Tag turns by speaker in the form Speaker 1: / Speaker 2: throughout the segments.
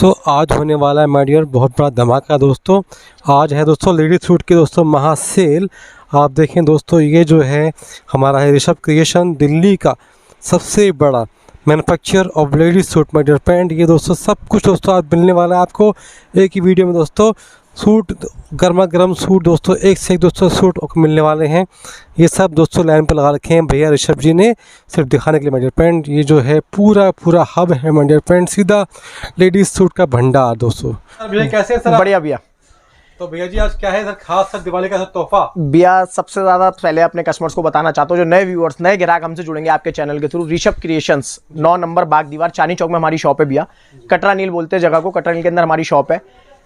Speaker 1: दोस्तों आज होने वाला है माय डियर बहुत बड़ा धमाका दोस्तों। आज है दोस्तों लेडीज सूट की दोस्तों महासेल। आप देखें दोस्तों, ये जो है हमारा है ऋषभ क्रिएशन, दिल्ली का सबसे बड़ा manufacture of ladies suit my dear friend. ये दोस्तों सब कुछ दोस्तों आज मिलने वाला है आपको एक ही वीडियो में दोस्तों। सूट गर्मा गर्म सूट दोस्तों, एक से एक दोस्तों सूट मिलने वाले हैं। ये सब दोस्तों लाइन पर लगा रखे हैं भैया ऋषभ जी ने सिर्फ दिखाने के लिए माय डियर फ्रेंड। ये जो है पूरा हब है माय डियर फ्रेंड, सीधा लेडीज सूट का भंडार दोस्तों। भैया कैसे हैं सर?
Speaker 2: बढ़िया भैया।
Speaker 1: तो भैया जी आज क्या है सर खास सर दिवाली का तोहफा?
Speaker 2: भैया सबसे ज्यादा पहले अपने कस्टमर्स को बताना चाहता हूँ, जो नए व्यूअर्स नए ग्राहक हमसे जुड़ेंगे आपके चैनल के थ्रू, ऋषभ क्रिएशंस 9 नंबर बाग दीवार चांदनी चौक में हमारी शॉप है भैया। कटरा नील बोलते हैं जगह को, कटरा नील के अंदर हमारी शॉप है।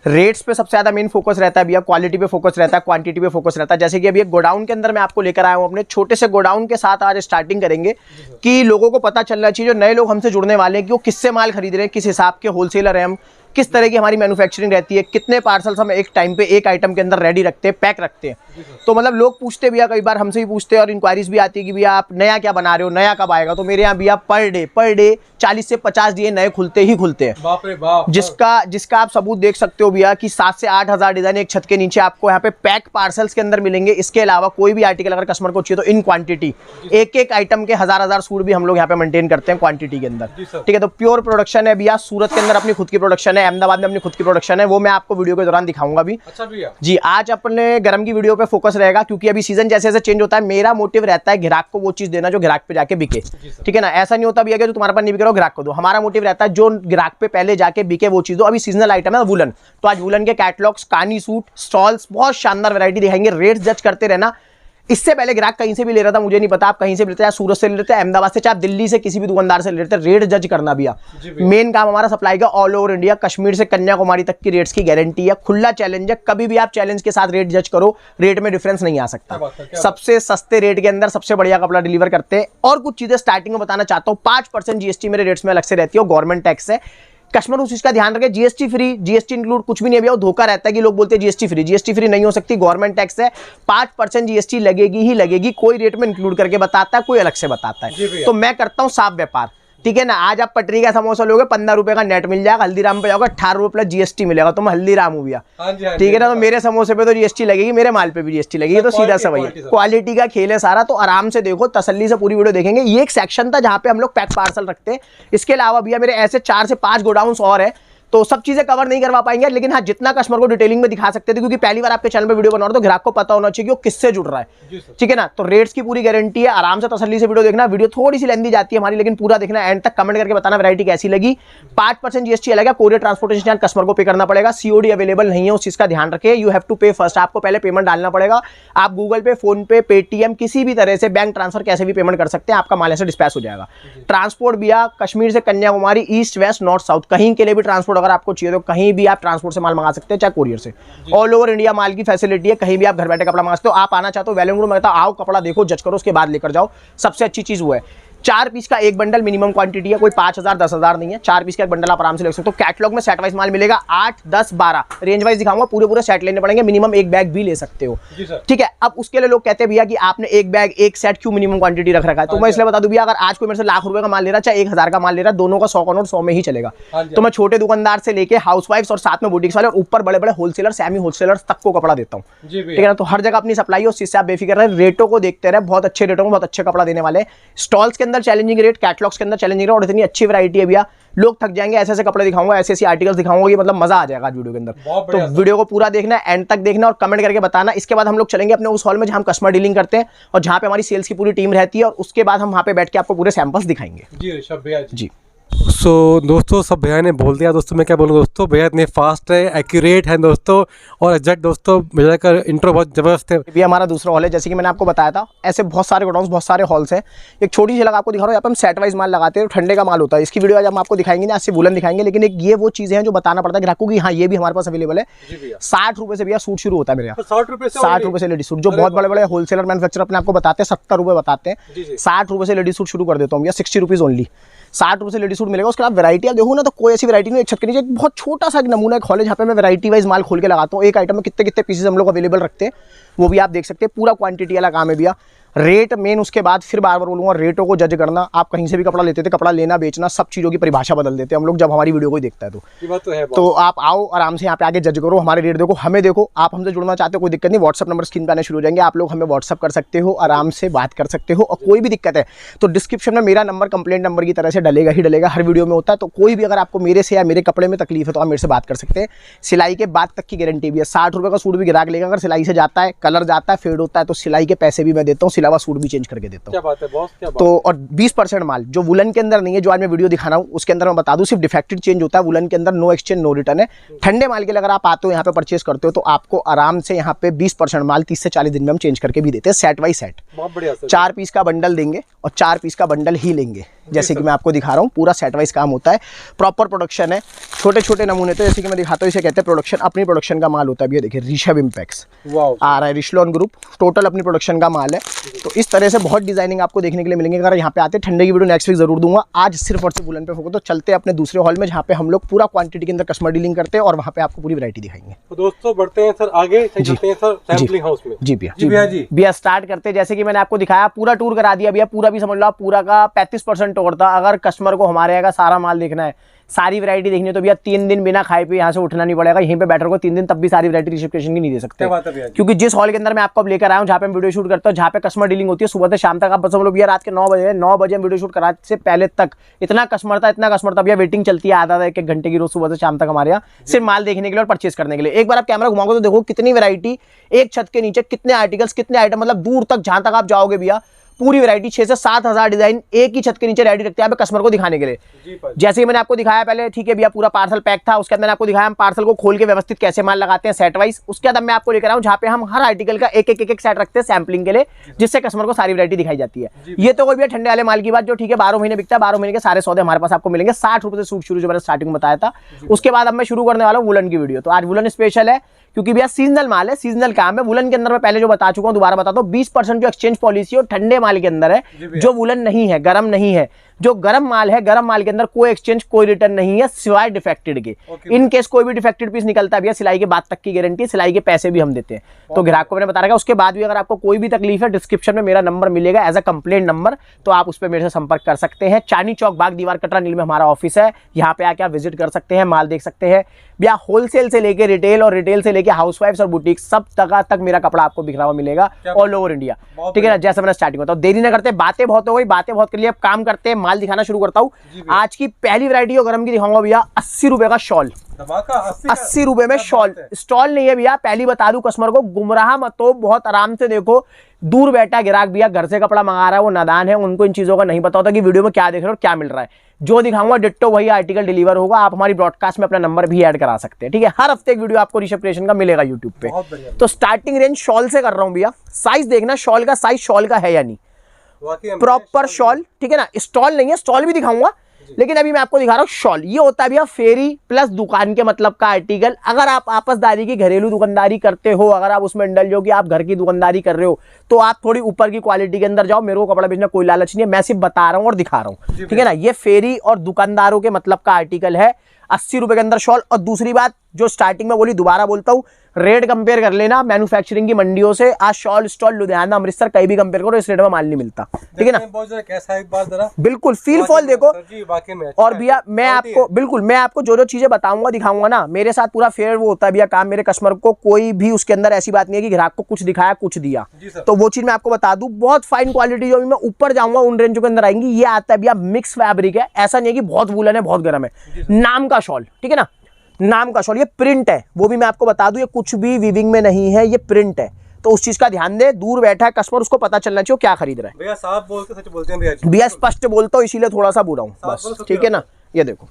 Speaker 2: रेट्स पे सबसे ज्यादा मेन फोकस रहता है भैया, क्वालिटी पे फोकस रहता है, क्वांटिटी पे फोकस रहता है। जैसे कि अभी एक गोडाउन के अंदर मैं आपको लेकर आया हूँ, अपने छोटे से गोडाउन के साथ आज स्टार्टिंग करेंगे कि लोगों को पता चलना चाहिए, जो नए लोग हमसे जुड़ने वाले हैं, कि वो किससे माल खरीद रहे हैं, किस हिसाब के होलसेलर हैं हम, किस तरह की हमारी मैन्युफैक्चरिंग रहती है, कितने पार्सल्स हम एक टाइम पे एक आइटम के अंदर रेडी रखते हैं, पैक रखते हैं। तो मतलब लोग पूछते भैया, कई बार हमसे भी पूछते हैं और इंक्वायरीज भी आती है कि भैया आप नया क्या बना रहे हो, नया कब आएगा। तो मेरे यहाँ भैया पर डे 40 से 50 दिए नए खुलते हैं।
Speaker 1: बाप रे बाप।
Speaker 2: जिसका आप सबूत देख सकते हो भैया कि 7 से 8 हज़ार डिजाइन एक छत के नीचे आपको यहाँ पे पैक पार्सल्स के अंदर मिलेंगे। इसके अलावा कोई भी आर्टिकल अगर कस्टमर को चाहिए तो इन क्वांटिटी एक आइटम के हजार सूट भी हम लोग यहाँ पे मेंटेन करते हैं क्वांटिटी के अंदर। ठीक है, तो प्योर प्रोडक्शन है भैया। सूरत के अंदर अपनी खुद की प्रोडक्शन है, अहमदाबाद में अपनी खुद की प्रोडक्शन है, वो मैं आपको वीडियो के दौरान दिखाऊंगा भी।
Speaker 1: अच्छा भैया
Speaker 2: जी, आज अपने गरम की वीडियो पे फोकस रहेगा क्योंकि अभी सीजन जैसे जैसे चेंज होता है, मेरा मोटिव रहता है ग्राहक को वो चीज देना जो ग्राहक पे जाके बिके। ठीक है ना, ऐसा नहीं होता भैया कि जो तुम्हारे पास नहीं बिक रहा ग्राहक को दो। हमारा मोटिव रहता है जो ग्राहक पे पहले जाके बिके वो चीज दो। अभी सीजनल आइटम है वुलन, तो आज वुलन के कैटलॉग्स, कानी सूट, स्टॉल्स, बहुत शानदार वैरायटी दिखाएंगे। रेट्स जज करते रहना। इससे पहले ग्राहक कहीं से भी ले रहा था, मुझे नहीं पता आप कहीं से भी लेते हैं, सूरत से लेते हैं, अहमदाबाद से, चाहे आप दिल्ली से किसी भी दुकानदार से लेते हैं, रेट जज करना भैया मेन काम हमारा। सप्लाई का ऑल ओवर इंडिया, कश्मीर से कन्याकुमारी तक की रेट्स की गारंटी है। खुला चैलेंज है, कभी भी आप चैलेंज के साथ रेट जज करो, रेट में डिफरेंस नहीं आ सकता। सबसे सस्ते रेट के अंदर सबसे बढ़िया कपड़ा डिलीवर करते हैं। और कुछ चीजें स्टार्टिंग में बताना चाहता हूँ, 5% जीएसटी मेरे रेट्स में अलग से रहती है, गवर्नमेंट टैक्स है। कस्टमर उस चीज का ध्यान रखे, जीएसटी फ्री, जीएसटी इंक्लूड कुछ भी नहीं है भैया। वो धोखा रहता है कि लोग बोलते हैं जीएसटी फ्री नहीं हो सकती, गवर्नमेंट टैक्स है। 5% जीएसटी लगेगी ही लगेगी। कोई रेट में इंक्लूड करके बताता है, कोई अलग से बताता है। तो मैं करता हूँ साफ व्यापार। ठीक है ना, आज आप पटरी का समोसा लोगे 15 रुपए का नेट मिल जाएगा, हल्दीराम पे जाओगे 18 रुपए प्लस जीएसटी मिलेगा, तो मैं हल्दीराम हूँ भैया। ठीक है ना, तो मेरे समोसे पे तो जीएसटी लगेगी, मेरे माल पे भी जीएसटी लगेगी। तो सीधा सा भैया क्वालिटी का खेल है सारा। तो आराम से देखो, तसल्ली से पूरी वीडियो देखेंगे। ये एक सेक्शन था जहाँ पे हम लोग पैक पार्सल रखते हैं। इसके अलावा भैया मेरे ऐसे 4 से 5 गोडाउन्स और है, तो सब चीजें कवर नहीं करवा पाएंगे, लेकिन हाँ जितना कस्टमर को डिटेलिंग में दिखा सकते थे, क्योंकि पहली बार आपके चैनल पे वीडियो बना रहा, तो ग्राहक को पता होना चाहिए कि वो किससे जुड़ रहा है। ठीक है ना, तो रेट्स की पूरी गारंटी है। आराम से तसल्ली से वीडियो देखना। वीडियो थोड़ी सी लेंदी जाती है हमारी, लेकिन पूरा देखना, एंड तक कमेंट करके बताना वैरायटी कैसी लगी। 5% जीएसटी अलग है, कोरियर ट्रांसपोर्टेशन चार्ज कस्टमर को पे करना पड़ेगा। सीओडी अवेलेबल नहीं है, उस चीज का ध्यान रखें। यू हैव टू पे फर्स्ट, आपको पहले पेमेंट डालना पड़ेगा। आप गूगल पे, फोन पे, पेटीएम, किसी भी तरह से बैंक ट्रांसफर कैसे भी पेमेंट कर सकते हैं, आपका माल ऐसे डिस्पैच हो जाएगा। ट्रांसपोर्ट भैया कश्मीर से Kanyakumari, east west north south, कहीं के लिए भी ट्रांसपोर्ट अगर आपको चाहिए तो कहीं भी आप ट्रांसपोर्ट से माल मंगा सकते हैं, चाहे कोरियर से। ऑल ओवर इंडिया माल की फैसिलिटी है, कहीं भी आप घर बैठे कपड़ा मंगा सकते हो। आप आना चाहते हो वेलिंग रूम में, आओ कपड़ा देखो, जज करो, उसके बाद लेकर जाओ। सबसे अच्छी चीज वो है 4 पीस का एक बंडल मिनिमम क्वांटिटी है, कोई 5000 10,000 नहीं है। 4 पीस का एक बंडल आप आराम से ले सकते हो। कैटलॉग में सेट वाइज माल मिलेगा, 8 10 12 रेंज वाइज दिखाऊंगा, पूरे सेट लेने पड़ेंगे। मिनिमम एक बैग भी ले सकते हो। ठीक है, अब उसके लिए लोग कहते हैं भैया कि आपने एक बैग एक सेट क्यों मिनिमम क्वांटिटी रख रखा है, तो मैं इसलिए बता दूं भैया, अगर आज कोई मेरे से लाख रुपए का माल ले रहा है, चाहे 1000 का माल ले रहा है, दोनों का 100 का नोट 100 में ही चलेगा। तो मैं छोटे दुकानदार से लेके हाउसवाइफ्स और साथ में बुटीक्स वाले और ऊपर बड़े बड़े होलसेलर, सेमी होलसेलर तक को कपड़ा देता हूँ। ठीक है ना, तो हर जगह अपनी सप्लाई है, उस चीज से आप बेफिक्र रहे। रेटों को देखते रहे, बहुत अच्छे रेटों में बहुत अच्छे कपड़ा देने वाले। स्टॉल्स के अंदर चैलेंजिंग रेट, कैटलॉग्स के अंदर चैलेंजिंग रेट, और इतनी अच्छी वैरायटी है भैया, लोग थक जाएंगे। ऐसे ऐसे कपड़े दिखाऊंगा, ऐसे ऐसे आर्टिकल्स दिखाऊंगा, ये मतलब मजा आ जाएगा आज वीडियो के अंदर। तो वीडियो को पूरा देखना, एंड तक देखना और कमेंट करके बताना। इसके बाद हम लोग चलेंगे अपने उस हॉल में जहां हम कस्टमर डीलिंग करते हैं और जहां पे हमारी सेल्स की पूरी टीम रहती है, और उसके बाद हम वहां पे बैठ के आपको पूरे सैंपल्स दिखाएंगे।
Speaker 1: जी ऋषभ भैया जी। सो दोस्तों सब भैया ने बोल दिया दोस्तों, मैं क्या बोलूँ दोस्तों, भैया इतने फास्ट है, एक्यूरेट है दोस्तों, और एग्जैक्ट दोस्तों भैया का इंट्रो बहुत जबरदस्त है।
Speaker 2: ये हमारा दूसरा हॉल है, जैसे कि मैंने आपको बताया था, ऐसे बहुत सारे गोडाउन्स, बहुत सारे हॉल्स हैं। एक छोटी सी जगह आपको दिखा रहा हूँ, यहाँ पे हम सेट वाइज माल लगाते हैं, ठंडे का माल होता है। इसकी वीडियो आज हम आपको दिखाएंगे ना, आज से वुलन दिखाएंगे, लेकिन एक ये वो चीज़ें हैं जो बताना पड़ता है ग्राहकों की, हाँ ये भी हमारे पास अवेलेबल है। 60 रुपये से भैया सूट शुरू होता है मेरे यहाँ, 60 रुपये से लेडीज सूट। जो बहुत बड़े बड़े होलसेलर मैन्युफैक्चरर अपने आपको बताते हैं 70 रुपये बताते हैं, 60 रुपये से लेडीज सूट शुरू कर देता हूँ भैया, 60 रुपीज़ ओनली। 60 रुपये से लेडीज सूट मिलेगा। उसके बाद वैरायटी आप देखो ना, तो कोई ऐसी वैरायटी नहीं। एक छत के नीचे एक बहुत छोटा सा नमूना एक हॉल है, जहाँ पे मैं वैरायटी वाइज माल खोल के लगाता हूँ। एक आइटम में कितने कितने पीसेस हम लोग अवेलेबल रखते हैं, वो भी आप देख सकते हैं। पूरा क्वांटिटी वाला काम है भैया। रेट मेन, उसके बाद फिर बार बार बोलूंगा रेटों को जज करना। आप कहीं से भी कपड़ा लेते थे, कपड़ा लेना बेचना सब चीज़ों की परिभाषा बदल देते हैं हम लोग जब हमारी वीडियो कोई देखता है तो।
Speaker 1: ये बात तो है।
Speaker 2: तो आप आओ आराम से यहाँ पे आके जज करो, हमारे रेट देखो, हमें देखो। आप हमसे जुड़ना चाहते हो कोई दिक्कत नहीं, व्हाट्सअप नंबर स्क्रीन पे आने शुरू हो जाएंगे, आप लोग हमें व्हाट्सअप कर सकते हो, आराम से बात कर सकते हो। और कोई भी दिक्कत है तो डिस्क्रिप्शन में मेरा नंबर कंप्लेंट नंबर की तरह से डलेगा ही डलेगा, हर वीडियो में होता है। तो कोई भी अगर आपको मेरे से या मेरे कपड़े में तकलीफ है तो आप मेरे से बात कर सकते हैं। सिलाई के बाद तक की गारंटी भी है। 60 रुपये का सूट भी ग्राहक लेगा, अगर सिलाई से जाता है, कलर जाता है, फेड होता है तो सिलाई के पैसे भी मैं देता हूँ, सिलावा सूट भी चेंज करके देता हूँ।
Speaker 1: क्या बात है बॉस, क्या बात।
Speaker 2: तो और 20% माल जो वुलन के अंदर नहीं है, जो आज मैं वीडियो दिखा रहा हूँ उसके अंदर मैं बता दूं सिर्फ डिफेक्टेड चेंज होता है, वुलन के अंदर नो एक्सचेंज नो रिटर्न है। ठंडे माल के लिए अगर आप आते हो यहाँ पे परचेस करते हो तो आपको आराम से यहाँ पे 20% माल 30 से 40 दिन में हम चेंज करके भी देते हैं, सेट बाई सेट।
Speaker 1: बहुत बढ़िया सर।
Speaker 2: 4 पीस का बंडल देंगे और 4 पीस का बंडल ही लेंगे, जैसे कि मैं आपको दिखा रहा हूँ। पूरा सेट वाइज काम होता है, प्रॉपर प्रोडक्शन है। छोटे छोटे नमूने तो जैसे कि मैं दिखाता हूँ, इसे कहते हैं प्रोडक्शन, अपनी प्रोडक्शन का माल होता है। ये देखिए ऋषभ इम्पैक्स आ रहा है, रिशलॉन ग्रुप, टोटल अपनी प्रोडक्शन का माल है। तो इस तरह से बहुत डिजाइनिंग आपको देखने के लिए मिलेंगे। अगर यहाँ पे आते, ठंडे की वीडियो नेक्स्ट वीक जरूर दूंगा, आज सिर्फ और सिर्फ वुलन पे फोकस। तो चलते हैं अपने दूसरे हॉल में जहाँ पे हम लोग पूरा क्वांटिटी के अंदर कस्टमर डीलिंग करते हैं और वहाँ पे आपको पूरी वैरायटी दिखाएंगे।
Speaker 1: तो दोस्तों बढ़ते हैं सर आगे, चलते हैं सर सैम्पलिंग हाउस में।
Speaker 2: जी भैया,
Speaker 1: जी भैया जी
Speaker 2: भैया स्टार्ट करते हैं। जैसे कि मैंने आपको दिखाया, पूरा टूर करा दिया भैया, पूरा भी समझ लो आप, पूरा का 35% टूर था। अगर कस्टमर को हमारे यहाँ का सारा माल देखना है, सारी वैरायटी देखनी है तो भैया 3 दिन बिना खाए पिए यहाँ से उठना नहीं पड़ेगा, यहीं पे बैठर को 3 दिन तब भी सारी वैरायटी रिसेप्शन की नहीं दे सकते। क्योंकि जिस हॉल के अंदर मैं आपको लेकर आया हूँ, जहाँ पे हम वीडियो शूट करते हैं, जहाँ पे कस्टमर डीलिंग होती है सुबह से शाम तक, आप समझ लो भैया रात के 9 बजे हम वीडियो शूट कराने से पहले तक इतना कस्टमर था भैया, वेटिंग चलती है आधा 1-1 घंटे की रोज सुबह से शाम तक हमारे यहाँ, सिर्फ माल देखने के लिए और परचेस करने के लिए। एक बार आप कैमरा घुमाओगे तो देखो कितनी वैरायटी, एक छत के नीचे कितने आर्टिकल्स, कितने आइटम, मतलब दूर तक जहां तक आप जाओगे भैया पूरी वैरायटी 6 से 7 हज़ार डिजाइन एक ही छत के नीचे रेडी रखते हैं कस्टमर को दिखाने के लिए। जैसे ही मैंने आपको दिखाया पहले, ठीक है भैया, पूरा पार्सल पैक था, उसके बाद मैंने आपको दिखाया हम पार्सल को खोल के व्यवस्थित कैसे माल लगाते हैं सेट वाइज। उसके बाद मैं आपको लेकर आया हूं जहां पे हम हर आर्टिकल का एक एक सेट रखते हैं सैम्पलिंग के लिए, जिससे कस्टमर को सारी वैरायटी दिखाई जाती है। ये तो कोई भैया ठंडे वाले माल की बात, जो ठीक है 12 महीने बिकता है, 12 महीने के सारे सौदे हमारे पास आपको मिलेंगे। 60 रुपए से सूट शुरू, जो मैंने स्टार्टिंग में बताया था। उसके बाद अब मैं शुरू करने वाला हूँ वुलन की वीडियो। तो आज वुलन स्पेशल है क्योंकि भैया सीजनल माल है, सीजनल काम है। वुलन के अंदर मैं पहले जो बता चुका हूं, दोबारा बताता हूं, 20% जो एक्सचेंज पॉलिसी और ठंडे माल के अंदर है, जो वुलन नहीं है, गरम नहीं है। जो गरम माल है, गरम माल के अंदर कोई एक्सचेंज कोई रिटर्न नहीं है सिवाय डिफेक्टेड के। इन केस कोई भी डिफेक्टेड पीस निकलता है भैया, सिलाई के बाद तक की गारंटी, सिलाई के पैसे भी हम देते हैं। तो ग्राहक को मैंने बता रखा है। उसके बाद भी अगर आपको कोई भी तकलीफ है, डिस्क्रिप्शन में मेरा नंबर मिलेगा एज अ कंप्लेंट नंबर, तो आप उस पर मेरे से संपर्क कर सकते हैं। चांदनी चौक बाग दीवार कटरा नील में हमारा ऑफिस है, यहाँ पे आके आप विजिट कर सकते हैं, माल देख सकते हैं भैया। होलसेल से लेके रिटेल और रिटेल से लेके हाउसवाइफ्स और बुटीक, सब जगह तक मेरा कपड़ा आपको बिखरा हुआ मिलेगा ऑल ओवर इंडिया, ठीक है ना। जैसे मैंने स्टार्टिंग बताऊँ, देरी ना करते, बातें बहुत हो गई, बातें बहुत कर लिए, अब काम करते हैं, माल दिखाना शुरू करता हूँ। आज की पहली वैरायटी और गरम की दिखाऊंगा भैया, 80 रुपए का शॉल, 80 रुपए में शॉल। स्टॉल नहीं है भैया, पहली बता दूं कस्टमर को, गुमराह मत हो, बहुत आराम से देखो। दूर बैठा ग्राहक भैया, घर से कपड़ा मंगा रहा है, वो नादान है, उनको इन चीजों का नहीं पता होता कि वीडियो में क्या देख रहे हो और क्या मिल रहा है। जो दिखाऊंगा डिट्टो वही आर्टिकल डिलीवर होगा। आप हमारी ब्रॉडकास्ट में अपना नंबर भी ऐड करा सकते हैं, ठीक है। हर हफ्ते एक वीडियो आपको ऋषभ क्रिएशन का मिलेगा यूट्यूब पे। तो स्टार्टिंग रेंज शॉल से कर रहा हूँ भैया। साइज देखना, शॉल का साइज शॉल का है या नहीं, प्रॉपर शॉल, ठीक है ना। स्टॉल नहीं है, स्टॉल भी दिखाऊंगा, लेकिन अभी मैं आपको दिखा रहा हूँ शॉल। ये होता है भैया फेरी प्लस दुकान के मतलब का आर्टिकल। अगर आप आपसदारी की घरेलू दुकानदारी करते हो, अगर आप उसमें इंडल्ज हो कि आप घर की दुकानदारी कर रहे हो, तो आप थोड़ी ऊपर की क्वालिटी के अंदर जाओ। मेरे को कपड़ा बेचना कोई लालच नहीं है, मैं सिर्फ बता रहा हूँ और दिखा रहा हूँ, ठीक है ना। ये फेरी और दुकानदारों के मतलब का आर्टिकल है, 80 रुपए के अंदर शॉल। और दूसरी बात जो स्टार्टिंग में बोली, दोबारा बोलता हूँ, रेट कंपेयर कर लेना मैन्युफैक्चरिंग की मंडियों से। आज शॉल स्टॉल लुधियाना अमृतसर कहीं भी कंपेयर करो, इस रेट में माल नहीं मिलता, ठीक है ना।
Speaker 1: कैसा है एक बात जरा,
Speaker 2: बिल्कुल फील फॉल देखो। और भैया मैं आपको बिल्कुल, मैं आपको जो जो चीजें बताऊंगा दिखाऊंगा ना, मेरे साथ पूरा फेयर वो होता है भैया काम। मेरे कस्टमर को कोई भी उसके अंदर ऐसी बात नहीं है कि ग्राहक को कुछ दिखाया कुछ दिया, तो वो चीज मैं आपको बता दूं। बहुत फाइन क्वालिटी जो मैं ऊपर जाऊंगा उन रेंजों के अंदर आएंगी। ये आता है भैया मिक्स फैब्रिक है, ऐसा नहीं है कि बहुत वूलन है बहुत गर्म है, नाम का शॉल, ठीक है ना, नाम का शॉल। ये प्रिंट है, वो भी मैं आपको बता दूं, ये कुछ भी वीविंग में नहीं है, ये प्रिंट है। तो उस चीज का ध्यान दे, दूर बैठा है कस्टमर, उसको पता चलना चाहिए क्या खरीद रहा है।
Speaker 1: भैया साफ बोल के सच बोलते हैं भैया,
Speaker 2: भैया स्पष्ट बोलता हूँ, इसीलिए थोड़ा सा बुरा हूँ बस, ठीक है ना। ये देखो,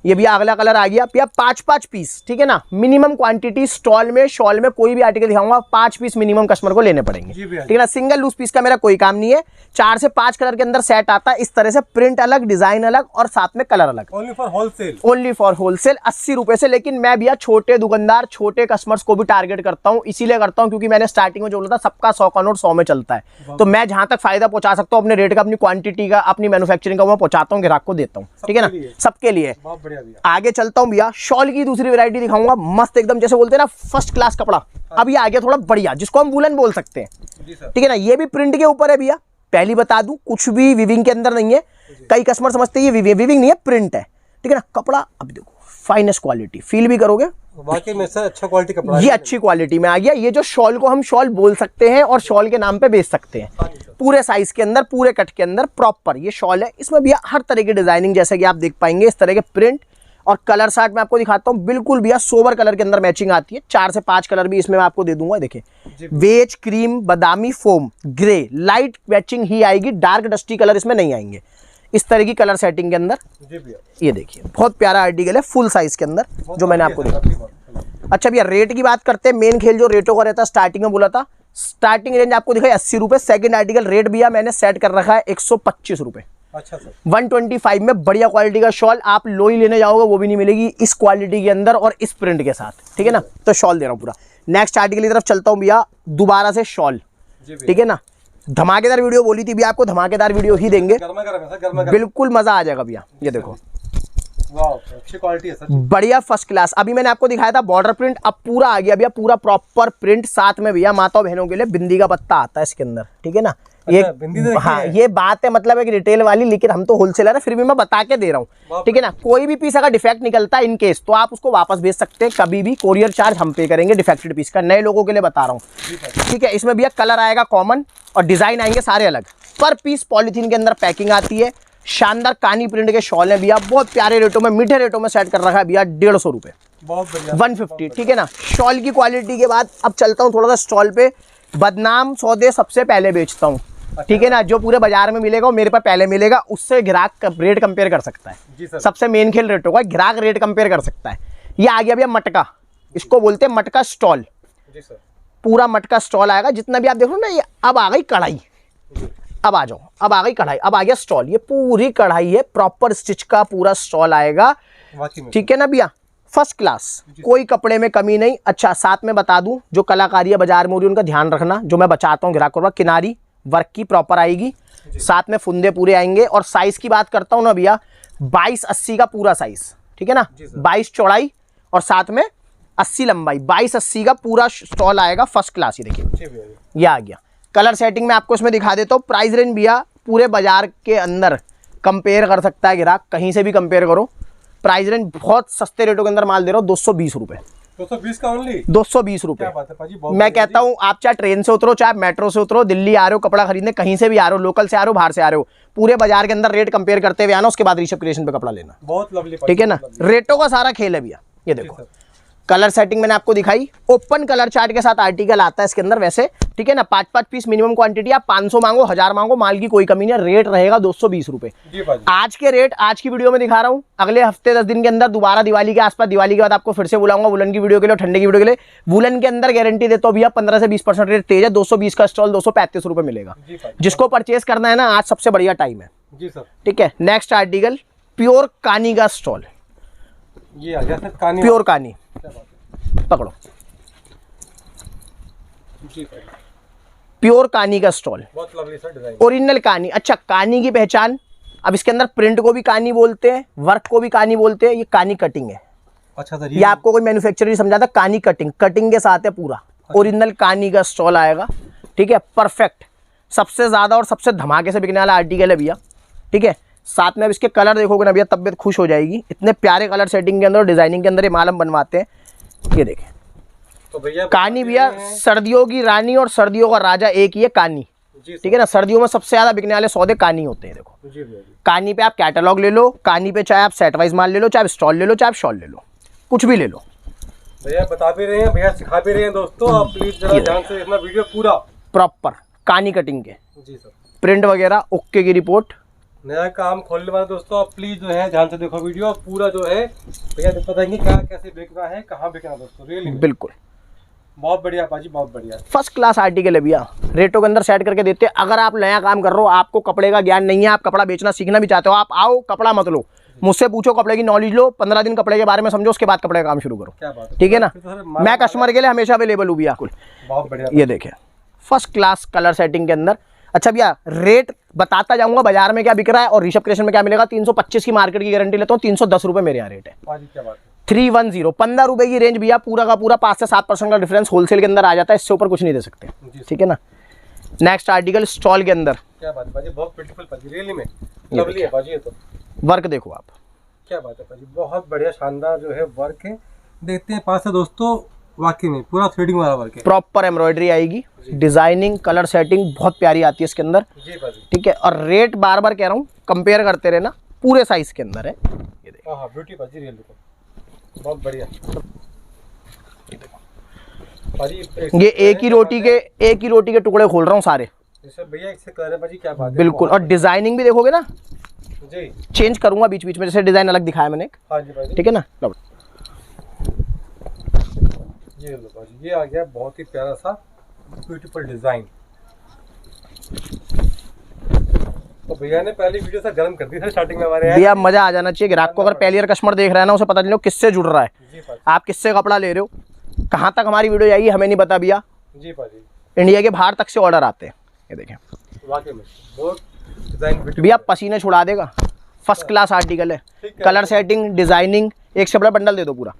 Speaker 2: ये भी अगला कलर आ गया भैया, 5-5 पीस, ठीक है ना। मिनिमम क्वांटिटी स्टॉल में शॉल में कोई भी आर्टिकल दिखाऊंगा 5 पीस मिनिमम कस्टमर को लेने पड़ेंगे, ठीक है ना। सिंगल लूज पीस का मेरा कोई काम नहीं है, 4 से 5 कलर के अंदर सेट आता है इस तरह से, प्रिंट अलग, डिजाइन अलग और साथ में कलर अलग।
Speaker 1: Only for wholesale,
Speaker 2: only for wholesale 80 रुपए से। लेकिन मैं भैया छोटे दुकानदार, छोटे कस्टमर्स को भी टारगेट करता हूँ, इसीलिए करता हूँ क्योंकि मैंने स्टार्टिंग में जो बोला था, सबका 100 का नोट 100 में चलता है। तो मैं जहां तक फायदा पहुंचा सकता हूँ अपने रेट का, अपनी क्वांटिटी का, अपनी मैन्युफैक्चरिंग का, वो पहुंचाता हूँ, ग्राहक को देता हूँ, ठीक है ना, सबके लिए।
Speaker 1: बढ़िया भैया।
Speaker 2: आगे चलता हूँ भैया, शॉल की दूसरी वैरायटी दिखाऊंगा, मस्त एकदम, जैसे बोलते हैं ना फर्स्ट क्लास कपड़ा। अब ये आ गया थोड़ा बढ़िया, जिसको हम वुलन बोल सकते हैं,
Speaker 1: जी सर।
Speaker 2: ठीक है ना। ये भी प्रिंट के ऊपर है भैया, पहली बता दूं, कुछ भी विविंग के अंदर नहीं है। कई कस्टमर समझते हैं ये विविंग नहीं है, प्रिंट है, ठीक है ना। कपड़ा अब देखो फाइनेस्ट क्वालिटी, फील भी करोगे
Speaker 1: वाकई में सर अच्छा क्वालिटी कपड़ा
Speaker 2: ये अच्छी क्वालिटी में आ गया। ये जो शॉल को हम शॉल बोल सकते हैं और शॉल के नाम पे बेच सकते हैं, पूरे साइज के अंदर, पूरे कट के अंदर प्रॉपर ये शॉल है। इसमें भैया हर तरह की डिजाइनिंग, जैसे कि आप देख पाएंगे, इस तरह के प्रिंट और कलर चार्ट मैं आपको दिखाता हूँ। बिल्कुल भैया सोबर कलर के अंदर मैचिंग आती है, 4 से 5 कलर भी इसमें मैं आपको दे दूंगा। देखिए वेज, क्रीम, बादामी, फोम, ग्रे, लाइट मैचिंग ही आएगी, डार्क डस्टी कलर इसमें नहीं आएंगे। इस तरह की कलर सेटिंग के अंदर
Speaker 1: जी भैया।
Speaker 2: ये देखिए बहुत प्यारा आर्टिकल है, फुल साइज के अंदर जो मैंने आपको दिखाया। अच्छा भैया रेट की बात करते हैं, मेन खेल जो रेटों का रहता है, स्टार्टिंग में बोला था, स्टार्टिंग रेंज आपको दिखाई 80 रुपए। सेकंड आर्टिकल रेट भैया मैंने सेट कर रखा है 125 रुपए।
Speaker 1: अच्छा सर।
Speaker 2: 125 में बढ़िया क्वालिटी का शॉल, आप लोई लेने जाओगे वो भी नहीं मिलेगी इस क्वालिटी के अंदर और इस प्रिंट के साथ, ठीक है ना। तो शॉल दे रहा हूँ पूरा। नेक्स्ट आर्टिकल की तरफ चलता हूँ भैया, दोबारा से शॉल, ठीक है ना। धमाकेदार वीडियो बोली थी भैया, आपको धमाकेदार वीडियो ही देंगे, बिल्कुल मजा आ जाएगा भैया। ये देखो
Speaker 1: वाह अच्छी क्वालिटी है सर,
Speaker 2: बढ़िया फर्स्ट क्लास। अभी मैंने आपको दिखाया था बॉर्डर प्रिंट, अब पूरा आ गया भैया, पूरा प्रॉपर प्रिंट। साथ में भैया माता बहनों के लिए बिंदी का पत्ता आता है इसके अंदर, ठीक है ना। ये हाँ ये बात है, मतलब एक रिटेल वाली, लेकिन हम तो होलसेलर है, फिर भी मैं बता के दे रहा हूँ, ठीक है ना। कोई भी पीस अगर डिफेक्ट निकलता है इन केस, तो आप उसको वापस भेज सकते हैं कभी भी, कोरियर चार्ज हम पे करेंगे डिफेक्टेड पीस का, नए लोगों के लिए बता रहा हूँ, ठीक है। इसमें भैया कलर आएगा कॉमन और डिजाइन आएंगे सारे अलग। पर पीस पॉलिथीन के अंदर पैकिंग आती है। शानदार कानी प्रिंट के शॉल है भैया, बहुत प्यारे रेटों में, मीठे रेटों में सेट कर रखा है भैया, 150 रुपए,
Speaker 1: बहुत बढ़िया,
Speaker 2: 150, ठीक है ना। शॉल की क्वालिटी के बाद अब चलता हूँ थोड़ा सा स्टॉल पे। बदनाम सौदे सबसे पहले बेचता हूँ, ठीक है ना। जो पूरे बाजार में मिलेगा वो मेरे पास पहले मिलेगा, उससे ग्राहक रेट कंपेयर कर सकता है। सबसे मेन खेल रेटों का, ग्राहक रेट कंपेयर कर सकता है। ये आ गया भैया मटका, इसको बोलते हैं मटका स्टॉल, पूरा मटका स्टॉल आएगा। जितना भी आप देखो ना, ये अब आ गई कढ़ाई, अब आ जाओ, अब आ गई कढ़ाई, अब आ गया स्टॉल। ये पूरी कढ़ाई है, प्रॉपर स्टिच का पूरा स्टॉल आएगा, ठीक है ना भैया, फर्स्ट क्लास, कोई कपड़े में कमी नहीं। अच्छा साथ में बता दूं, जो कलाकारी बाजार में हो रही है उनका ध्यान रखना, जो मैं बचाता हूँ ग्राहकों का, किनारी वर्क की प्रॉपर आएगी, साथ में फुंदे पूरे आएंगे। और साइज की बात करता हूँ ना भैया, 22-80 का पूरा साइज, ठीक है ना, 22 चौड़ाई और साथ में 80 लंबाई, 22-80 का पूरा स्टॉल आएगा, फर्स्ट क्लास। ये देखिए ये आ गया। कलर सेटिंग में आपको इसमें दिखा देता हूँ। प्राइस रेंज भैया पूरे बाजार के अंदर कंपेयर कर सकता है ग्राहक, कहीं से भी कंपेयर करो। प्राइस रेंज बहुत सस्ते रेटों के अंदर माल दे रहा हूँ, 220 रुपए,
Speaker 1: 220 का ओनली,
Speaker 2: 220 रुपए। मैं कहता हूँ आप चाहे ट्रेन से उतरो, चाहे मेट्रो से उतरो, दिल्ली आ रहे हो कपड़ा खरीदने, कहीं से भी आ रहे हो, लोकल से आ रहे हो, बाहर से आ रहे हो, पूरे बाजार के अंदर रेट कंपेयर करते हुए आना, उसके बाद ऋषभ क्रिएशन पे कपड़ा लेना,
Speaker 1: बहुत लवली,
Speaker 2: ठीक है ना। रेटों का सारा खेल है भैया। ये देखो कलर सेटिंग मैंने आपको दिखाई, ओपन कलर चार्ट के साथ आर्टिकल आता है इसके अंदर वैसे, ठीक है ना। 5-5 पीस मिनिमम क्वांटिटी, आप 500 मांगो, 1000 मांगो, माल की कोई कमी नहीं है। रेट रहेगा 220 रुपए आज के रेट, आज की वीडियो में दिखा रहा हूँ। अगले हफ्ते 10 दिन के अंदर दोबारा दिवाली के आसपास, दिवाली के बाद आपको फिर से बुलाऊंगा वुलन की वीडियो के लिए, ठंडे की वीडियो के लिए। वुलन के अंदर गारंटी देता हूँ भैया 15 से 20% रेट तेज है। 220 का स्टॉल 235 रुपए मिलेगा, जिसको परचेज करना है ना, आज सबसे बढ़िया टाइम है, ठीक है। नेक्स्ट आर्टिकल प्योर कानी का स्टॉल,
Speaker 1: ये आ गया सर कानी,
Speaker 2: प्योर कानी, पकड़ो, प्योर कानी का स्टॉल,
Speaker 1: बहुत लवली सर डिजाइन,
Speaker 2: ओरिजिनल कानी। अच्छा कानी की पहचान, अब इसके अंदर प्रिंट को भी कानी बोलते हैं, वर्क को भी कानी बोलते हैं। ये कानी कटिंग है।
Speaker 1: अच्छा सर,
Speaker 2: ये आपको कोई मैन्युफैक्चरर नहीं समझाता, कानी कटिंग, कटिंग के साथ है पूरा। ओरिजिनल कानी का स्टॉल आएगा, ठीक है, परफेक्ट, सबसे ज्यादा और सबसे धमाके से बिकने वाला आर्टिकल है भैया, ठीक है। साथ में अब इसके कलर देखोगे ना भैया, तबियत खुश हो जाएगी। इतने प्यारे कलर सेटिंग के अंदर, डिजाइनिंग के अंदर ये माल हम बनवाते हैं। ये देखें
Speaker 1: तो भैया
Speaker 2: कानी भैया, सर्दियों की रानी और सर्दियों का राजा एक ही है कानी, ठीक है ना। सर्दियों में सबसे ज्यादा बिकने वाले सौदे कानी होते हैं। देखो कानी पे आप कैटलॉग ले लो, कानी पे चाहे आप सेट वाइज माल ले लो, चाहे स्टॉल ले लो, चाहे आप शॉल ले लो, कुछ भी ले लो।
Speaker 1: भैया बता भी रहे हैं, भैया सिखा भी रहे हैं दोस्तों, आप प्लीज जरा ध्यान से देखना वीडियो पूरा,
Speaker 2: प्रॉपर कानी कटिंग के,
Speaker 1: जी सर,
Speaker 2: प्रिंट वगैरह ओके की रिपोर्ट।
Speaker 1: नया काम खोलने वाले दोस्तों, आप प्लीज जो है ध्यान से देखो वीडियो पूरा, जो है भैया बताएंगे क्या कैसे बिकना है, कहाँ बिकना दोस्तों, रियली
Speaker 2: बिल्कुल
Speaker 1: बहुत बढ़िया पाजी, बहुत बढ़िया,
Speaker 2: फर्स्ट क्लास आर्टिकल है भैया, रेटों के अंदर सेट करके देते हैं। अगर आप नया काम कर रहे हो, आपको कपड़े का ज्ञान नहीं है, आप कपड़ा बेचना सीखना भी चाहते हो, आप आओ, कपड़ा मत लो, मुझसे पूछो, कपड़े की नॉलेज लो, 15 दिन कपड़े के बारे में समझो, उसके बाद कपड़े का काम शुरू करो,
Speaker 1: क्या बात है,
Speaker 2: ठीक है ना। मैं कस्टमर के लिए हमेशा अवेलेबल हूँ भैया,
Speaker 1: बहुत बढ़िया।
Speaker 2: ये देखें फर्स्ट क्लास कलर सेटिंग के अंदर। अच्छा भैया रेट बताता जाऊंगा बाजार में क्या बिक रहा है और ऋषभ क्रिएशन में क्या मिलेगा। 325 की मार्केट की गारंटी लेता हूँ, 310 रुपए मेरे यहाँ रेट है।
Speaker 1: क्या बात है।
Speaker 2: 310 15 रुपए की रेंज भैया, पूरा का पूरा 5 से 7% का डिफरेंस होलसेल के अंदर आ जाता है, इससे ऊपर कुछ नहीं दे सकते, ठीक है ना। नेक्स्ट आर्टिकल स्टॉल के अंदर,
Speaker 1: क्या बात है भाजी, बहुत ब्यूटीफुल भाजी, रियली में लवली है भाजी। ये तो
Speaker 2: वर्क देखो आप,
Speaker 1: क्या बात है भाजी, बहुत बढ़िया शानदार जो है वर्क है। देखते हैं पास से दोस्तों, वाकई में पूरा थ्रेडिंग वाला वर्क है,
Speaker 2: प्रॉपर एम्ब्रॉयडरी आएगी, डिजाइनिंग कलर सेटिंग बहुत प्यारी आती है इसके अंदर,
Speaker 1: जी भाजी।
Speaker 2: ठीक है। और रेट बार बार कह रहा हूँ कंपेयर करते रहना, पूरे साइज के अंदर है। ये देखो,
Speaker 1: हाँ ब्यूटी भाजी, रियल देखो बहुत बढ़िया भाजी।
Speaker 2: ये एक ही रोटी के टुकड़े खोल रहा हूँ सारे,
Speaker 1: जैसे भैया इससे कलर है भाजी, क्या बात है।
Speaker 2: बिल्कुल। और डिजाइनिंग भी देखोगे ना,
Speaker 1: जी
Speaker 2: चेंज करूंगा बीच बीच में, जैसे डिजाइन अलग दिखाया मैंने एक,
Speaker 1: हाँ जी भाजी,
Speaker 2: ठीक है ना। लो
Speaker 1: ये लो भाजी, ये आ गया बहुत ही प्यारा सा ब्यूटीफुल डिजाइन। तो भैया ने पहली वीडियो से गर्म कर दी था स्टार्टिंग में हमारे।
Speaker 2: भैया मजा आ जाना चाहिए ग्राहक को, अगर पहली बार कस्टमर देख रहा है ना, उसे पता नहीं हो किससे जुड़ रहा है,
Speaker 1: जी भाजी,
Speaker 2: आप किससे कपड़ा ले रहे हो, कहाँ तक हमारी वीडियो जाएगी हमें नहीं पता भैया,
Speaker 1: जी भाजी।
Speaker 2: इंडिया के बाहर तक से ऑर्डर आते हैं। ये देखें
Speaker 1: वाकई में बहुत डिजाइन
Speaker 2: भैया पसीने छुड़ा देगा, फर्स्ट क्लास आर्टिकल है। कलर सेटिंग डिजाइनिंग, एक से बड़ा बंडल दे दो पूरा,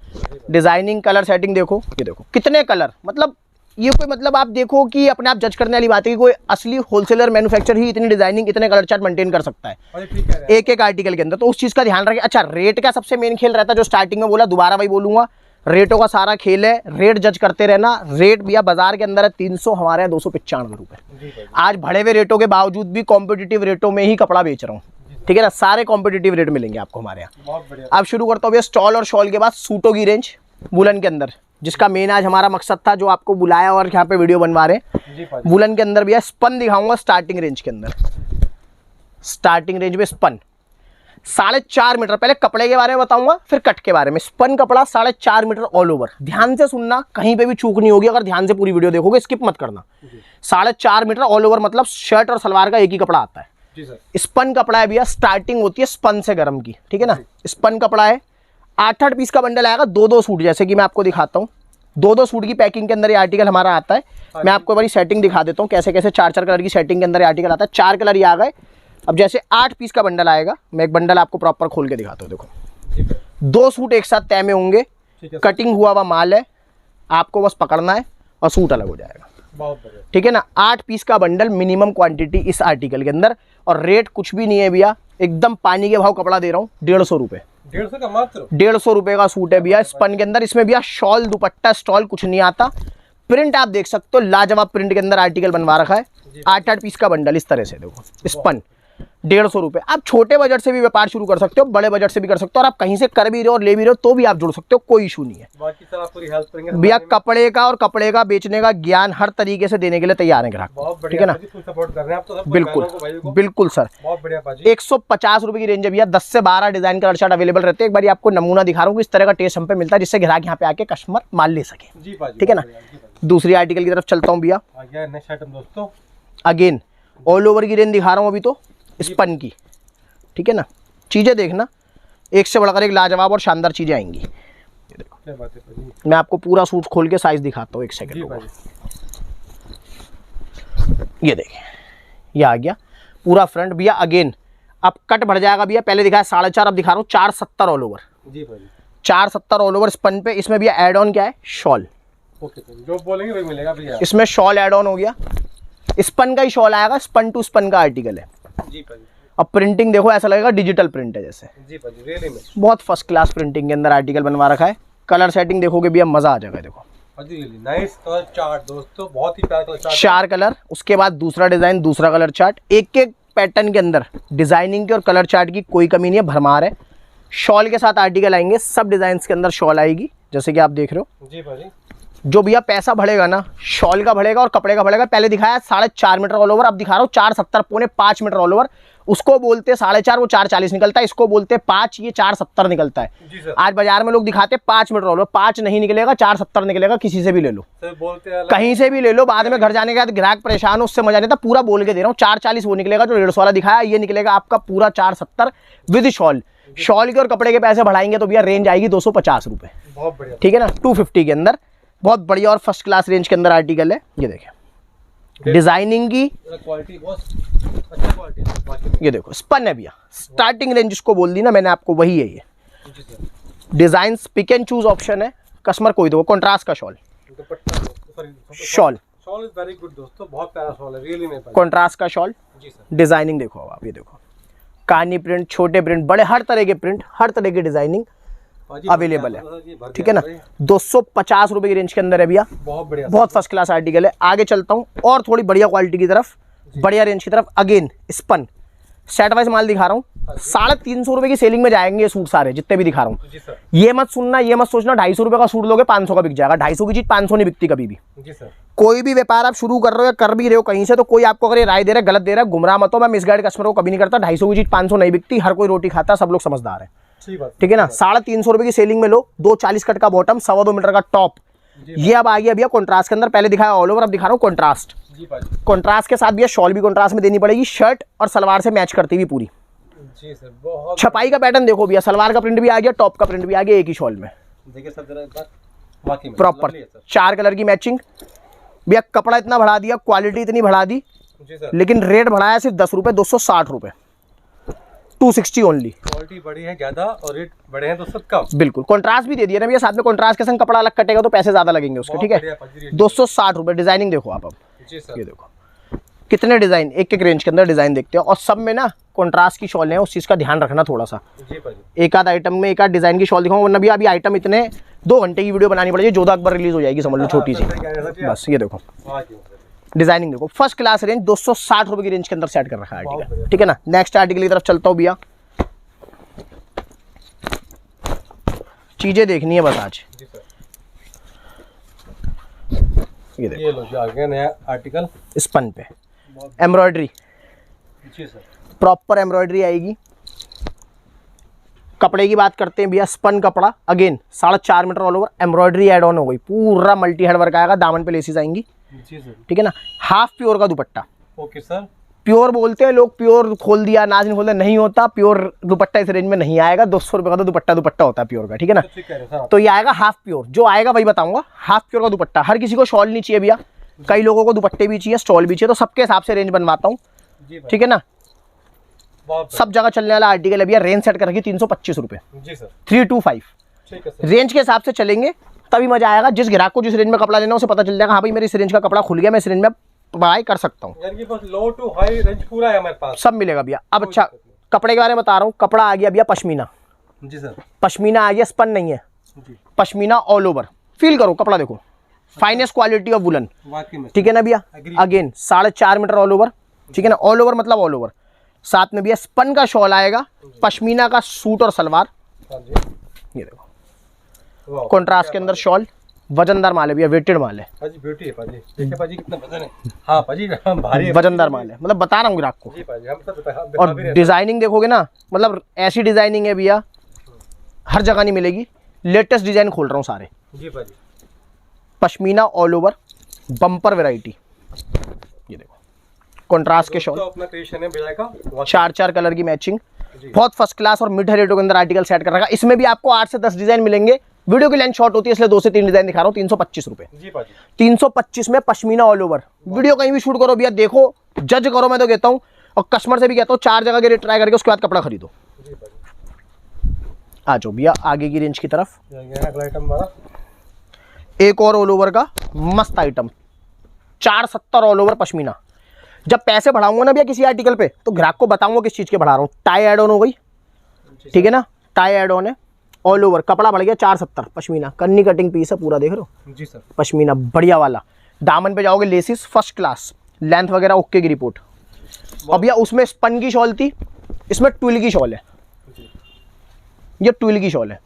Speaker 2: डिजाइनिंग कलर सेटिंग देखो, ये देखो कितने कलर, मतलब ये कोई मतलब आप देखो कि अपने आप जज करने वाली बात है कि कोई असली होलसेलर मैन्युफैक्चर ही इतनी डिजाइनिंग इतने कलर चार्ट मेंटेन कर सकता है एक एक आर्टिकल के अंदर, तो उस चीज़ का ध्यान रखें। अच्छा रेट का सबसे मेन खेल रहता है, जो स्टार्टिंग में बोला दोबारा वही बोलूंगा, रेटों का सारा खेल है, रेट जज करते रहना। रेट भैया बाजार के अंदर है 300, हमारे यहाँ 295 रुपये। आज बढ़े हुए रेटों के बावजूद भी कॉम्पिटिटिव रेटों में ही कपड़ा बेच रहा हूँ, ठीक है ना, सारे कॉम्पिटिटिव रेट मिलेंगे आपको हमारे यहाँ। अब शुरू करता हूँ भैया स्टॉल और शॉल के बाद सूटों की रेंज वुलन के अंदर, जिसका मेन आज हमारा मकसद था, जो आपको बुलाया और यहाँ पे वीडियो बनवा रहे हैं। वुलन के अंदर भैया स्पन दिखाऊंगा स्टार्टिंग रेंज के अंदर, स्टार्टिंग रेंज में स्पन 4.5 मीटर, पहले कपड़े के बारे में बताऊंगा फिर कट के बारे में। स्पन कपड़ा 4.5 मीटर ऑल ओवर, ध्यान से सुनना, कहीं पे भी चूक नहीं होगी, अगर ध्यान से पूरी वीडियो देखोगे, स्किप मत करना। 4.5 मीटर ऑल ओवर मतलब शर्ट और सलवार का एक ही कपड़ा आता है। स्पन कपड़ा है भैया, स्टार्टिंग होती है स्पन से गरम की, ठीक है ना। स्पन कपड़ा है, 8-8 पीस का बंडल आएगा, 2-2 सूट, जैसे कि मैं आपको दिखाता हूँ 2-2 सूट की पैकिंग के अंदर ये आर्टिकल हमारा आता है। मैं आपको बड़ी सेटिंग दिखा देता हूँ कैसे कैसे 4-4 कलर की सेटिंग के अंदर ये आर्टिकल आता है। 4 कलर ये आ गए। अब जैसे 8 पीस का बंडल आएगा, मैं एक बंडल आपको प्रॉपर खोल के दिखाता हूँ, देखो 2 सूट एक साथ तय में होंगे, कटिंग हुआ हुआ माल है, आपको बस पकड़ना है और सूट अलग हो जाएगा, ठीक है ना। 8 पीस का बंडल मिनिमम क्वांटिटी इस आर्टिकल के अंदर, और रेट कुछ भी नहीं है भैया, एकदम पानी के भाव कपड़ा दे रहा हूँ, 150 रुपये,
Speaker 1: 150 का मात्र
Speaker 2: 150 रुपये का सूट है भैया स्पन के अंदर। इसमें भैया शॉल दुपट्टा स्टॉल कुछ नहीं आता, प्रिंट आप देख सकते हो, लाजवाब प्रिंट के अंदर आर्टिकल बनवा रखा है। 8-8 पीस का बंडल इस तरह से देखो, स्पन 150 रुपये। आप छोटे बजट से भी व्यापार शुरू कर सकते हो, बड़े बजट से भी कर सकते हो, और आप कहीं से कर भी रहे हो और ले भी रहे हो तो भी आप जुड़ सकते हो, कोई इशू नहीं है।
Speaker 1: बाकी सर आप पूरी हेल्प करेंगे
Speaker 2: भैया कपड़े का और कपड़े का बेचने का ज्ञान हर तरीके से देने के लिए तैयार है ग्राहक, ठीक है ना।
Speaker 1: सपोर्ट कर रहे हैं आप तो सब,
Speaker 2: बिल्कुल बिल्कुल सर,
Speaker 1: बहुत बढ़िया भाजी।
Speaker 2: 150 रुपये की रेंज है भैया, 10 से 12 डिजाइन कलर चार्ट अवेलेबल रहते हैं। एक बार आपको नमूना दिखा रहा हूँ, इस तरह का टेस्ट हम पे मिलता है, जिससे ग्राहक यहाँ पे आके कस्टमर माल ले सके, ठीक है ना। दूसरी आर्टिकल की तरफ चलता हूँ भैया,
Speaker 1: नेक्स्ट आइटम दोस्तों,
Speaker 2: अगेन ऑल ओवर की रेंज दिखा रहा हूँ अभी तो स्पन की, ठीक है ना। चीजें देखना, एक से बढ़कर एक लाजवाब और शानदार चीजें आएंगी। ये देखो,
Speaker 1: क्या बात है भाजी।
Speaker 2: मैं आपको पूरा सूट खोल के साइज दिखाता हूँ, एक सेकंड। ये देखें, ये आ गया पूरा फ्रंट भैया। अगेन अब कट बढ़ जाएगा भैया, पहले दिखाया 4.5, अब दिखा रहा हूँ 470 ऑल ओवर,
Speaker 1: जी भाजी
Speaker 2: 470 ऑल ओवर स्पन पे। इसमें भैया एड ऑन क्या है, शॉल,
Speaker 1: ओके जो बोलेंगे वही मिलेगा भैया।
Speaker 2: इसमें शॉल एड ऑन हो गया, स्पन का ही शॉल आएगा, स्पन टू स्पन का आर्टिकल है
Speaker 1: जी भाजी।
Speaker 2: अब प्रिंटिंग देखो, ऐसा लगेगा डिजिटल प्रिंट है जैसे,
Speaker 1: जी भाजी, रियली में
Speaker 2: बहुत फर्स्ट क्लास प्रिंटिंग के अंदर आर्टिकल बनवा रखा है। कलर सेटिंग देखोगे भैया मजा आ जाएगा, देखो
Speaker 1: नाइस कलर चार्ट दोस्तों, बहुत ही प्यारा कलर चार्ट,
Speaker 2: 4 कलर, उसके बाद दूसरा डिजाइन, दूसरा कलर चार्ट, एक एक पैटर्न के अंदर डिजाइनिंग के और कलर चार्ट की कोई कमी नहीं है, भरमार है। शॉल के साथ आर्टिकल आएंगे, सब डिजाइन के अंदर शॉल आएगी, जैसे कि आप देख रहे हो।
Speaker 1: जी भाजी,
Speaker 2: जो भैया पैसा बढ़ेगा ना, शॉल का बढ़ेगा और कपड़े का बढ़ेगा। पहले दिखाया 4.5 मीटर ऑल ओवर, अब दिखा रहा हूँ 470 पौने 5 मीटर ऑल ओवर। उसको बोलते 4.5, वो 440 निकलता है, इसको बोलते 5, ये 470 निकलता है। आज बाजार में लोग दिखाते 5 मीटर ऑल ओवर, 5 नहीं निकलेगा, 470 निकलेगा, किसी से भी ले लो,
Speaker 1: बोलते
Speaker 2: कहीं से भी ले लो। बाद में घर जाने के बाद ग्राहक परेशान हो, उससे मजा नहीं था, पूरा बोल के दे रहा हूँ। 440 वो निकलेगा जो 150 वाला दिखाया, ये निकलेगा आपका पूरा 470 विद शॉल। शॉल के और कपड़े के पैसे बढ़ाएंगे तो भैया रेंज आएगी 250 रुपये,
Speaker 1: बहुत बढ़िया,
Speaker 2: ठीक है ना। 250 के अंदर बहुत बढ़िया और फर्स्ट क्लास रेंज के अंदर आर्टिकल है, ये देखें डिजाइनिंग की
Speaker 1: क्वालिटी बहुत अच्छा क्वालिटी है बाकी में।
Speaker 2: ये देखो स्पन है भैया, स्टार्टिंग रेंज जिसको बोल दी ना मैंने आपको वही है ये।
Speaker 1: जी sir.
Speaker 2: Design pick and choose option है, कस्टमर कोई दो। कॉन्ट्रास्ट का shawl,
Speaker 1: dupatta sorry
Speaker 2: shawl
Speaker 1: shawl is very good दोस्तों, बहुत प्यारा शॉल है रियली में भाई।
Speaker 2: कॉन्ट्रास्ट का शॉल।
Speaker 1: जी सर।
Speaker 2: डिजाइनिंग देखो अब आप, ये देखो कानी प्रिंट, छोटे प्रिंट, बड़े, हर तरह के प्रिंट, हर तरह की डिजाइनिंग अवेलेबल है, ठीक है ना। 250 रुपए की रेंज के अंदर है भैया,
Speaker 1: बहुत बढ़िया,
Speaker 2: बहुत फर्स्ट क्लास आर्टिकल है। आगे चलता हूँ और थोड़ी बढ़िया क्वालिटी की तरफ, बढ़िया रेंज की तरफ। अगेन स्पन सेट वाइज माल दिखा रहा हूँ, 350 रुपए की सेलिंग में जाएंगे ये सूट सारे जितने भी दिखा रहा हूँ।
Speaker 1: जी सर।
Speaker 2: ये मत सुनना, ये मत सोचना 250 रुपए का सूट लोगे 500 का बिक जाएगा। 250 की चीज 500 नहीं बिकती कभी भी।
Speaker 1: जी सर।
Speaker 2: कोई भी व्यापार आप शुरू कर रहे हो या कर भी रहे हो कहीं से, तो कोई आपको अगर ये राय दे रहा है गलत दे रहा है, गुमराह मत हो। मैं मिसगाइड कस्टमर को कभी नहीं करता। 250 की चीज 500 नहीं बिकती, हर कोई रोटी खाता, सब लोग समझदार है, ठीक है ना। 350 रुपए की सेलिंग में लो, 240 कट का बॉटम, 2.25 मीटर का टॉप। ये अब आ गया भैया कॉन्ट्रास्ट के अंदर, पहले दिखाया ऑल ओवर, अब दिखा रहा हूँ कॉन्ट्रास्ट। कॉन्ट्रास्ट के साथ भैया शॉल भी कॉन्ट्रास्ट में देनी पड़ेगी, शर्ट और सलवार से मैच करती हुई पूरी।
Speaker 1: जी सर। बहुत
Speaker 2: छपाई का पैटर्न देखो भैया, सलवार का प्रिंट भी आ गया, टॉप का प्रिंट भी आ गया एक ही शॉल में,
Speaker 1: देखिए सर जरा एक बार, वाकई में
Speaker 2: प्रॉपर
Speaker 1: lovely है सर।
Speaker 2: 4 कलर की मैचिंग। भैया कपड़ा इतना बढ़ा दिया, क्वालिटी इतनी बढ़ा दी,
Speaker 1: जी सर।
Speaker 2: लेकिन रेट बढ़ाया सिर्फ 10 रुपए, 260 रुपए, 260 ओनली।
Speaker 1: क्वालिटी बड़ी है ज्यादा और रेट बड़े हैं दोस्तों कम।
Speaker 2: बिल्कुल कॉन्ट्रास्ट भी दे दिया ना भैया साथ में, कॉन्ट्रास्ट के संग कपड़ा अलग कटेगा तो पैसे ज्यादा लगेंगे उसके, ठीक है। 260 रुपए। डिजाइनिंग देखो आप अब,
Speaker 1: जी सर।
Speaker 2: ये देखो कितने डिजाइन, एक एक रेंज के अंदर डिजाइन देखते हो, और सब में ना कॉन्ट्रास्ट की शॉल है, उस चीज का ध्यान रखना थोड़ा सा।
Speaker 1: जी भाई।
Speaker 2: एक आध आइटम में एक आध डिजाइन की शॉल दिखाऊंगा, वरना भी अभी आइटम इतने 2 घंटे की वीडियो बनानी पड़ेगी, जोधा अकबर रिलीज हो जाएगी समझ लो, छोटी सी बस। ये देखो डिजाइनिंग देखो, फर्स्ट क्लास रेंज, 260 रुपए की रेंज के अंदर सेट कर रखा है आर्टिकल, ठीक है ना। नेक्स्ट आर्टिकल की तरफ चलता हूँ भैया, चीजें देखनी है बस आज।
Speaker 1: जी सर।
Speaker 2: ये देखो
Speaker 1: ये लो जी आ गया नया आर्टिकल
Speaker 2: स्पन पे एम्ब्रॉयडरी,
Speaker 1: जी सर।
Speaker 2: प्रॉपर एम्ब्रॉयडरी आएगी। कपड़े की बात करते हैं भैया, स्पन कपड़ा, again 4.5 metre all over, embroidery add on हो गई, पूरा मल्टी हेड वर्क आएगा, दामन पे लेसिस आएंगी,
Speaker 1: जी सर।
Speaker 2: ठीक है ना। हाफ प्योर का दुपट्टा,
Speaker 1: ओके सर।
Speaker 2: प्योर बोलते हैं लोग, प्योर खोल दिया नाज नहीं खोलते, नहीं होता प्योर दुपट्टा इस रेंज में नहीं आएगा। 200 रुपए का तो दुपट्टा होता है प्योर का, ठीक है ना।
Speaker 1: ठीक कह रहे हैं सर।
Speaker 2: तो ये आएगा हाफ प्योर, जो आएगा वही बताऊंगा। हाफ प्योर का दुपट्टा, हर किसी को शॉल नहीं चाहिए भैया, कई लोगों को दुपट्टे भी चाहिए, स्टॉल भी चाहिए, तो सबके हिसाब से रेंज बनवाता हूँ,
Speaker 1: जी भाई।
Speaker 2: ठीक है ना।
Speaker 1: बहुत
Speaker 2: सब जगह चलने वाला आर्टिकल है भैया, रेंज सेट कर रखी 325 रुपए,
Speaker 1: जी सर।
Speaker 2: 325
Speaker 1: ठीक है सर।
Speaker 2: रेंज के हिसाब से चलेंगे तभी मजा आएगा। जिस ग्राहक को जिस रेंज में कपड़ा लेना है उसे पता चल जाएगा, हाँ भाई मेरे इस रेंज का कपड़ा खुल गया, मैं इस रेंज में बाय कर सकता हूँ,
Speaker 1: यानी कि बस लो टू हाई रेंज पूरा है हमारे पास,
Speaker 2: सब मिलेगा भैया। अब अच्छा कपड़े के बारे में बता रहा हूँ, कपड़ा आ गया भैया पश्मीना,
Speaker 1: जी सर।
Speaker 2: पश्मीना आ गया, स्पन नहीं है,
Speaker 1: जी
Speaker 2: पश्मीना ऑल ओवर। फील करो कपड़ा देखो, फाइनेस्ट क्वालिटी ऑफ वुलन,
Speaker 1: वाकई में
Speaker 2: ठीक है ना भैया। अगेन 4.5 मीटर ऑल ओवर, ठीक है ना, ऑल ओवर मतलब ऑल ओवर। साथ में भैया स्पन का शॉल आएगा, पश्मीना का सूट और सलवार,
Speaker 1: हाँ जी।
Speaker 2: ये देखो
Speaker 1: वाह,
Speaker 2: कॉन्ट्रास्ट के अंदर शॉल, वजनदार माल है भैया, वेटेड माल है,
Speaker 1: पाजी ब्यूटी है पाजी। देखिए पाजी कितना वजन है। हाँ पाजी हम भारी है।
Speaker 2: वजनदार माल है, मतलब बता रहा हूँ ग्राहक को।
Speaker 1: जी पाजी हम सब दिखा भी
Speaker 2: और
Speaker 1: रहे हैं।
Speaker 2: डिजाइनिंग देखोगे ना, मतलब ऐसी डिजाइनिंग है भैया हर जगह नहीं मिलेगी, लेटेस्ट डिजाइन खोल रहा हूँ सारे।
Speaker 1: जी पाजी।
Speaker 2: Pashmina all over, bumper variety, ये देखो कॉन्ट्रास्ट के
Speaker 1: तो
Speaker 2: शॉल,
Speaker 1: अपना क्रिएशन है भैया का,
Speaker 2: 4 कलर की मैचिंग, बहुत फर्स्ट क्लास और मिड रेटों के अंदर आर्टिकल सेट कर रखा। इसमें भी आपको 8 से 10 डिजाइन मिलेंगे, वीडियो की लेंथ शॉर्ट होती है इसलिए 2 से 3 डिजाइन दिखा रहा हूँ। 325 रुपए,
Speaker 1: जी पाजी।
Speaker 2: 325 में पश्मीना ऑल ओवर। वीडियो कहीं भी शूट करो भैया, देखो जज करो, मैं तो कहता हूँ, और कस्टमर से भी कहता हूँ 4 जगह के रेट ट्राई करके उसके बाद कपड़ा खरीदो।
Speaker 1: जी पाजी।
Speaker 2: आ जाओ भैया आगे की रेंज की तरफ,
Speaker 1: ये गया अगला आइटम हमारा,
Speaker 2: एक और ऑल ओवर का मस्त आइटम, 470 ऑल ओवर पश्मीना। जब पैसे बढ़ाऊंगा ना भैया किसी आर्टिकल पे, तो ग्राहक को बताऊंगा किस चीज के बढ़ा रहा हूँ। टाई एड ऑन हो गई, ठीक है ना, टाई एड ऑन है, ऑल ओवर कपड़ा बढ़ गया 470, पश्मीना, कन्नी कटिंग पीस है पूरा, देख रहे हो
Speaker 1: जी सर।
Speaker 2: पश्मीना बढ़िया वाला। दामन पे जाओगे लेसिस फर्स्ट क्लास, लेंथ वगैरह ओके की रिपोर्ट। और भैया उसमें स्पन की शॉल थी, इसमें ट्विल की शॉल है, ये ट्विल की शॉल है,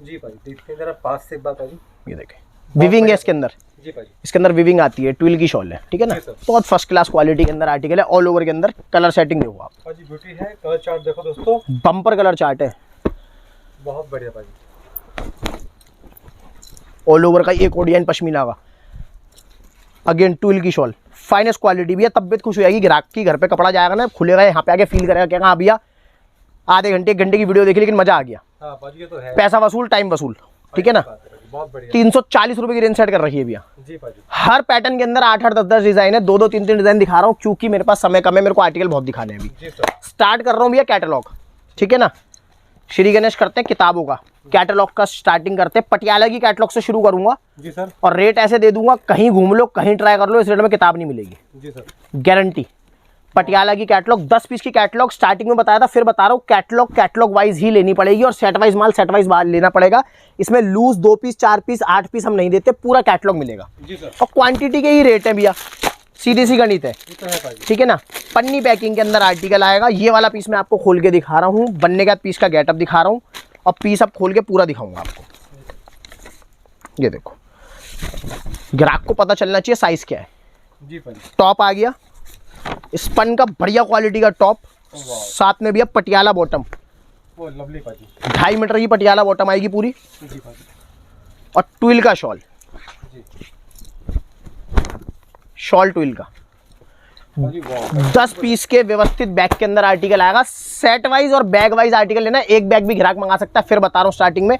Speaker 1: जी पाजी। देखते हैं जरा पास से एक बात पाजी,
Speaker 2: ये देखें विविंग है इसके अंदर,
Speaker 1: जी पाजी।
Speaker 2: इसके अंदर विविंग आती है, ट्विल की शॉल है, ठीक है ना।
Speaker 1: जी सर।
Speaker 2: बहुत फर्स्ट क्लास क्वालिटी के अंदर आर्टिकल है, ऑल ओवर के अंदर। कलर सेटिंग देखो आप,
Speaker 1: पाजी ब्यूटी है, कलर चार्ट देखो दोस्तों,
Speaker 2: बम्पर कलर चार्ट है,
Speaker 1: बहुत बढ़िया पाजी।
Speaker 2: ऑल ओवर का एक ओडियन पश्मीना का, अगेन ट्विल की शॉल, फाइनेस्ट क्वालिटी भी है। तबियत खुश हो जाएगी ग्राहक की, घर पे कपड़ा जाएगा ना, खुलेगा यहाँ पे आके फील करेगा, क्या हाँ भैया आधे घंटे 1 घंटे की वीडियो देखी लेकिन मजा आ गया।
Speaker 1: हाँ पाजी ये तो है,
Speaker 2: पैसा वसूल, टाइम वसूल, ठीक है ना।
Speaker 1: बहुत बढ़िया।
Speaker 2: 340 रुपए की रेंज सेट कर रखी है भैया
Speaker 1: जी भाई।
Speaker 2: हर पैटर्न के अंदर 8-8 10-10 डिजाइन है, 2-2 3-3 डिजाइन दिखा रहा हूँ क्योंकि मेरे पास समय कम है, मेरे को आर्टिकल बहुत दिखाने हैं अभी।
Speaker 1: जी सर।
Speaker 2: स्टार्ट कर रहा हूँ भैया कैटलॉग, ठीक है ना। श्री गणेश करते हैं किताबों का, कैटलॉग का स्टार्टिंग करते हैं। पटियाला की कैटलॉग से शुरू करूंगा
Speaker 1: जी सर।
Speaker 2: और रेट ऐसे दे दूंगा, कहीं घूम लो कहीं ट्राई कर लो, इस रेट में किताब नहीं मिलेगी
Speaker 1: जी सर।
Speaker 2: गारंटी। पटियाला की कैटलॉग 10 पीस की कैटलॉग स्टार्टिंग में बताया था, फिर बता रहा हूँ कैटलॉग वाइज ही लेनी पड़ेगी और सेट वाइज माल सेट वाइज लेना पड़ेगा। इसमें लूज 2 पीस 4 पीस 8 पीस हम नहीं देते, पूरा कैटलॉग मिलेगा
Speaker 1: जी सर।
Speaker 2: और क्वांटिटी के ही रेट है भैया, सीधी सी गणित है,
Speaker 1: ये तो है भाई।
Speaker 2: ठीक है ना। पन्नी पैकिंग के अंदर आर्टिकल आएगा। ये वाला पीस मैं आपको खोल के दिखा रहा हूँ, बनने का पीस का गेटअप दिखा रहा हूँ और पीस अब खोल के पूरा दिखाऊंगा आपको। ये देखो, ग्राहक को पता चलना चाहिए साइज क्या है।
Speaker 1: जी भाई।
Speaker 2: टॉप आ गया स्पन का बढ़िया क्वालिटी का टॉप, साथ में भैया पटियाला बॉटम,
Speaker 1: वो लवली भाजी।
Speaker 2: 2.5 मीटर की पटियाला बॉटम आएगी पूरी
Speaker 1: जी भाजी।
Speaker 2: और ट्विल का शॉल, शॉल ट्विल का।
Speaker 1: भाजी वाह।
Speaker 2: 10 पीस के व्यवस्थित बैग के अंदर आर्टिकल आएगा। सेट वाइज और बैग वाइज आर्टिकल लेना, एक बैग भी ग्राहक मंगा सकता है। फिर बता रहा हूँ स्टार्टिंग में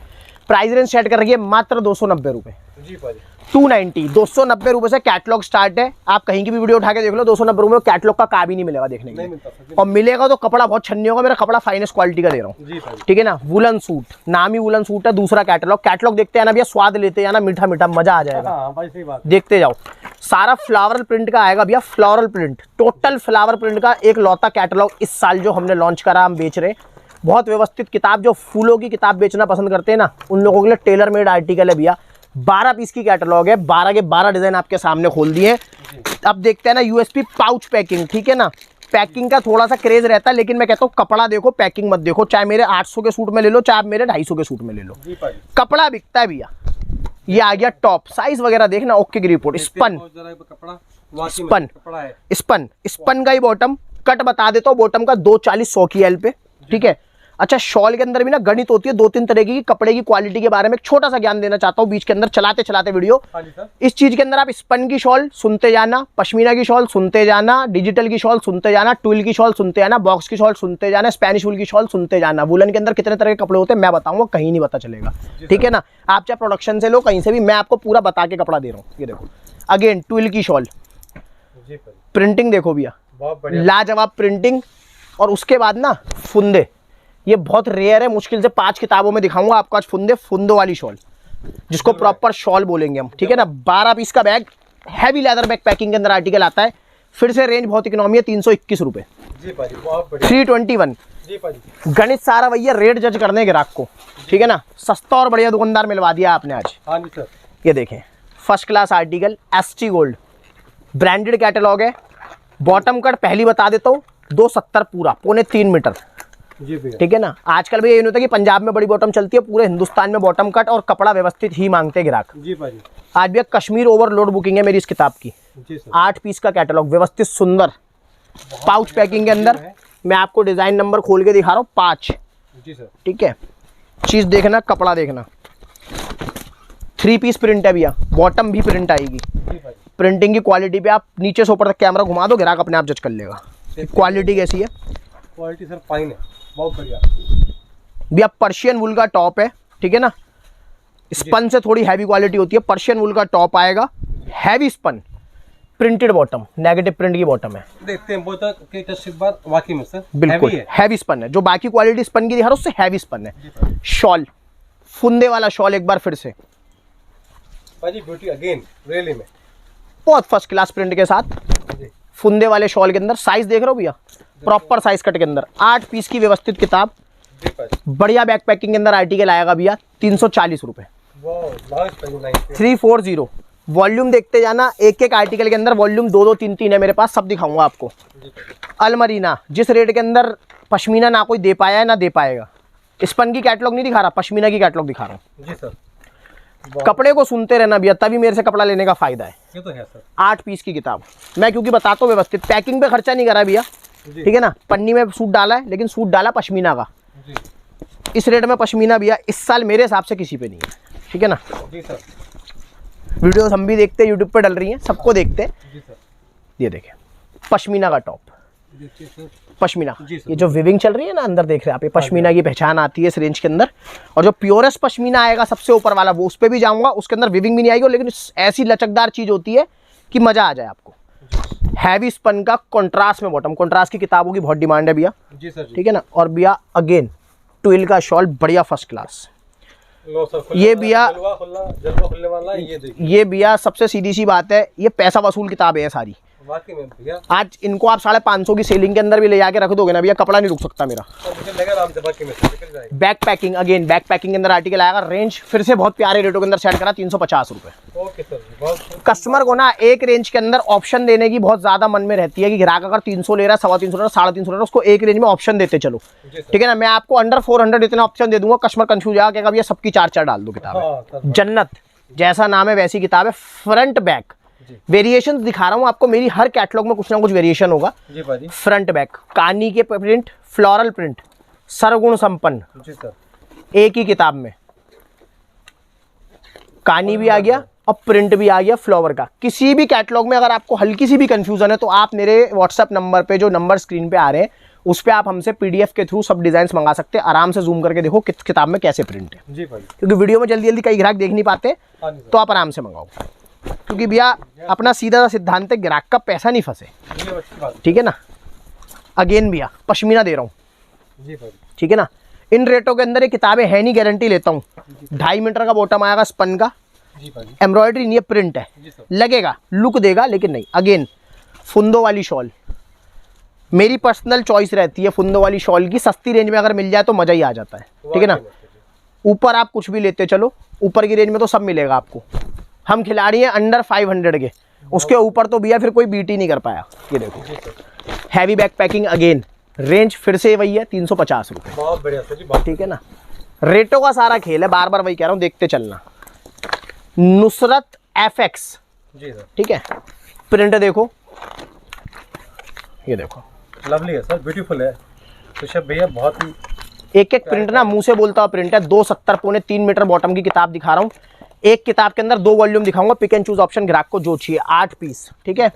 Speaker 2: प्राइस रेंज सेट कर रही है मात्र 290 रुपए।
Speaker 1: जी भाजी।
Speaker 2: 290 290 रुपए से कैटलॉग स्टार्ट है। आप कहीं की भी वीडियो उठा के देख लो, 290 रुपए में कैटलॉग का भी नहीं मिलेगा देखने के
Speaker 1: नहीं
Speaker 2: लिए।
Speaker 1: मिलता सर।
Speaker 2: और मिलेगा तो कपड़ा बहुत छन्नी होगा, मेरा कपड़ा फाइनेस्ट क्वालिटी का दे रहा हूँ,
Speaker 1: जी भाई।
Speaker 2: ठीक है ना। वुलन सूट, नाम ही वुलन सूट है। दूसरा कैटलॉग देखते हैं ना भैया, स्वाद लेते हैं ना, मीठा मीठा मजा आ जाएगा।
Speaker 1: हाँ भाई सही बात।
Speaker 2: देखते जाओ। सारा फ्लावरल प्रिंट का आएगा भैया, floral print, total flower print का एक लौता कैटलॉग इस साल जो हमने लॉन्च करा, हम बेच रहे हैं। बहुत व्यवस्थित किताब, जो फूलों की किताब बेचना पसंद करते हैं ना, उन लोगों के लिए टेलर मेड आर्टिकल है भैया। 12 पीस की कैटलॉग है, 12 के 12 डिजाइन आपके सामने खोल दिए। अब देखते हैं ना यूएसपी पाउच पैकिंग, ठीक है ना। पैकिंग का थोड़ा सा क्रेज रहता है, लेकिन मैं कहता हूँ कपड़ा देखो, पैकिंग मत देखो। चाहे मेरे 800 के सूट में ले लो, चाहे आप मेरे 250 के सूट में ले लो,
Speaker 1: जी भाई।
Speaker 2: कपड़ा बिकता है भैया। ये आ गया टॉप, साइज वगैरह देखना ओके की रिपोर्ट। स्पन
Speaker 1: कपड़ा वाकई में
Speaker 2: स्पन
Speaker 1: कपड़ा है।
Speaker 2: स्पन का ही बॉटम कट बता देता हूँ। बॉटम का 240 100 की एल पे, ठीक है। अच्छा, शॉल के अंदर भी ना गणित होती है 2-3 तरह की। कपड़े की क्वालिटी के बारे में एक छोटा सा ज्ञान देना चाहता हूँ बीच के अंदर चलाते चलाते वीडियो।
Speaker 1: हाँ जी सर।
Speaker 2: इस चीज के अंदर आप स्पन की शॉल सुनते जाना, पश्मीना की शॉल सुनते जाना, डिजिटल की शॉल सुनते जाना, ट्विल की शॉल सुनते जाना, बॉक्स की शॉल सुनते जाना, स्पेनिश वूल की शॉल सुनते जाना। वुलन के अंदर कितने तरह के कपड़े होते हैं मैं बताऊंगा, कहीं नहीं पता चलेगा, ठीक है ना। आप चाहे प्रोडक्शन से लो, कहीं से भी, मैं आपको पूरा बता के कपड़ा दे रहा हूँ। ये देखो अगेन ट्विल की शॉल,
Speaker 1: जी भाई।
Speaker 2: प्रिंटिंग देखो भैया,
Speaker 1: बहुत बढ़िया।
Speaker 2: लाजवाब प्रिंटिंग। और उसके बाद ना फुंदे, ये बहुत रेयर है, मुश्किल से 5 किताबों में दिखाऊंगा आपको आज फुंदों वाली शॉल, जिसको प्रॉपर शॉल बोलेंगे हम, ठीक है ना। 12 पीस का bag, heavy leather bag packing के अंदर आर्टिकल आता है। फिर से रेंज बहुत इकोनॉमी है, 321 रुपए।
Speaker 1: जी भाई बहुत बढ़िया।
Speaker 2: 321।
Speaker 1: जी भाई।
Speaker 2: गणित सारा भैया रेट जज करने ग्राहक को, ठीक है ना। सस्ता और बढ़िया दुकानदार मिलवा दिया आपने आज।
Speaker 1: हाँ जी सर।
Speaker 2: ये देखें first class article, ST gold branded catalogue है। बॉटम कट पहली बता देता हूँ 270 पूरा, 3.25 मीटर,
Speaker 1: जी भैया।
Speaker 2: ठीक है ना। आजकल भैया ये नहीं होता कि पंजाब में बड़ी बॉटम चलती है, पूरे हिंदुस्तान में बॉटम कट और कपड़ा व्यवस्थित ही मांगते हैं ग्राहक।
Speaker 1: जी भाई।
Speaker 2: आज भैया कश्मीर ओवरलोड बुकिंग है मेरी इस किताब की।
Speaker 1: जी सर।
Speaker 2: 8 पीस का कैटलॉग व्यवस्थित सुंदर पाउच पैकिंग के अंदर। मैं आपको डिजाइन नंबर खोल के दिखा रहा हूँ 5,
Speaker 1: जी सर।
Speaker 2: ठीक है। चीज देखना, कपड़ा देखना। 3 पीस प्रिंट है भैया, बॉटम भी प्रिंट आएगी।
Speaker 1: जी भाई।
Speaker 2: प्रिंटिंग की क्वालिटी पे आप नीचे से ऊपर तक कैमरा घुमा दो, ग्राहक अपने आप जज कर लेगा क्वालिटी कैसी है।
Speaker 1: क्वालिटी सर फाइन है, बहुत बढ़िया।
Speaker 2: भैया पर्शियन वुल का टॉप है, ठीक है ना। स्पन से थोड़ी हैवी क्वालिटी होती है। पर्शियन वुल का टॉप आएगा, heavy spun, printed bottom, negative print की बॉटम है।
Speaker 1: देखते हैं बहुत के टच बार वाकई में सर
Speaker 2: बिल्कुल
Speaker 1: हैवी है।
Speaker 2: हैवी स्पन है, जो बाकी क्वालिटी स्पन की दिखा रहा हूं उससे हैवी स्पन है। शॉल, फुंदे वाला शॉल एक बार फिर से
Speaker 1: भाजी ब्यूटी अगेन रियली में
Speaker 2: बहुत फर्स्ट क्लास प्रिंट के साथ
Speaker 1: जी।
Speaker 2: फुंदे वाले शॉल के अंदर। साइज देख रहे हो भैया, प्रॉपर साइज कट के अंदर 8 पीस की व्यवस्थित किताब,
Speaker 1: जी भाई।
Speaker 2: बढ़िया बैक पैकिंग के अंदर आर्टिकल आएगा भैया। 340 रुपए।
Speaker 1: वाह लास्ट 29।
Speaker 2: 340। वॉल्यूम देखते जाना, एक एक आर्टिकल के अंदर वॉल्यूम 2-2 3-3 है मेरे पास, सब दिखाऊंगा आपको। अलमरीना, जिस रेट के अंदर पश्मीना ना कोई दे पाया है ना दे पाएगा। स्पन की कैटलॉग नहीं दिखा रहा, पश्मीना की कैटलॉग दिखा रहा हूँ।
Speaker 1: जी सर।
Speaker 2: कपड़े को सुनते रहना भैया, तभी मेरे से कपड़ा लेने का फायदा है।
Speaker 1: ये तो है सर।
Speaker 2: 8 पीस की किताब मैं क्योंकि बताता हूँ व्यवस्थित, पैकिंग पे खर्चा नहीं करा भैया, ठीक है ना। पन्नी में सूट डाला है, लेकिन सूट डाला पश्मीना का।
Speaker 1: जी।
Speaker 2: इस रेट में पश्मीना भैया इस साल मेरे हिसाब से किसी पे नहीं है, ठीक है ना।
Speaker 1: जी सर।
Speaker 2: वीडियोस हम भी देखते हैं, यूट्यूब पे डल रही हैं, सबको देखते हैं।
Speaker 1: जी सर।
Speaker 2: ये देखें पश्मीना का टॉप,
Speaker 1: देखिए सर,
Speaker 2: पश्मीना।
Speaker 1: जी सर।
Speaker 2: ये जो विविंग चल रही है ना अंदर देख रहे हैं आप, ये पश्मीना की पहचान आती है इस रेंज के अंदर। और जो प्योरेस्ट पश्मीना आएगा सबसे ऊपर वाला, वो उस पे भी जाऊंगा, उसके अंदर विविंग भी नहीं आएगी, लेकिन ऐसी लचकदार चीज होती है कि मजा आ जाए आपको। हैवी स्पन का कंट्रास्ट में बॉटम, कंट्रास्ट की किताबों की बहुत डिमांड है भैया,
Speaker 1: जी सर।
Speaker 2: ठीक है ना। और भैया अगेन ट्विल का शॉल बढ़िया फर्स्ट क्लास।
Speaker 1: लो सर,
Speaker 2: ये भैया
Speaker 1: जलवा खुलने वाला है, ये देखिए।
Speaker 2: ये भैया सबसे सीधी सी बात है, ये पैसा वसूल किताबें हैं सारी।
Speaker 1: वाकई में भैया,
Speaker 2: आज इनको आप 550 की सेलिंग के अंदर भी ले जाके रख दोगे ना भैया, कपड़ा नहीं रुक सकता मेरा।
Speaker 1: मुझे लगा राम जबा के में से निकल जाएगा।
Speaker 2: Back packing, again back packing के अंदर आर्टिकल आएगा। रेंज फिर से बहुत प्यारे रेटों के अंदर सेट करा, 350 रुपए।
Speaker 1: ओके सर, बहुत
Speaker 2: कस्टमर को ना एक रेंज के अंदर ऑप्शन देने की बहुत ज्यादा मन में रहती है कि ग्राहक अगर 300 ले रहा है, 350 ले रहा है, 350 ले रहा है, उसको एक रेंज में ऑप्शन देते चलो,
Speaker 1: जी सर।
Speaker 2: ठीक है ना। मैं आपको अंडर 400 इतना ऑप्शन दे दूंगा, कस्टमर कंफ्यूज जाएगा, कहेगा भैया सबकी 4 डाल दो किताब।
Speaker 1: हाँ, सर।
Speaker 2: जन्नत जैसा नाम है वैसी किताब है। फ्रंट बैक वेरिएशन दिखा रहा हूँ आपको, मेरी हर कैटलॉग में कुछ ना कुछ वेरिएशन होगा।
Speaker 1: जी भाजी,
Speaker 2: फ्रंट बैक कानी के प्रिंट, फ्लोरल प्रिंट, सरगुण संपन्न,
Speaker 1: जी सर।
Speaker 2: एक ही किताब में कानी भी आ गया और प्रिंट भी आ गया फ्लावर का। किसी भी कैटलॉग में अगर आपको हल्की सी भी कंफ्यूजन है तो आप मेरे व्हाट्सएप नंबर पे, जो नंबर स्क्रीन पे आ रहे हैं, उस पे आप हमसे पीडीएफ के थ्रू सब डिजाइन्स मंगा सकते हैं। आराम से जूम करके देखो किस किताब में कैसे प्रिंट है,
Speaker 1: जी भाजी,
Speaker 2: क्योंकि वीडियो में जल्दी जल्दी कई ग्राहक देख नहीं पाते,
Speaker 1: हाँ जी सर।
Speaker 2: तो आप आराम से मंगाओ। क्योंकि भैया अपना सीधा सा सिद्धांत है, ग्राहक का पैसा नहीं फंसे,
Speaker 1: ये अच्छी बात
Speaker 2: ठीक है ना। अगेन भैया पश्मीना दे रहा हूँ,
Speaker 1: है। जी भाजी,
Speaker 2: ठीक है ना। इन रेटों के अंदर ये किताबें है नहीं, गारंटी लेता हूँ। 2.5 मीटर का बॉटम आएगा स्पन का,
Speaker 1: जी भाजी,
Speaker 2: एम्ब्रॉयडरी नहीं है, प्रिंट है,
Speaker 1: जी सर।
Speaker 2: लगेगा लुक देगा लेकिन नहीं। अगेन फुंदो वाली शॉल, मेरी पर्सनल चॉइस रहती है फुंदो वाली शॉल की, सस्ती रेंज में अगर मिल जाए तो मजा ही आ जाता है, ठीक है ना। ऊपर आप कुछ भी लेते चलो, ऊपर की रेंज में तो सब मिलेगा आपको। हम खिलाड़ी हैं अंडर 500 के, उसके ऊपर तो भैया फिर कोई बीट ही नहीं कर पाया। ये देखो
Speaker 1: जी sir,
Speaker 2: heavy back packing, again range फिर से वही है, 350 रुपये,
Speaker 1: बहुत बढ़िया सर जी, बहुत
Speaker 2: ठीक है ना। रेटों का सारा खेल है, बार बार वही कह रहा हूँ, देखते चलना। नुसरत FX,
Speaker 1: जी सर।
Speaker 2: ठीक है, प्रिंट देखो, ये देखो
Speaker 1: लवली है सर, ब्यूटीफुल है। ऋषभ भैया बहुत ही
Speaker 2: एक एक प्रिंट ना मुंह से बोलता हुआ प्रिंट है। 270 पौने 3 मीटर बॉटम की किताब दिखा रहा हूँ। एक किताब के अंदर 2 वॉल्यूम दिखाऊंगा, पिक एंड चूज ऑप्शन ग्राहक को जो चाहिए। 8 पीस, ठीक है।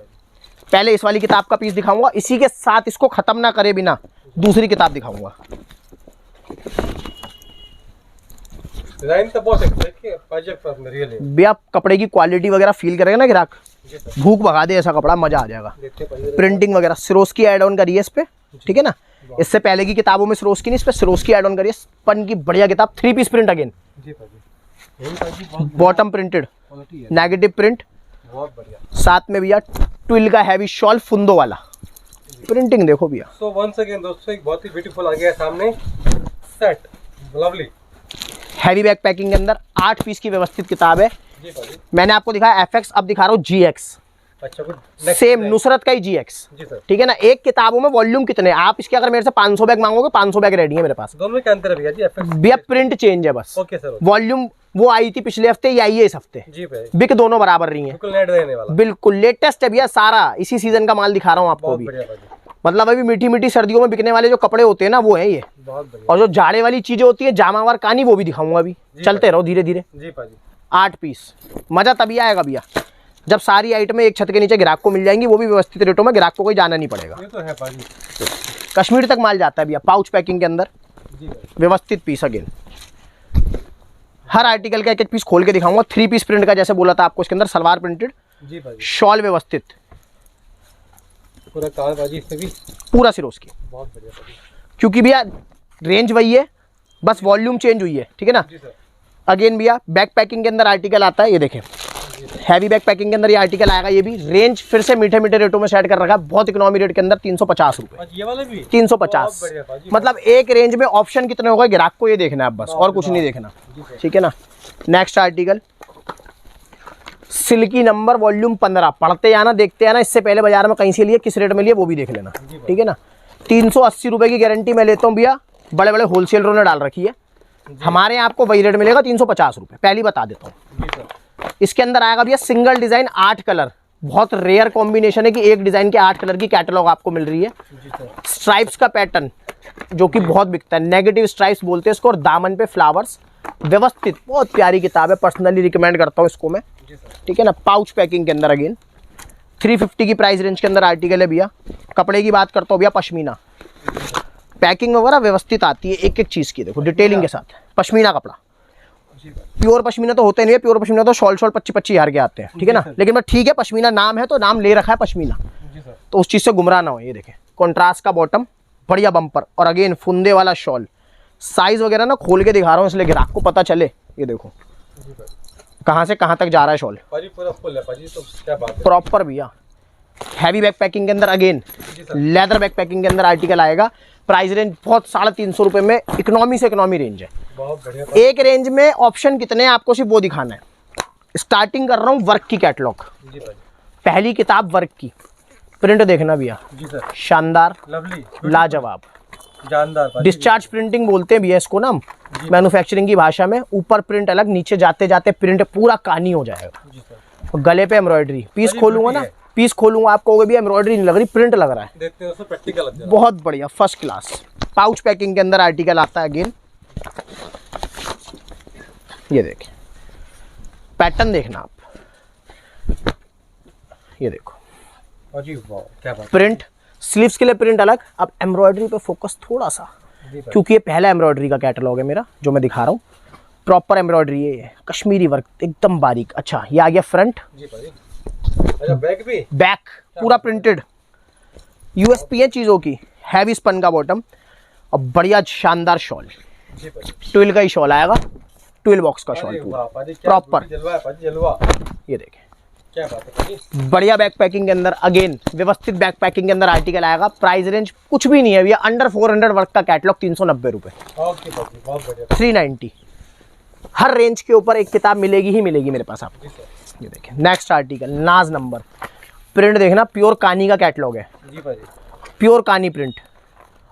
Speaker 2: पहले इस वाली किताब का पीस दिखाऊंगा, इसी के साथ इसको खत्म ना करे बिना दूसरी किताब दिखाऊंगा।
Speaker 1: डिजाइन तो बहुत देखिए, रियल है।
Speaker 2: भैया कपड़े की क्वालिटी वगैरह फील करेगा ना ग्राहक,
Speaker 1: जी सर,
Speaker 2: भूख भगा दे ऐसा कपड़ा, मजा आ जाएगा।
Speaker 1: देखते हैं
Speaker 2: प्रिंटिंग वगैरह सिरोस्की ऐड ऑन करिए इस पे, ठीक है ना। इससे पहले की किताबों में सिरोस्की नहीं, इस पे सिरोस्की ऐड ऑन करिए। स्पन की बढ़िया किताब, 3 पीस प्रिंट अगेन,
Speaker 1: जी भाजी, यही भाजी बहुत
Speaker 2: बॉटम प्रिंटेड,
Speaker 1: क्वालिटी है,
Speaker 2: नेगेटिव प्रिंट,
Speaker 1: बहुत बढ़िया।
Speaker 2: साथ में भैया ट्विल का हैवी शॉल, फुंदो वाला प्रिंटिंग देखो भैया।
Speaker 1: सो वंस अगेन दोस्तों, एक बहुत ही ब्यूटीफुल आ गया है सामने set, lovely.
Speaker 2: Heavy back packing के अंदर 8 पीस की व्यवस्थित किताब है।
Speaker 1: जी भाजी,
Speaker 2: मैंने आपको दिखाया FX, अब दिखा रहा हूँ GX,
Speaker 1: अच्छा कुछ
Speaker 2: सेम नुसरत का ही GX,
Speaker 1: जी सर।
Speaker 2: ठीक है ना। एक किताबों में वॉल्यूम कितने, आप इसके अगर मेरे से 500 बैग मांगोगे 500 बैग रेडी है मेरे पास
Speaker 1: दोनों में क्या अंतर है भैया जी? FX
Speaker 2: भैया, प्रिंट चेंज है बस।
Speaker 1: ओके सर,
Speaker 2: वॉल्यूम वो आई थी पिछले हफ्ते, ये आई है इस हफ्ते,
Speaker 1: जी भाई,
Speaker 2: बिक दोनों बराबर रही है,
Speaker 1: बिल्कुल नेट देने वाला,
Speaker 2: बिल्कुल लेटेस्ट है भैया, सारा इसी सीजन का माल दिखा रहा हूँ आपको
Speaker 1: बहुत
Speaker 2: भी।
Speaker 1: बढ़िया भाजी,
Speaker 2: मतलब अभी मीठी मीठी सर्दियों में बिकने वाले जो कपड़े होते हैं ना, वो है ये।
Speaker 1: बहुत बढ़िया,
Speaker 2: और जो जाड़े वाली चीजें होती है, जामावार कहानी, वो भी दिखाऊंगा अभी, चलते रहो धीरे धीरे।
Speaker 1: जी भाजी,
Speaker 2: 8 पीस, मजा तभी आएगा भैया जब सारी आइटमें एक छत के नीचे ग्राहक को मिल जाएंगी, वो भी व्यवस्थित रेटों में, ग्राहक को कोई जाना नहीं पड़ेगा।
Speaker 1: ये तो है भाजी,
Speaker 2: कश्मीर तक माल जाता है भैया, पाउच पैकिंग के अंदर
Speaker 1: जी भाई,
Speaker 2: व्यवस्थित पीस। अगेन हर आर्टिकल का एक एक पीस खोल के दिखाऊंगा। 3 पीस प्रिंट का, जैसे बोला था आपको, इसके अंदर सलवार प्रिंटेड,
Speaker 1: जी भाजी,
Speaker 2: शॉल व्यवस्थित,
Speaker 1: पूरा कार भाजी, इससे भी
Speaker 2: पूरा सिरोस्की,
Speaker 1: बहुत बढ़िया भाजी,
Speaker 2: क्योंकि भैया रेंज वही है, बस वॉल्यूम चेंज हुई है, ठीक है ना।
Speaker 1: जी सर,
Speaker 2: अगेन भैया बैक पैकिंग के अंदर आर्टिकल आता है, ये देखें, हैवी बैक पैकिंग के अंदर ये आर्टिकल आएगा। ये भी रेंज फिर से मीठे मीठे रेटों में सेट कर रखा है, बहुत इकोनॉमी रेट के अंदर, 350 रुपए,
Speaker 1: ये वाले भी
Speaker 2: 350।
Speaker 1: बहुत बढ़िया भाजी,
Speaker 2: मतलब एक रेंज में ऑप्शन कितने हो गए, ग्राहक को ये देखना है बस, और कुछ नहीं देखना,
Speaker 1: जी सर,
Speaker 2: ठीक है ना। Next article silky number volume 15, पढ़ते आना, देखते आना। इससे पहले बाजार में कहीं से लिए, किस रेट में लिए, वो भी देख लेना, ठीक है ना। 380 रुपए की गारंटी मैं लेता हूँ भैया, बड़े बड़े होलसेलरों ने डाल रखी है, हमारे यहाँ आपको वही रेट मिलेगा, 350 रुपये, पहली बता देता हूँ।
Speaker 1: जी सर,
Speaker 2: इसके अंदर आएगा भैया सिंगल डिजाइन 8 कलर, बहुत रेयर कॉम्बिनेशन है कि एक डिजाइन के 8 कलर की कैटलॉग आपको मिल रही है।
Speaker 1: जी सर,
Speaker 2: स्ट्राइप्स का पैटर्न जो कि बहुत बिकता है, नेगेटिव स्ट्राइप्स बोलते हैं इसको, और दामन पे फ्लावर्स, व्यवस्थित, बहुत प्यारी किताब है, पर्सनली रिकमेंड करता हूँ इसको मैं,
Speaker 1: जी सर,
Speaker 2: ठीक है ना। पाउच पैकिंग के अंदर अगेन 350 की प्राइस रेंज के अंदर आर्टिकल है भैया। कपड़े की बात करता हूँ भैया, पश्मीना, पैकिंग वगैरह व्यवस्थित आती है एक एक चीज़ की, देखो डिटेलिंग के साथ। पश्मीना कपड़ा, प्योर पश्मीना तो होते नहीं है, प्योर पश्मीना तो शॉल 25-25 हज़ार के आते हैं, ठीक है ना। लेकिन बस ठीक है, पश्मीना नाम है तो नाम ले रखा है पश्मीना, तो उस चीज़ से गुमराह ना हो। ये देखें, कॉन्ट्रास्ट का बॉटम, बढ़िया बम्पर, और अगेन फुंदे वाला शॉल। साइज वगैरह ना खोल के दिखा रहा हूँ इसलिए ग्राहक को पता चले। ये देखो कहाँ से कहाँ तक जा रहा है शॉल,
Speaker 1: पूरा फुल है पाजी, तो क्या बात है।
Speaker 2: प्रॉपर भैया, हैवी बैक पैकिंग के अंदर, अगेन लेदर बैक पैकिंग के अंदर आर्टिकल आएगा। प्राइस रेंज बहुत 350 रुपये में, इकोनॉमी से इकोनॉमी रेंज है।
Speaker 1: बहुत बढ़िया।
Speaker 2: एक रेंज में ऑप्शन कितने हैं आपको सिर्फ वो दिखाना है। स्टार्टिंग कर रहा हूँ वर्क की कैटलॉग, पहली किताब वर्क की, प्रिंट देखना भैया, शानदार,
Speaker 1: लवली,
Speaker 2: लाजवाब,
Speaker 1: जानदार।
Speaker 2: डिस्चार्ज प्रिंटिंग बोलते हैं भैया इसको ना मैन्युफैक्चरिंग की भाषा में। ऊपर प्रिंट अलग, नीचे जाते जाते प्रिंट पूरा कहानी हो जाएगा। गले पे एम्ब्रॉयडरी, पीस खोलूंगा ना, पीस खोलूंगा आप कहोगे भी एम्ब्रॉयडरी नहीं लग रही, प्रिंट लग रहा है।
Speaker 1: देखते हो प्रैक्टिकल लग रहा है।
Speaker 2: बहुत बढ़िया, फर्स्ट क्लास। पाउच पैकिंग के अंदर आर्टिकल आता है अगेन। ये देखें, पैटर्न देखना आप, ये देखो
Speaker 1: क्या बात।
Speaker 2: प्रिंट, स्लीव्स के लिए प्रिंट अलग। अब एम्ब्रॉयडरी पे फोकस थोड़ा सा, क्योंकि ये पहला एम्ब्रॉयडरी का कैटलॉग है मेरा जो मैं दिखा रहा हूँ। प्रॉपर एम्ब्रॉयडरी है, कश्मीरी वर्क एकदम बारीक। अच्छा, ये आ गया फ्रंट,
Speaker 1: अच्छा बैक भी,
Speaker 2: बैक पूरा प्रिंटेड। यूएसपी है चीज़ों की, हैवी स्पन का बॉटम और बढ़िया शानदार शॉल। ट्विल का ही शॉल आएगा, ट्विल बॉक्स का शॉल पूरा प्रॉपर। ये देखें,
Speaker 1: क्या बात है।
Speaker 2: बढ़िया बैक पैकिंग के अंदर, अगेन व्यवस्थित बैक पैकिंग के अंदर आर्टिकल आएगा। प्राइस रेंज कुछ भी नहीं है भैया, अंडर 400 वर्क का कैटलॉग 390 रुपये,
Speaker 1: ओके बाजी, बहुत बढ़िया।
Speaker 2: 390। हर रेंज के ऊपर एक किताब मिलेगी ही मिलेगी मेरे पास आपको। ये देखें, नेक्स्ट आर्टिकल, नाज नंबर, प्रिंट देखना, प्योर कानी का कैटलॉग है
Speaker 1: जी भाई,
Speaker 2: प्योर कानी प्रिंट,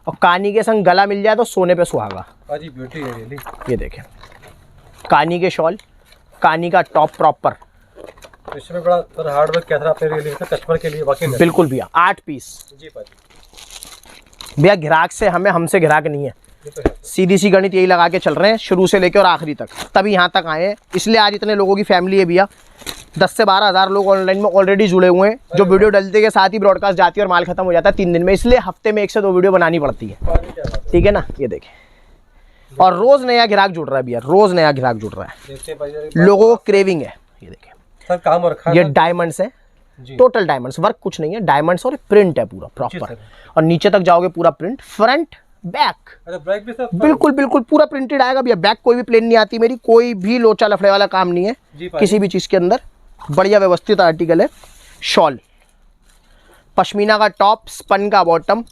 Speaker 2: और कानी के संग गला मिल जाए तो सोने पे सुहागा।
Speaker 1: भाजी ब्यूटी है रियली।
Speaker 2: ये देखें, कानी के शॉल, कानी का टॉप प्रॉपर,
Speaker 1: इसमें बड़ा सर हार्ड वर्क कैसा आपने रियली कस्टमर के लिए वाकई में।
Speaker 2: बिल्कुल भैया, 8 पीस।
Speaker 1: जी भाई,
Speaker 2: भैया ग्राहक से हमें, हमसे ग्राहक नहीं है,
Speaker 1: ये तो है।
Speaker 2: सीधी सी गणित यही लगा के चल रहे हैं शुरू से लेकर और आखिरी तक, तभी यहाँ तक आए हैं। इसलिए आज इतने लोगों की फैमिली है भैया, 10 से 12 हज़ार लोग ऑनलाइन में ऑलरेडी जुड़े हुए हैं, जो वीडियो डलते के साथ ही ब्रॉडकास्ट जाती है और माल खत्म हो जाता है 3 दिन में। इसलिए हफ्ते में 1 से 2 वीडियो बनानी पड़ती है,
Speaker 1: भाजी क्या बात
Speaker 2: ठीक है ना। ये देखें, और रोज़ नया ग्राहक जुड़ रहा है भैया, रोज़ नया ग्राहक जुड़ रहा है,
Speaker 1: है। देखते हैं भाई,
Speaker 2: लोगों को क्रेविंग है। ये देखें
Speaker 1: सर काम और रखा
Speaker 2: ये डायमंड्स है,
Speaker 1: जी।
Speaker 2: टोटल डायमंड्स, वर्क कुछ नहीं है, डायमंड्स और प्रिंट है पूरा प्रॉपर। और नीचे तक जाओगे पूरा प्रिंट, फ्रंट बैक
Speaker 1: अच्छा ब्रेक भी सर
Speaker 2: बिल्कुल बिल्कुल पूरा प्रिंटेड आएगा भैया। बैक कोई भी प्लेन नहीं आती मेरी, कोई भी लोचा लफड़े वाला काम नहीं है
Speaker 1: जी भाई।
Speaker 2: किसी भी चीज़ के अंदर। बढ़िया व्यवस्थित आर्टिकल है। शॉल, पश्मीना का टॉप, स्पन का बॉटम,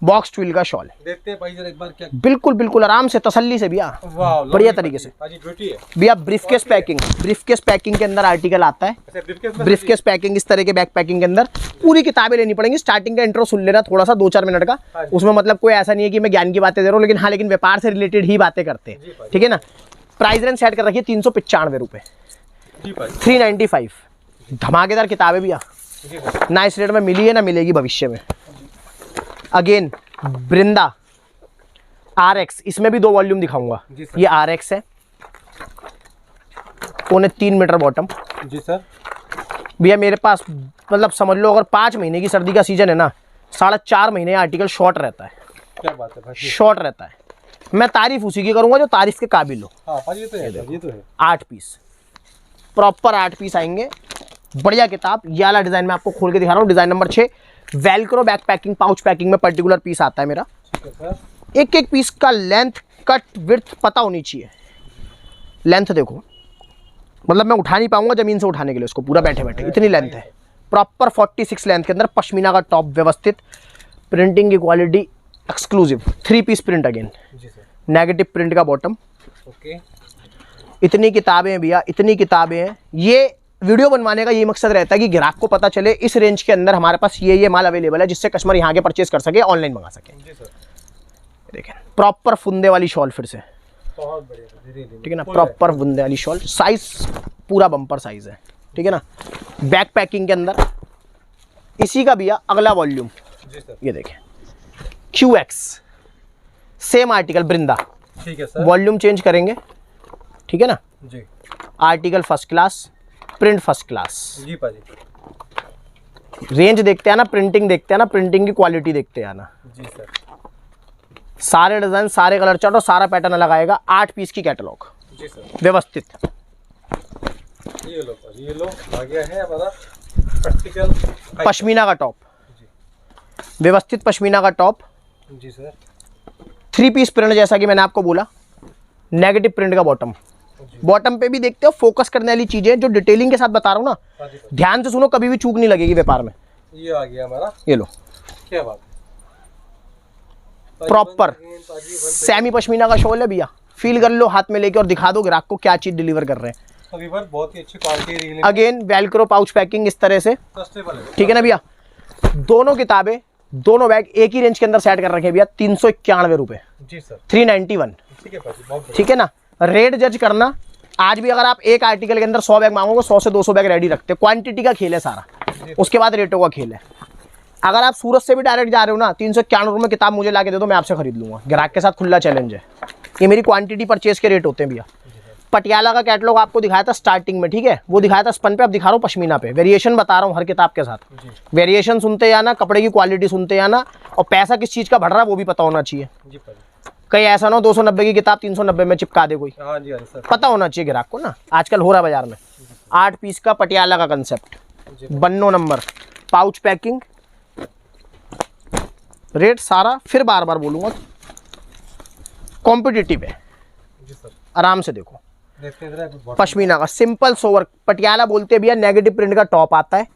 Speaker 2: बॉक्स ट्विल का शॉल।
Speaker 1: देखते हैं भाई जरा एक बार क्या।
Speaker 2: बिल्कुल बिल्कुल आराम से, तसल्ली से भैया,
Speaker 1: वाह,
Speaker 2: बढ़िया तरीके से
Speaker 1: भाजी ब्यूटी है।
Speaker 2: भैया। ब्रीफकेस पैकिंग, ब्रीफकेस पैकिंग के अंदर आर्टिकल आता है।
Speaker 1: अच्छा ब्रीफकेस में
Speaker 2: ब्रीफकेस पैकिंग, इस तरह के बैक पैकिंग के अंदर पूरी किताबें लेनी पड़ेंगी। स्टार्टिंग का इंट्रो सुन लेना थोड़ा सा, 2-4 मिनट का। उसमें मतलब कोई ऐसा नहीं है कि मैं ज्ञान की बातें दे रहा हूँ, लेकिन हाँ, लेकिन व्यापार से रिलेटेड ही बातें करते हैं, ठीक है ना। प्राइस रेंज सेट कर रखिए 395 रुपये,
Speaker 1: जी भाई,
Speaker 2: 395। धमाकेदार किताबें भैया,
Speaker 1: जी भाई,
Speaker 2: ना इस रेट में मिली है ना मिलेगी भविष्य में। अगेन वृंदा RX, इसमें भी 2 वॉल्यूम दिखाऊंगा।
Speaker 1: जी सर।
Speaker 2: ये RX है, 3.25 मीटर बॉटम।
Speaker 1: जी सर।
Speaker 2: भैया मेरे पास मतलब समझ लो, अगर 5 महीने की सर्दी का सीजन है ना, 4.5 महीने आर्टिकल शॉर्ट रहता है,
Speaker 1: क्या बात है भाई,
Speaker 2: शॉर्ट रहता है। मैं तारीफ उसी की करूंगा जो तारीफ के काबिल हो।
Speaker 1: हाँ भाजी ये तो है, ये तो है।
Speaker 2: 8 पीस, प्रॉपर 8 पीस आएंगे। बढ़िया किताब, ये वाला डिज़ाइन मैं आपको खोल के दिखा रहा हूँ, design number 6। Velcro back packing, pouch packing में पर्टिकुलर पीस आता है मेरा।
Speaker 1: ठीक है सर।
Speaker 2: एक एक पीस का लेंथ, कट, विड्थ पता होनी चाहिए। लेंथ देखो, मतलब मैं उठा नहीं पाऊंगा ज़मीन से उठाने के लिए उसको पूरा बैठे बैठे, इतनी लेंथ है। प्रॉपर 46 लेंथ के अंदर पश्मीना का टॉप व्यवस्थित, प्रिंटिंग की quality exclusive, 3 piece print again,
Speaker 1: जी सर।
Speaker 2: नेगेटिव प्रिंट का बॉटम।
Speaker 1: ओके,
Speaker 2: इतनी किताबें हैं भैया, इतनी किताबें हैं। ये वीडियो बनवाने का ये मकसद रहता है कि ग्राहक को पता चले इस रेंज के अंदर हमारे पास ये माल अवेलेबल है, जिससे कस्टमर यहाँ के परचेज कर सके, ऑनलाइन मंगा सके।
Speaker 1: जी सर।
Speaker 2: देखें, प्रॉपर फुंदे वाली शॉल, फिर से
Speaker 1: बहुत बढ़िया,
Speaker 2: ठीक है ना, प्रॉपर फुंदे वाली शॉल। साइज पूरा बम्पर साइज है, ठीक है ना। बैक पैकिंग के अंदर इसी का भैया अगला वॉल्यूम,
Speaker 1: जी सर।
Speaker 2: ये देखें, QX, सेम आर्टिकल वृंदा,
Speaker 1: ठीक है सर।
Speaker 2: वॉल्यूम चेंज करेंगे, ठीक है ना।
Speaker 1: जी।
Speaker 2: Article first class, print first class.
Speaker 1: जी पाजी।
Speaker 2: रेंज देखते हैं ना, प्रिंटिंग देखते हैं ना, प्रिंटिंग की क्वालिटी देखते हैं ना।
Speaker 1: जी सर।
Speaker 2: सारे डिजाइन, सारे कलर चार्ट और सारा पैटर्न लगाएगा। 8 पीस की कैटलॉग
Speaker 1: जी सर।
Speaker 2: व्यवस्थित।
Speaker 1: ये लो पाजी, ये लो आ गया है हमारा प्रैक्टिकल
Speaker 2: पश्मीना का टॉप, व्यवस्थित पश्मीना का टॉप।
Speaker 1: जी सर।
Speaker 2: 3 पीस प्रिंट, जैसा कि मैंने आपको बोला, नेगेटिव प्रिंट का बॉटम। बॉटम पे भी देखते हो, फोकस करने वाली चीजें जो डिटेलिंग के साथ बता रहा हूँ ना,
Speaker 1: पाजी पाजी।
Speaker 2: ध्यान से सुनो, कभी भी चूक नहीं लगेगी व्यापार में।
Speaker 1: ये आ गया हमारा,
Speaker 2: ये लो
Speaker 1: क्या बात है।
Speaker 2: प्रॉपर सेमी पश्मीना का शॉल है भैया। फील कर लो, हाथ में लेके और दिखा दो ग्राहक को क्या चीज डिलीवर कर रहे हैं।
Speaker 1: बहुत ही अच्छी quality,
Speaker 2: again Velcro pouch packing इस तरह से,
Speaker 1: सस्टेबल है।
Speaker 2: ठीक है ना भैया। दोनों किताबें, दोनों बैग एक ही रेंज के अंदर सेट कर रखे हैं भैया। 391 रुपए।
Speaker 1: जी सर।
Speaker 2: 391,
Speaker 1: ठीक है पाजी, बहुत बढ़िया।
Speaker 2: ठीक है ना। रेट जज करना। आज भी अगर आप एक आर्टिकल के अंदर 100 बैग मांगोगे, 100 से 200 बैग रेडी रखते हैं। क्वांटिटी का खेल है सारा, उसके बाद रेटों का खेल है। अगर आप सूरत से भी डायरेक्ट जा रहे हो ना, 391 रुपये में किताब मुझे ला के दे दो, मैं आपसे खरीद लूंगा। ग्राहक के साथ खुला चैलेंज है। ये मेरी क्वांटिटी परचेज के रेट होते हैं भैया। पटियाला का कैटलॉग आपको दिखाया था स्टार्टिंग में, ठीक है, वो दिखाया था स्पन पे, अब दिखा रहा हूँ पश्मीना पे। वेरिएशन बता रहा हूँ हर किताब के साथ। वेरिएशन सुनते जाना, कपड़े की क्वालिटी सुनते जाना, और पैसा किस चीज़ का बढ़ रहा है वो भी पता होना चाहिए।
Speaker 1: जी पाजी।
Speaker 2: कहीं ऐसा ना हो 290 की किताब 390 में चिपका दे कोई।
Speaker 1: हाँ जी, हाँ जी सर।
Speaker 2: पता होना चाहिए ग्राहक को ना, आजकल हो रहा है बाजार में। 8 पीस का पटियाला का concept, 92 number, pouch packing. Rate सारा फिर बार बार बोलूंगा, कॉम्पिटिटिव है।
Speaker 1: जी सर।
Speaker 2: आराम से देखो।
Speaker 1: देखते हैं
Speaker 2: पश्मीना का सिंपल सोवर, पटियाला बोलते हैं भैया। नेगेटिव प्रिंट का टॉप आता है,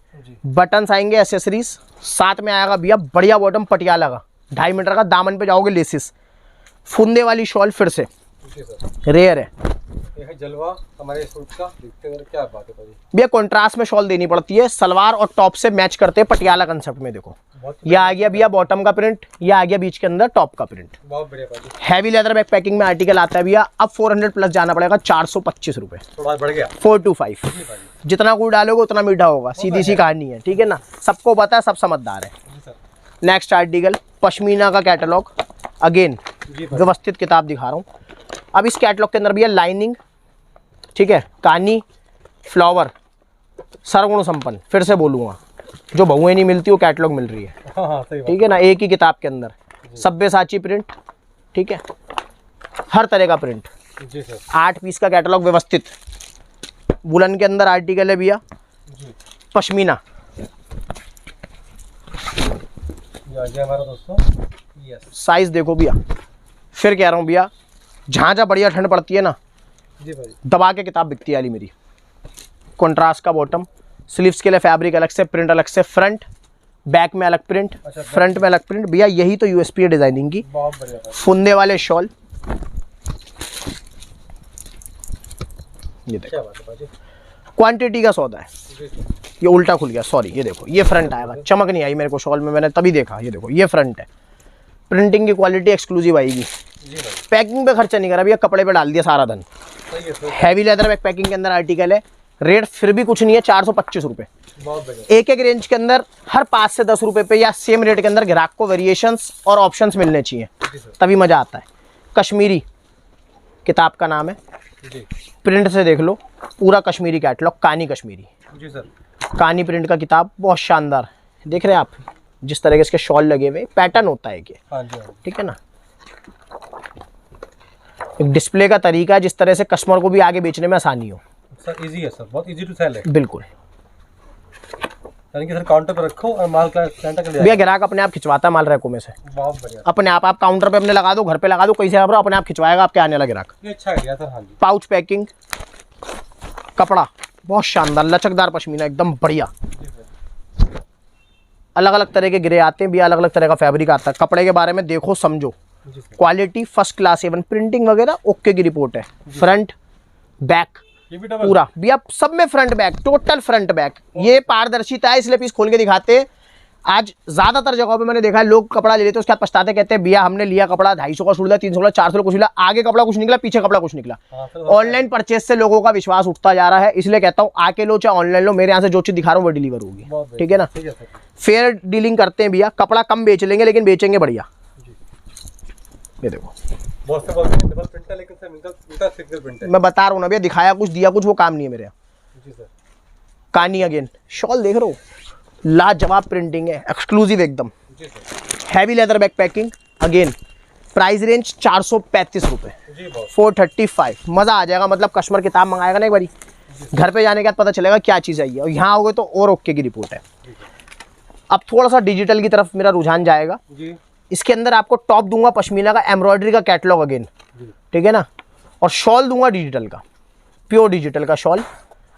Speaker 2: बटन्स आएंगे, एसेसरीज साथ में आएगा भैया। बढ़िया बॉटम पटियाला का, 2.5 मीटर का, दामन पे जाओगे लेसिस। फुंदे वाली शॉल फिर से
Speaker 1: जी सर।
Speaker 2: रेयर है।
Speaker 1: ये है जलवा हमारे सूट का। देखते हैं क्या बात है पाजी।
Speaker 2: भैया कॉन्ट्रास्ट में शॉल देनी पड़ती है, सलवार और टॉप से मैच करते हैं पटियाला कंसेप्ट में। देखो ये आ गया भैया बॉटम का प्रिंट, ये आ गया बीच के अंदर टॉप का प्रिंट।
Speaker 1: बहुत बढ़िया पाजी।
Speaker 2: हैवी लेदर बैग पैकिंग में आर्टिकल आता है भैया। अब 400 प्लस जाना पड़ेगा, 425 रुपए।
Speaker 1: थोड़ा बढ़ गया।
Speaker 2: 425।
Speaker 1: जी पाजी।
Speaker 2: जितना गुड़ डालोगे उतना मीठा होगा, सीधी सी कहानी है, ठीक है ना। सबको पता है, सब समझदार है।
Speaker 1: जी सर।
Speaker 2: नेक्स्ट आर्टिकल पश्मीना का कैटलॉग। अगेन
Speaker 1: जी पाजी।
Speaker 2: व्यवस्थित किताब दिखा रहा हूँ। अब इस कैटलॉग के अंदर भैया लाइनिंग, ठीक है, कानी, फ्लावर, सरगुण संपन्न। फिर से बोलूँगा, जो बहुएं नहीं मिलती वो कैटलॉग मिल रही है,
Speaker 1: हाँ हाँ सही बात।
Speaker 2: ठीक है ना। एक ही किताब के अंदर सब्यसाची प्रिंट, ठीक है, हर तरह का प्रिंट।
Speaker 1: जी सर।
Speaker 2: 8 पीस का कैटलॉग व्यवस्थित। वुलन के अंदर आर्टिकल है भैया
Speaker 1: जी।
Speaker 2: पश्मीना।
Speaker 1: ये आ गया हमारा दोस्तों। यस।
Speaker 2: साइज देखो भैया, फिर कह रहा हूँ भैया, जहाँ जहाँ बढ़िया ठंड पड़ती है ना,
Speaker 1: जी भाई।
Speaker 2: दबा के किताब बिकती है वाली मेरी। कॉन्ट्रास्ट का बॉटम, स्लीव्स के लिए फैब्रिक अलग से, प्रिंट अलग से, फ्रंट बैक में अलग प्रिंट,
Speaker 1: अच्छा,
Speaker 2: फ्रंट में अलग प्रिंट। भैया यही तो यूएसपी है डिजाइनिंग की।
Speaker 1: बहुत बढ़िया पाजी।
Speaker 2: फुंदे वाले शॉल, ये देखो
Speaker 1: क्या बात है पाजी।
Speaker 2: क्वांटिटी का सौदा है।
Speaker 1: जी सर।
Speaker 2: ये उल्टा खुल गया, सॉरी। ये देखो, ये फ्रंट आएगा, चमक नहीं आई मेरे को शॉल में, मैंने तभी देखा। ये देखो, ये फ्रंट है। प्रिंटिंग की क्वालिटी एक्सक्लूसिव आएगी।
Speaker 1: जी भाई।
Speaker 2: पैकिंग पे खर्चा नहीं करा भैया, कपड़े पे डाल दिया सारा धन।
Speaker 1: सही है sir.
Speaker 2: Heavy leather bag packing के अंदर आर्टिकल है। रेट फिर भी कुछ नहीं है, 425 रुपए।
Speaker 1: बहुत बढ़िया।
Speaker 2: एक एक रेंज के अंदर हर 5 से 10 रुपए पे या सेम रेट के अंदर ग्राहक को वेरिएशंस और ऑप्शंस मिलने चाहिए,
Speaker 1: जी सर।
Speaker 2: तभी मजा आता है। कश्मीरी किताब का नाम है।
Speaker 1: जी।
Speaker 2: प्रिंट से देख लो, पूरा कश्मीरी कैटलॉग, कानी कश्मीरी,
Speaker 1: जी सर।
Speaker 2: कानी प्रिंट का किताब, बहुत शानदार। देख रहे हैं आप जिस तरह के इसके शॉल लगे हुए, पैटर्न होता है ये,
Speaker 1: हाँ जी, हाँ
Speaker 2: ठीक है ना। एक डिस्प्ले का तरीका है, जिस तरह से कस्टमर को भी आगे बेचने में आसानी हो।
Speaker 1: सर। इजी है सर, बहुत इजी टू सेल है।
Speaker 2: बिल्कुल
Speaker 1: यानी कि सर काउंटर पर रखो और माल का सेंटर कर
Speaker 2: भैया,
Speaker 1: लिया।
Speaker 2: ग्राहक अपने आप खिंचवाता है माल रैकों में से,
Speaker 1: बहुत बढ़िया।
Speaker 2: अपने आप काउंटर पे अपने लगा दो, घर पे लगा दो, कैसे आप अपने आप खिंचवाएगा आपके आने वाला ग्राहक।
Speaker 1: ये अच्छा आइडिया सर। हाँ जी।
Speaker 2: पाउच पैकिंग, कपड़ा बहुत शानदार, लचकदार पश्मीना, एकदम बढ़िया। अलग अलग तरह के ग्रे आते हैं भी, अलग अलग तरह का फैब्रिक आता है। कपड़े के बारे में देखो, समझो,
Speaker 1: जी sir.
Speaker 2: Quality first class, A one printing वगैरह ओके की रिपोर्ट है। फ्रंट बैक
Speaker 1: ये भी डबल।
Speaker 2: पूरा भैया, सब में front back, total front back. ये पारदर्शिता है, इसलिए पीस खोल के दिखाते हैं। आज ज्यादातर जगहों पे मैंने देखा है, लोग कपड़ा ले लेते हैं, उसके बाद पछताते, कहते हैं भैया हमने लिया कपड़ा 250 का छूट दिया, 300 का, 400 का कुछ निकला, आगे कपड़ा कुछ निकला, पीछे कपड़ा कुछ निकला।
Speaker 1: हाँ सर।
Speaker 2: ऑनलाइन परचेज से लोगों का विश्वास उठता जा रहा है, इसलिए कहता हूँ आके लो चाहे ऑनलाइन लो, मेरे यहाँ से जो चीज दिखा रहा हूँ वो डिलीवर होगी,
Speaker 1: बहुत बढ़िया।
Speaker 2: ठीक है ना।
Speaker 1: ठीक है सर।
Speaker 2: फेयर डीलिंग करते हैं भैया, कपड़ा कम बेच लेंगे लेकिन बेचेंगे बढ़िया। ये देखो,
Speaker 1: बहुत से बोलते हैं डबल प्रिंट है, लेकिन सर इनका सिंगल प्रिंट है।
Speaker 2: मैं बता रहा हूँ ना भैया, दिखाया कुछ दिया कुछ, वो काम नहीं है मेरे यहाँ।
Speaker 1: जी सर।
Speaker 2: कानी अगेन, शॉल देख रहे हो, लाजवाब प्रिंटिंग है, एक्सक्लूसिव एकदम, heavy leather bag packing again, price range 435 रुपये, 435। मज़ा आ जाएगा, मतलब कस्टमर किताब मंगाएगा ना एक बारी, घर पे जाने के बाद पता चलेगा क्या चीज़ आई है, और यहाँ आओगे तो और ओके की रिपोर्ट है। अब थोड़ा सा डिजिटल की तरफ मेरा रुझान जाएगा जी। इसके अंदर आपको टॉप दूंगा पश्मीना का, एम्ब्रॉयडरी का कैटलॉग अगेन, ठीक है ना, और शॉल दूंगा डिजिटल का, प्योर डिजिटल का शॉल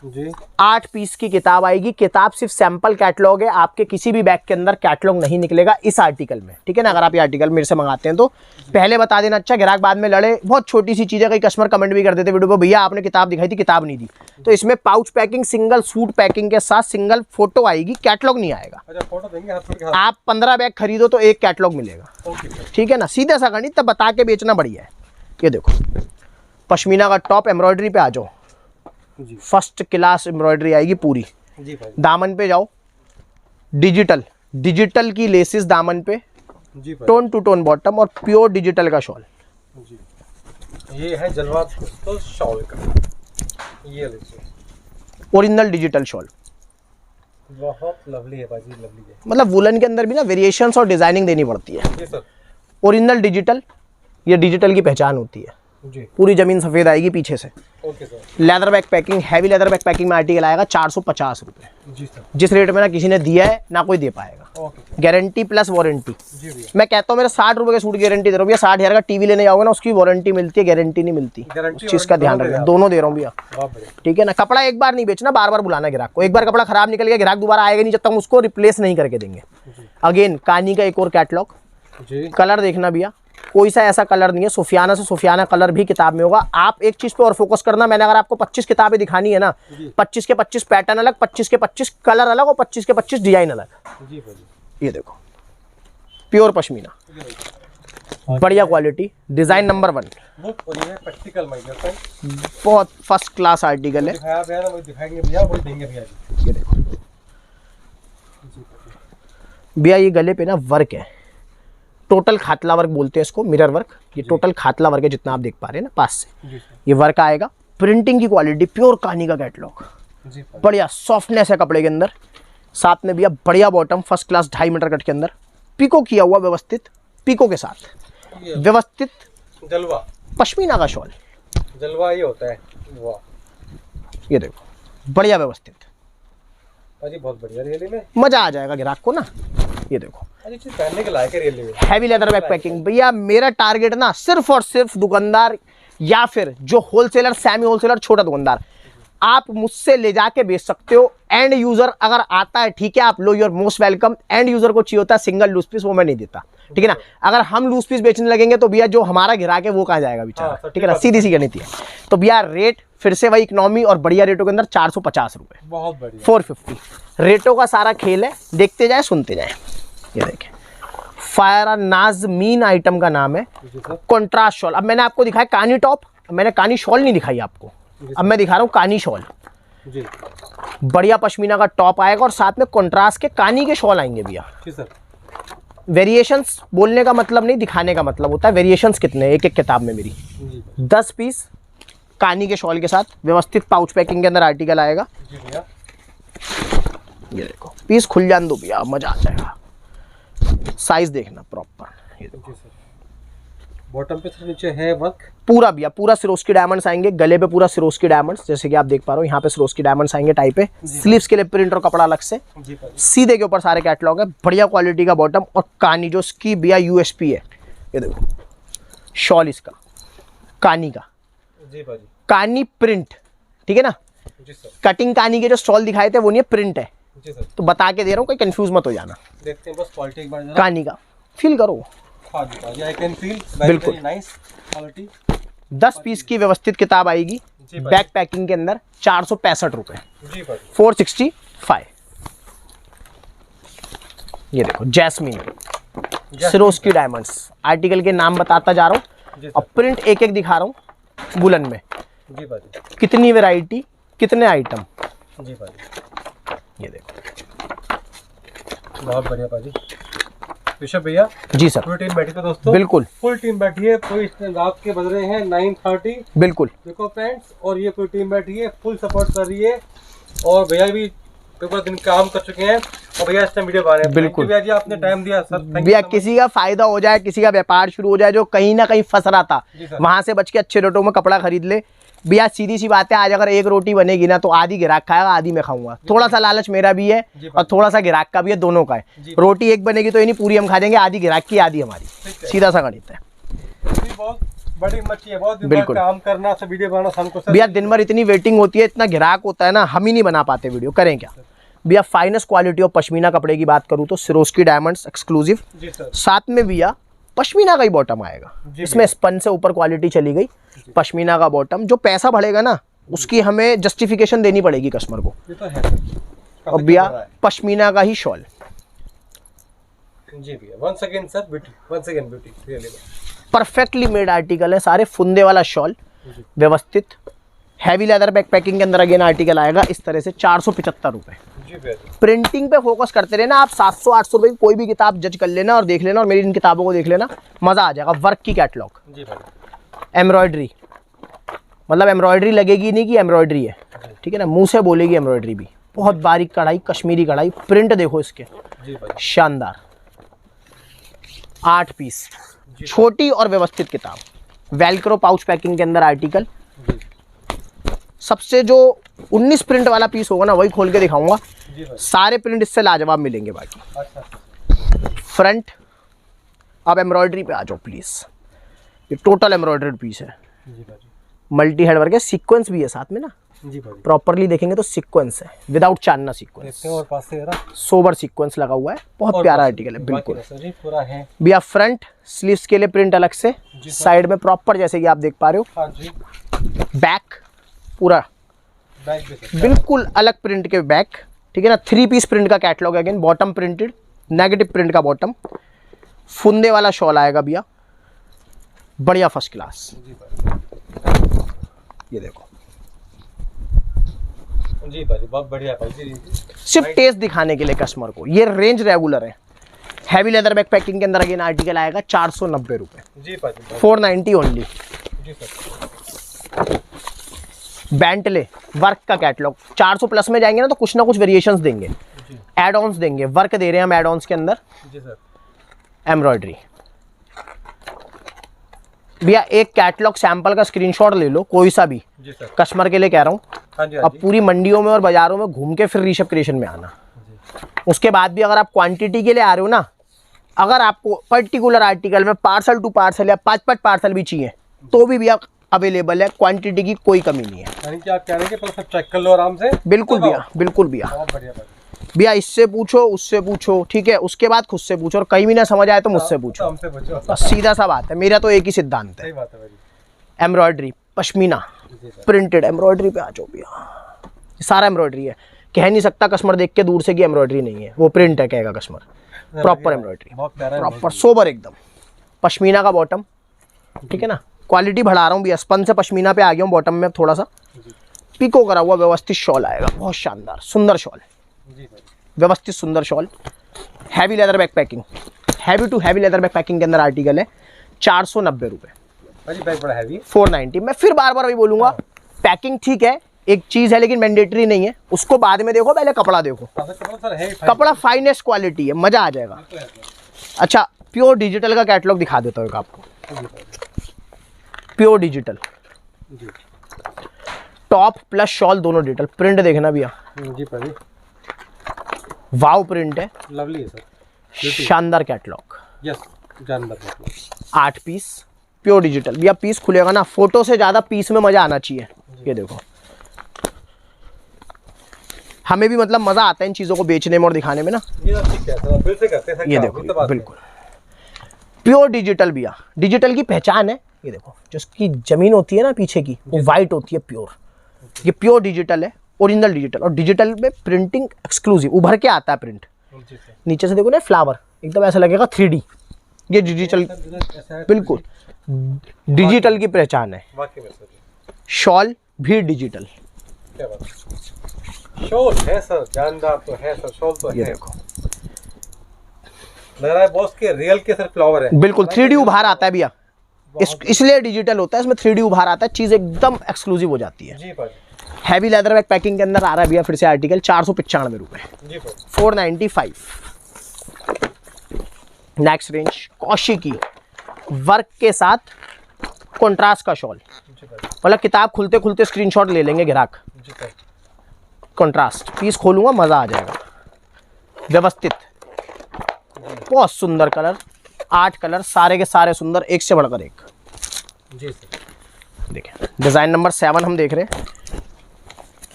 Speaker 2: जी। 8 पीस की किताब आएगी। किताब सिर्फ सैंपल कैटलॉग है, आपके किसी भी बैग के अंदर कैटलॉग नहीं निकलेगा इस आर्टिकल में, ठीक है ना। अगर आप ये आर्टिकल मेरे से मंगाते हैं तो पहले बता देना, अच्छा ग्राहक बाद में लड़े। बहुत छोटी सी चीज़ है, कई कस्टमर कमेंट भी कर देते वीडियो पर, भैया आपने किताब दिखाई थी, किताब नहीं दी। तो इसमें pouch packing, single suit packing के साथ सिंगल फोटो आएगी, कैटलॉग नहीं आएगा।
Speaker 1: अच्छा, फोटो देंगे
Speaker 2: आप 15 बैग खरीदो तो एक कैटलॉग मिलेगा, ठीक है ना। सीधा सा गणित, तब बता के बेचना बढ़िया है। ये देखो पश्मीना का टॉप, एम्ब्रॉयडरी पे आ जाओ, फर्स्ट क्लास एम्ब्रॉयडरी आएगी पूरी जी भाई। दामन पे जाओ, डिजिटल, डिजिटल की लेसिस दामन पे जी भाई। टोन टू टोन बॉटम और प्योर डिजिटल का शॉल जी।
Speaker 1: ये है जलवा तो शॉल का, ये
Speaker 2: ओरिजिनल डिजिटल शॉल,
Speaker 1: बहुत लवली है बाजी, लवली है।
Speaker 2: मतलब वुलन के अंदर भी ना वेरिएशंस और डिजाइनिंग देनी पड़ती है
Speaker 1: जी सर।
Speaker 2: ओरिजिनल डिजिटल, ये डिजिटल की पहचान होती है जी। पूरी जमीन सफेद आएगी पीछे से।
Speaker 1: Okay sir.
Speaker 2: Leather bag packing, heavy leather bag packing में आर्टिकल आएगा 450 रुपये
Speaker 1: जी सर।
Speaker 2: जिस रेट में ना किसी ने दिया है ना कोई दे पाएगा।
Speaker 1: ओके।
Speaker 2: गारंटी प्लस वारंटी
Speaker 1: जी भैया।
Speaker 2: मैं कहता हूँ मेरे 60 रुपये के सूट गारंटी दे रहा हूँ भैया। 60,000 का टीवी लेने जाओगे ना, उसकी वारंटी मिलती है, गारंटी नहीं मिलती। उस चीज़ का ध्यान रखना, दोनों दे रहा हूँ भैया, ठीक है ना। कपड़ा एक बार नहीं बेचना, बार बार बुलाना ग्राहक को। एक बार कपड़ा खराब निकल गया, ग्राहक दोबारा आएगा नहीं जब तक हम उसको रिप्लेस नहीं करके देंगे। अगेन कानी का एक और कैटलॉग, कलर देखना भैया, कोई सा ऐसा कलर नहीं है, सुफियाना से सुफियाना कलर भी किताब में होगा। आप एक चीज पे और फोकस करना, मैंने अगर आपको 25 किताबें दिखानी है ना, 25 के 25 पैटर्न अलग, 25 के 25 कलर अलग और 25 के 25 डिजाइन अलग जी। ये देखो प्योर पश्मीना, बढ़िया क्वालिटी, डिजाइन नंबर 1, बहुत फर्स्ट क्लास आर्टिकल है। ये देखो भैया, ये गले पे ना वर्क है, टोटल खातला वर्क बोलते हैं इसको, मिरर वर्क। ये टोटल खातला वर्क है जितना आप देख पा रहे हैं ना पास से। ये वर्क आएगा, प्रिंटिंग की क्वालिटी प्योर कहानी का कैटलॉग, बढ़िया सॉफ्टनेस है कपड़े के अंदर। साथ में भैया बढ़िया bottom, first class 2.5 metre cut के अंदर, पिको किया हुआ व्यवस्थित, पिको के साथ व्यवस्थित
Speaker 1: जलवा
Speaker 2: पश्मीना का शॉल,
Speaker 1: जलवा ये होता है। वाह,
Speaker 2: ये देखो बढ़िया व्यवस्थित,
Speaker 1: अजी बहुत बढ़िया, रियली में
Speaker 2: मजा आ जाएगा ग्राहक को ना। ये देखो
Speaker 1: पहनने के लायक है रियली में,
Speaker 2: हैवी लेदर बैक पैकिंग। भैया मेरा टारगेट ना सिर्फ और सिर्फ दुकानदार या फिर जो होलसेलर, सेमी होलसेलर, छोटा दुकानदार, आप मुझसे ले जाके बेच सकते हो। एंड यूजर अगर आता है ठीक है, आप लो, you're most welcome. End user को चाहिए होता है सिंगल लूज पीस, वो मैं नहीं देता, ठीक है ना। अगर हम लूज पीस बेचने लगेंगे तो भैया जो हमारा ग्राहक है वो कहाँ जाएगा बेचारा, ठीक है ना। सीधी सी गणित है। तो भैया रेट फिर से वही इकोनॉमी और बढ़िया रेटों के अंदर 450 रुपये,
Speaker 1: बहुत बढ़िया,
Speaker 2: 450। रेटों का सारा खेल है, देखते जाए सुनते जाए। ये देखें फायर नाज़मीन आइटम का नाम है, कॉन्ट्रास्ट शॉल। अब मैंने आपको दिखाया कानी टॉप, मैंने कानी शॉल नहीं दिखाई आपको, अब मैं दिखा रहा हूँ कानी शॉल जी। बढ़िया पश्मीना का टॉप आएगा और साथ में कॉन्ट्रास्ट के कानी के शॉल आएंगे भैया। वेरिएशंस बोलने का मतलब नहीं, दिखाने का मतलब होता है। वेरिएशंस कितने एक एक किताब में मेरी 10 पीस कानी के शॉल के साथ व्यवस्थित पाउच पैकिंग के अंदर आर्टिकल आएगा। ये देखो पीस खुल जान दो भैया, मजा आ जाएगा। साइज देखना प्रॉपर, ये देखो
Speaker 1: बॉटम पे से नीचे है वर्क
Speaker 2: पूरा भैया, पूरा सिरोस्की डायमंड्स आएंगे गले पे, पूरा सिरोस्की डायमंड्स, जैसे कि आप देख पा रहे हो यहाँ पे सिरोस्की डायमंड्स आएंगे टाइप पे। स्लीव्स के लिए प्रिंट और कपड़ा अलग से, सीधे के ऊपर सारे कैटलॉग है, बढ़िया क्वालिटी का बॉटम और कानी जो इसकी भैया यूएसपी है। ये देखो शॉल इसका कानी का
Speaker 1: जी भाई,
Speaker 2: कानी प्रिंट, ठीक है ना।
Speaker 1: जी सर।
Speaker 2: कटिंग कानी के जो स्टॉल दिखाए थे वो नहीं है, प्रिंट है
Speaker 1: जी सर।
Speaker 2: तो बता के दे रहा हूँ, कोई कंफ्यूज मत हो जाना।
Speaker 1: देखते हैं बस क्वालिटी एक बार जरा,
Speaker 2: कानी का फील करो।
Speaker 1: हाँ जी, आई कैन फील
Speaker 2: बिल्कुल
Speaker 1: नाइस क्वालिटी।
Speaker 2: 10 पीस की व्यवस्थित किताब आएगी बैक पैकिंग के अंदर, 465 रुपये
Speaker 1: जी भाई,
Speaker 2: 465। ये देखो जैस्मीन सिरोस्की डायमंड्स, आर्टिकल के नाम बताता जा रहा हूँ और प्रिंट एक एक दिखा रहा हूँ वुलन में
Speaker 1: जी भाई।
Speaker 2: कितनी वैरायटी, कितने आइटम
Speaker 1: जी भाई।
Speaker 2: ये देखो
Speaker 1: बहुत बढ़िया भाजी। ऋषभ भैया
Speaker 2: जी सर,
Speaker 1: पूरी टीम बैठी है दोस्तों,
Speaker 2: बिल्कुल
Speaker 1: फुल टीम बैठी है। पूरी रात के बज रहे हैं 9:30
Speaker 2: बिल्कुल,
Speaker 1: देखो फ्रेंड्स, और ये पूरी टीम बैठी है, फुल सपोर्ट कर रही है। और भैया भी तो पूरा दिन काम कर चुके हैं और भैया इस टाइम वीडियो बना रहे हैं।
Speaker 2: बिल्कुल
Speaker 1: भैया जी आपने टाइम दिया सर, थैंक
Speaker 2: भैया। किसी का फायदा हो जाए, किसी का व्यापार शुरू हो जाए जो कहीं ना कहीं फंस रहा था, वहां से बच के अच्छे रेटों में कपड़ा खरीद ले भैया। सीधी सी बात है, आज अगर एक रोटी बनेगी ना तो आधी ग्राहक खाएगा, आधी मैं खाऊंगा। थोड़ा सा लालच मेरा भी है और थोड़ा सा ग्राहक का भी है, दोनों का है। रोटी एक बनेगी तो ये नहीं पूरी हम खा जाएंगे, आधी ग्राहक की आधी हमारी, सीधा सा गणित है।
Speaker 1: बहुत बड़ी मच्छी है, बहुत दिन
Speaker 2: बिल्कुल।
Speaker 1: काम करना, सब वीडियो बनाना हमको सर।
Speaker 2: भैया दिन भर इतनी वेटिंग होती है, इतना ग्राहक होता है ना, हम ही नहीं बना पाते वीडियो, करें क्या भैया। फाइनेस्ट क्वालिटी ऑफ पश्मीना कपड़े की बात करूँ तो सिरोस्की डायमंड्स एक्सक्लूसिव,
Speaker 1: जी सर।
Speaker 2: साथ में भैया पश्मीना का ही बॉटम आएगा। इसमें स्पन से ऊपर क्वालिटी चली गई, पश्मीना का बॉटम। जो पैसा बढ़ेगा ना उसकी हमें जस्टिफिकेशन देनी पड़ेगी कस्टमर को।
Speaker 1: ये तो है सर।
Speaker 2: और भैया पश्मीना का ही शॉल।
Speaker 1: जी भैया, once again sir beauty, once again beauty, really
Speaker 2: perfectly made article है, सारे फुंदे वाला शॉल, व्यवस्थित हैवी लेदर बैक पैकिंग के अंदर अगेन आर्टिकल आएगा इस तरह से। 475 रुपये।
Speaker 1: जी भैया।
Speaker 2: प्रिंटिंग पे फोकस करते रहना आप। 700-800 रुपये की कोई भी किताब जज कर लेना और देख लेना, और मेरी इन किताबों को देख लेना, मजा आ जाएगा। वर्क की कैटलॉग,
Speaker 1: जी भाई।
Speaker 2: एम्ब्रॉयडरी, मतलब एम्ब्रॉयडरी लगेगी नहीं कि एम्ब्रॉयडरी है, ठीक है ना, मुंह से बोलेगी एम्ब्रॉयडरी भी। बहुत बारीक कढ़ाई, कश्मीरी कढ़ाई, प्रिंट देखो इसके,
Speaker 1: जी भाई।
Speaker 2: शानदार। 8 पीस, छोटी और व्यवस्थित किताब, वेलक्रो पाउच पैकिंग के अंदर आर्टिकल। सबसे जो 19 प्रिंट वाला पीस होगा ना वही खोल के दिखाऊंगा। सारे प्रिंट इससे लाजवाब मिलेंगे बाकी। फ्रंट, अब एम्ब्रॉयडरी पे आ जाओ प्लीज। ये टोटल एम्ब्रॉयडर्ड पीस है, मल्टी हेड वर्क है, सीक्वेंस भी है साथ में ना।
Speaker 1: जी भाई।
Speaker 2: प्रॉपरली देखेंगे तो सीक्वेंस है, विदाउट चांदना सीक्वेंस,
Speaker 1: और पास से
Speaker 2: सोबर सीक्वेंस लगा हुआ है। बहुत प्यारा आर्टिकल है, बिल्कुल
Speaker 1: जी पूरा है
Speaker 2: भैया। फ्रंट स्लीव्स के लिए प्रिंट अलग से, साइड में प्रॉपर जैसे कि आप देख पा रहे हो।
Speaker 1: हाँ जी।
Speaker 2: बैक पूरा
Speaker 1: बैक भी
Speaker 2: बिल्कुल अलग प्रिंट के बैक, ठीक है ना। 3 पीस प्रिंट का कैटलॉग है again, bottom printed, negative print का बॉटम, फुंदे वाला शॉल आएगा भैया, बढ़िया फर्स्ट क्लास। ये देखो
Speaker 1: जी भाई, बहुत बढ़िया भाई जी।
Speaker 2: सिर्फ टेस्ट दिखाने के लिए कस्टमर को। ये रेंज रेगुलर है, हैवी लेदर बैक पैकिंग के अंदर अगेन आर्टिकल आएगा 490 रुपये,
Speaker 1: जी भाई।
Speaker 2: 490 ओनली।
Speaker 1: जी सर।
Speaker 2: बेंटले वर्क का कैटलॉग, 400 प्लस में जाएंगे ना तो कुछ ना कुछ वेरिएशंस देंगे, एड ऑन्स देंगे। वर्क दे रहे हैं हम एड ऑन्स के अंदर,
Speaker 1: जी सर।
Speaker 2: एम्ब्रॉयडरी। भैया एक कैटलॉग सैंपल का स्क्रीनशॉट ले लो, कोई सा भी,
Speaker 1: जी सर।
Speaker 2: कस्टमर के लिए कह रहा हूँ।
Speaker 1: हाँ जी।
Speaker 2: अब पूरी मंडियों में और बाजारों में घूम के फिर ऋषभ क्रिएशन में आना। उसके बाद भी अगर आप क्वांटिटी के लिए आ रहे हो ना, अगर आपको पर्टिकुलर आर्टिकल में पार्सल टू पार्सल या 5-5 पार्सल भी चाहिए तो भी भैया अवेलेबल है, क्वांटिटी की कोई कमी नहीं है।
Speaker 1: यानी कि आप कह रहे हैं कि सब चेक कर लो आराम से।
Speaker 2: बिल्कुल भैया, बिल्कुल भैया।
Speaker 1: बहुत बढ़िया भाई।
Speaker 2: भैया इससे पूछो, उससे पूछो, ठीक है, उसके बाद खुद से पूछो, और कहीं भी ना समझ आए तो मुझसे पूछो।
Speaker 1: हमसे पूछो।
Speaker 2: बस सीधा सा बात है, मेरा तो एक ही सिद्धांत है।
Speaker 1: सही बात है भाई।
Speaker 2: एम्ब्रॉयडरी, पश्मीना, प्रिंटेड, एम्ब्रॉयडरी पे आ जाओ भैया। सारा एम्ब्रॉयडरी है, कह नहीं सकता कस्टमर देख के दूर से कि एम्ब्रॉयडरी नहीं है, वो प्रिंट है कहेगा कस्टमर। प्रॉपर एम्ब्रॉयडरी,
Speaker 1: बहुत प्यारा,
Speaker 2: प्रॉपर सोबर एकदम। पश्मीना का बॉटम, ठीक है ना, क्वालिटी बढ़ा रहा हूँ भैया, स्पन से पश्मीना पे आ गया हूँ। बॉटम में थोड़ा सा पिको करा हुआ व्यवस्थित शॉल आएगा, बहुत शानदार सुंदर शॉल, व्यवस्थित सुंदर shawl. Heavy leather bag packing, heavy to heavy leather bag packing के अंदर आर्टिकल है, 490 रुपये,
Speaker 1: बैग बड़ा हैवी।
Speaker 2: 490। मैं फिर बार बार वही बोलूंगा, पैकिंग ठीक है, एक चीज है लेकिन मैंडेटरी नहीं है, उसको बाद में देखो, पहले कपड़ा देखो। कपड़ा फाइनेस्ट क्वालिटी है, मजा आ जाएगा। अच्छा, प्योर डिजिटल का कैटलॉग दिखा देता हूँ आपको। Pure digital, top plus shawl दोनों डिजिटल। प्रिंट देखना भैया,
Speaker 1: जी भाई,
Speaker 2: वाव प्रिंट है,
Speaker 1: लवली है सर,
Speaker 2: शानदार कैटलॉग।
Speaker 1: यस, जानदार।
Speaker 2: 8 पीस प्योर डिजिटल। भैया पीस खुलेगा ना, फोटो से ज्यादा पीस में मजा आना चाहिए। ये देखो, हमें भी मतलब मजा आता है इन चीजों को बेचने में और दिखाने में ना।
Speaker 1: ये ठीक है सर, बिल से करते हैं।
Speaker 2: ये देखो, बिल्कुल प्योर डिजिटल भैया, डिजिटल की पहचान है। ये देखो, जिसकी जमीन होती है ना पीछे की, वो वाइट होती है प्योर। ये प्योर डिजिटल है, ओरिजिनल डिजिटल। और डिजिटल में प्रिंटिंग एक्सक्लूसिव, उभर के आता है प्रिंट। नीचे से देखो ना फ्लावर, एकदम ऐसा लगेगा 3D। ये डिजिटल, बिल्कुल डिजिटल की पहचान है। शॉल भी डिजिटल,
Speaker 1: क्या बात है। शॉल है सर, जानदार तो है सर, शॉल तो
Speaker 2: ये
Speaker 1: है।
Speaker 2: देखो,
Speaker 1: लग रहा है बॉस के रियल के सर फ्लावर है,
Speaker 2: बिल्कुल 3D उभार आता है भैया। इसलिए डिजिटल होता है, इसमें 3D उभार आता है, चीज़ एकदम एक्सक्लूसिव हो जाती है
Speaker 1: जी भाई।
Speaker 2: हैवी लेदर बैग पैकिंग के अंदर आ रहा है भैया फिर से आर्टिकल 495 रुपये,
Speaker 1: जी भाई।
Speaker 2: 495। नेक्स्ट रेंज कौशिकी वर्क के साथ कॉन्ट्रास्ट का शॉल,
Speaker 1: जी भाई।
Speaker 2: मतलब किताब खुलते खुलते स्क्रीनशॉट ले लेंगे ग्राहक।
Speaker 1: जी भाई।
Speaker 2: कॉन्ट्रास्ट पीस खोलूंगा मज़ा आ जाएगा, व्यवस्थित, बहुत सुंदर कलर, 8 कलर सारे के सारे सुंदर, एक से बढ़कर एक।
Speaker 1: जी सर।
Speaker 2: देखिए डिज़ाइन नंबर 7 हम देख रहे हैं।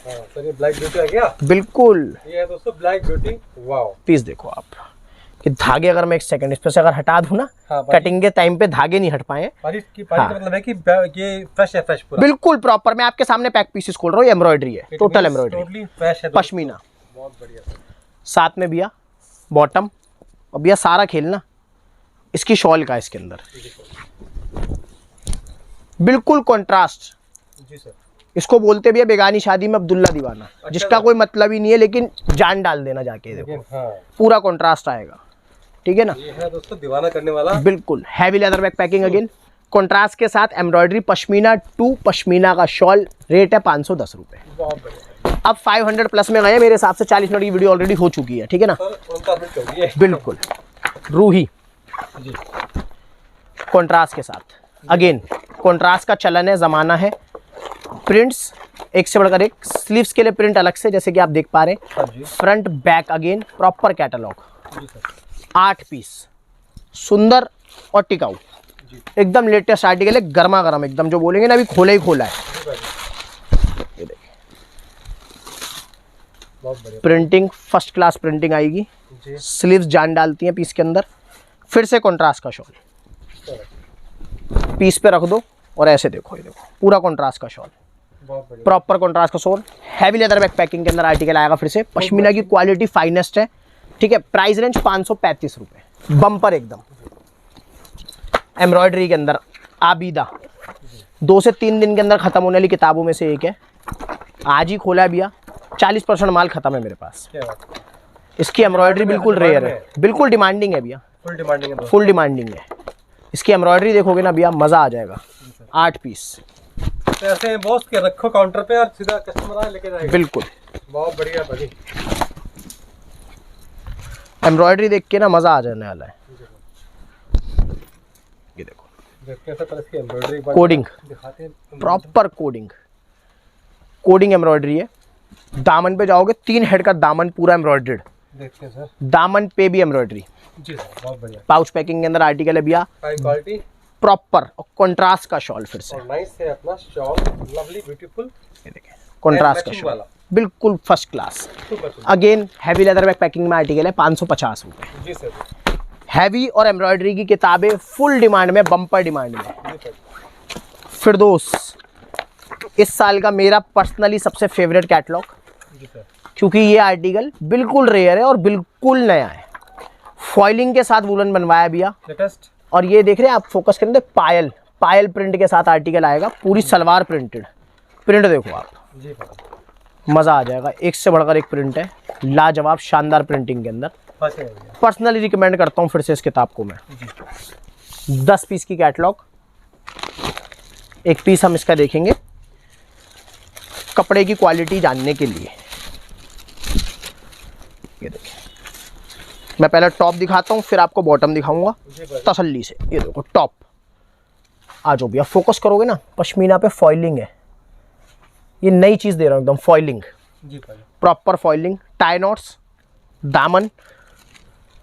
Speaker 1: हाँ सर, ये ब्लैक ब्यूटी है क्या?
Speaker 2: बिल्कुल,
Speaker 1: ये है दोस्तों ब्लैक ब्यूटी। वाओ।
Speaker 2: पीस देखो आप कि धागे, अगर मैं एक सेकंड इस पे से अगर हटा दूं ना,
Speaker 1: हाँ, बाकी-
Speaker 2: कटिंग के टाइम पे धागे नहीं हट पाए।
Speaker 1: पारी
Speaker 2: हाँ।
Speaker 1: का मतलब है कि ये फ्रेश है, फ्रेश पूरा।
Speaker 2: बिल्कुल प्रॉपर, मैं आपके सामने पैक पीसेस खोल रहा हूँ, एम्ब्रॉयडरी है, टोटल एम्ब्रॉयडरी,
Speaker 1: टोटली फ्रेश है दोस्तों।
Speaker 2: पश्मीना।
Speaker 1: बहुत बढ़िया सर।
Speaker 2: साथ में भैया बॉटम, और भैया सारा खेलना इसकी शॉल का, इसके अंदर बिल्कुल कॉन्ट्रास्ट।
Speaker 1: जी सर।
Speaker 2: इसको बोलते भी है बेगानी शादी में अब्दुल्ला दीवाना, जिसका कोई मतलब ही नहीं है लेकिन जान डाल देना जाके, देखो
Speaker 1: हाँ,
Speaker 2: पूरा कॉन्ट्रास्ट आएगा, ठीक है ना।
Speaker 1: ये है दोस्तों दीवाना करने वाला।
Speaker 2: बिल्कुल heavy leather bag packing again, contrast के साथ एम्ब्रॉयडरी, पश्मीना टू पश्मीना का शॉल, रेट है 510 रुपये।
Speaker 1: बहुत बढ़िया
Speaker 2: अब 500 प्लस में गए, मेरे हिसाब से 40 मिनट की वीडियो ऑलरेडी हो चुकी है, ठीक है ना।
Speaker 1: सर। 49 मिनट हो गई है।
Speaker 2: बिल्कुल रूही
Speaker 1: जी।
Speaker 2: कॉन्ट्रास्ट के साथ, अगेन कॉन्ट्रास्ट का चलन है, ज़माना है। प्रिंट्स एक से बढ़कर एक, स्लीव्स के लिए प्रिंट अलग से, जैसे कि आप देख पा रहे हैं।
Speaker 1: हाँ जी।
Speaker 2: Front back again proper catalogue,
Speaker 1: जी सर।
Speaker 2: 8 पीस, सुंदर और टिकाऊ,
Speaker 1: जी।
Speaker 2: एकदम लेटेस्ट आर्टिकल है, गर्मा गर्म एकदम, जो बोलेंगे ना अभी खोला ही खोला है।
Speaker 1: जी भाई।
Speaker 2: ये देखिए
Speaker 1: बहुत बढ़िया।
Speaker 2: प्रिंटिंग फर्स्ट क्लास प्रिंटिंग आएगी,
Speaker 1: जी
Speaker 2: स्लीव्स जान डालती हैं पीस के अंदर। फिर से कॉन्ट्रास्ट का शॉल,
Speaker 1: सर।
Speaker 2: पीस पे रख दो और ऐसे देखो, ये देखो पूरा कॉन्ट्रास्ट का शॉल,
Speaker 1: बहुत बढ़िया।
Speaker 2: प्रॉपर कॉन्ट्रास्ट का shawl, heavy leather bag packing के अंदर आर्टिकल आएगा। फिर से पश्मीना की क्वालिटी फाइनेस्ट है, ठीक है। प्राइस रेंज 535 रुपये, बम्पर एकदम, एम्ब्रॉयडरी के अंदर आबिदा, 2 से 3 दिन के अंदर खत्म होने वाली किताबों में से एक है। आज ही खोला है भैया, 40% माल खत्म है मेरे पास।
Speaker 1: क्या बात है।
Speaker 2: इसकी एम्ब्रॉयडरी बिल्कुल रेयर है, बिल्कुल डिमांडिंग है भैया,
Speaker 1: फुल डिमांडिंग है दोस्तों।
Speaker 2: फुल डिमांडिंग है। इसकी एम्ब्रॉयडरी देखोगे ना भैया, मज़ा आ जाएगा। 8 पीस,
Speaker 1: तो ऐसे बॉस के रखो काउंटर पे और सीधा कस्टमर आए लेके जाएगा।
Speaker 2: बिल्कुल
Speaker 1: बहुत बढ़िया भाई।
Speaker 2: एम्ब्रॉयडरी देख के ना मज़ा आ जाने वाला है। ये देखो
Speaker 1: देखते हैं सर इसकी एम्ब्रॉयडरी
Speaker 2: कोडिंग,
Speaker 1: दिखाते हैं।
Speaker 2: प्रॉपर कोडिंग, कोडिंग एम्ब्रॉयडरी है। दामन पे जाओगे, 3 हेड का दामन पूरा एम्ब्रॉयडर्ड,
Speaker 1: देखते हैं सर।
Speaker 2: दामन पे भी एम्ब्रॉयडरी।
Speaker 1: जी सर। बहुत बढ़िया।
Speaker 2: पाउच पैकिंग के अंदर आर्टिकल है भैया,
Speaker 1: हाई क्वालिटी
Speaker 2: प्रॉपर, और कॉन्ट्रास्ट का शॉल। फिर से
Speaker 1: और नाइस है अपना शॉल, लवली ब्यूटीफुल।
Speaker 2: ये देखिए कॉन्ट्रास्ट का
Speaker 1: मैचिंग
Speaker 2: शॉल,
Speaker 1: वाला।
Speaker 2: बिल्कुल first class.
Speaker 1: Super super.
Speaker 2: Again heavy leather bag packing में आर्टिकल है, 550 रुपये।
Speaker 1: जी सर।
Speaker 2: हैवी और एम्ब्रॉयडरी की किताबें फुल डिमांड में, बम्पर डिमांड में।
Speaker 1: जी सर।
Speaker 2: फिरदौस इस साल का मेरा पर्सनली सबसे फेवरेट कैटलॉग,
Speaker 1: जी सर।
Speaker 2: क्योंकि ये आर्टिकल बिल्कुल रेयर है और बिल्कुल नया है। फॉइलिंग के साथ वुलन बनवाया भैया,
Speaker 1: लेटेस्ट।
Speaker 2: और ये देख रहे हैं आप, फोकस करेंगे पायल, पायल प्रिंट के साथ आर्टिकल आएगा, पूरी सलवार प्रिंटेड। प्रिंट देखो आप,
Speaker 1: जी भाई।
Speaker 2: मज़ा आ जाएगा, एक से बढ़कर एक प्रिंट है, लाजवाब शानदार प्रिंटिंग के अंदर।
Speaker 1: फंसे हो गया।
Speaker 2: पर्सनली रिकमेंड करता हूँ फिर से इस किताब को मैं। 10 पीस की कैटलॉग, एक पीस हम इसका देखेंगे कपड़े की क्वालिटी जानने के लिए। ये देखिए, मैं पहले टॉप दिखाता हूँ, फिर आपको बॉटम दिखाऊंगा
Speaker 1: जी भाई।
Speaker 2: तसल्ली से। ये देखो टॉप, आ जाओ भैया, फोकस करोगे ना, पश्मीना पे फॉइलिंग है, ये नई चीज़ दे रहा हूँ एकदम, फॉइलिंग,
Speaker 1: जी भाई।
Speaker 2: प्रॉपर फॉइलिंग, टाई नॉट्स, दामन।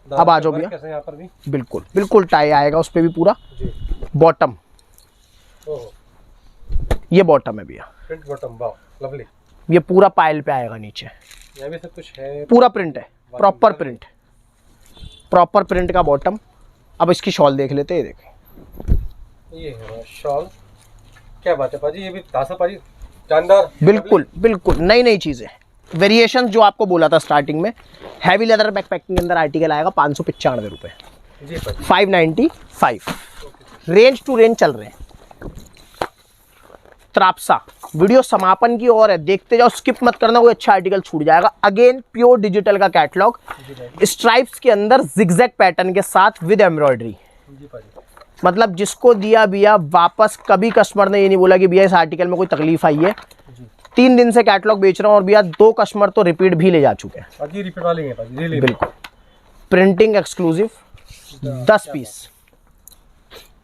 Speaker 2: अब आ जाओ भैया,
Speaker 1: कैसे यहाँ पर भी।
Speaker 2: बिल्कुल बिल्कुल टाई आएगा उस पर भी पूरा।
Speaker 1: जी।
Speaker 2: बॉटम,
Speaker 1: ओहो।
Speaker 2: ये बॉटम है भैया,
Speaker 1: प्रिंट बॉटम, वाह लवली।
Speaker 2: ये पूरा पायल पे आएगा नीचे,
Speaker 1: यहाँ भी सब कुछ है।
Speaker 2: पूरा प्रिंट है, प्रॉपर प्रिंट, प्रॉपर प्रिंट का बॉटम। अब इसकी शॉल देख लेते हैं, ये देखें,
Speaker 1: ये है शॉल। क्या बात है पाजी, ये भी तासा पाजी जानदार।
Speaker 2: बिल्कुल बिल्कुल नई नई चीज़ें, वेरिएशन जो आपको बोला था स्टार्टिंग में। हैवी लेदर बैग पैकिंग के अंदर आर्टिकल आएगा 595 रुपये,
Speaker 1: जी पाजी।
Speaker 2: 595। रेंज टू रेंज चल रहे हैं। त्रापसा वीडियो समापन की ओर है, देखते जाओ, स्किप मत करना, कोई अच्छा आर्टिकल छूट जाएगा। अगेन प्योर डिजिटल का कैटलॉग,
Speaker 1: जी भाई।
Speaker 2: स्ट्राइप्स के अंदर जिगजैग पैटर्न के साथ विद एम्ब्रॉयडरी।
Speaker 1: जी पाजी।
Speaker 2: मतलब जिसको दिया भैया वापस कभी कस्टमर ने ये नहीं बोला कि भैया इस आर्टिकल में कोई तकलीफ आई है। 3 दिन से कैटलॉग बेच रहा हूँ और भैया 2 कस्टमर तो रिपीट भी ले जा चुके हैं।
Speaker 1: बाकी रिपीट वाले हैं भाजी, रियली
Speaker 2: बिल्कुल printing exclusive 10 piece,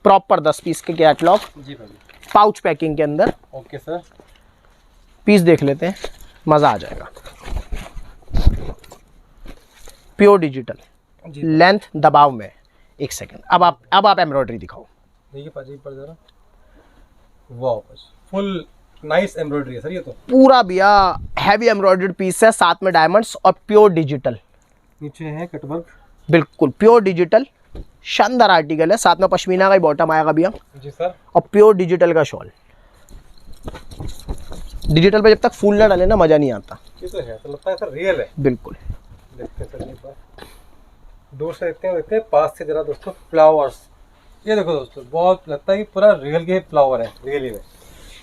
Speaker 2: proper 10 piece के कैटलॉग
Speaker 1: जी भाजी,
Speaker 2: पाउच पैकिंग के अंदर।
Speaker 1: Okay sir.
Speaker 2: पीस देख लेते हैं, मज़ा आ जाएगा। प्योर डिजिटल, लेंथ दबाव में। एक सेकंड, अब आप एम्ब्रॉयडरी दिखाओ।
Speaker 1: देखिए भाजी ऊपर जरा, वाह भाजी, फुल नाइस एम्ब्रॉयडरी है सर ये तो।
Speaker 2: पूरा भैया हैवी एम्ब्रॉयडर्ड पीस है, साथ में डायमंड्स और प्योर डिजिटल।
Speaker 1: नीचे है कटवर्क,
Speaker 2: बिल्कुल प्योर डिजिटल, शानदार आर्टिकल है। साथ में पश्मीना का ही बॉटम आएगा भैया
Speaker 1: जी सर,
Speaker 2: और प्योर डिजिटल का शॉल। डिजिटल पे जब तक फूल ना डाले ना मजा नहीं आता।
Speaker 1: ये तो है, तो लगता है सर रियल है।
Speaker 2: बिल्कुल
Speaker 1: देखते हैं सर, एक बार दूर से देखते हैं पास से जरा दोस्तों। फ्लावर्स ये देखो दोस्तों, बहुत लगता है कि पूरा रियल के फ्लावर है, रियली में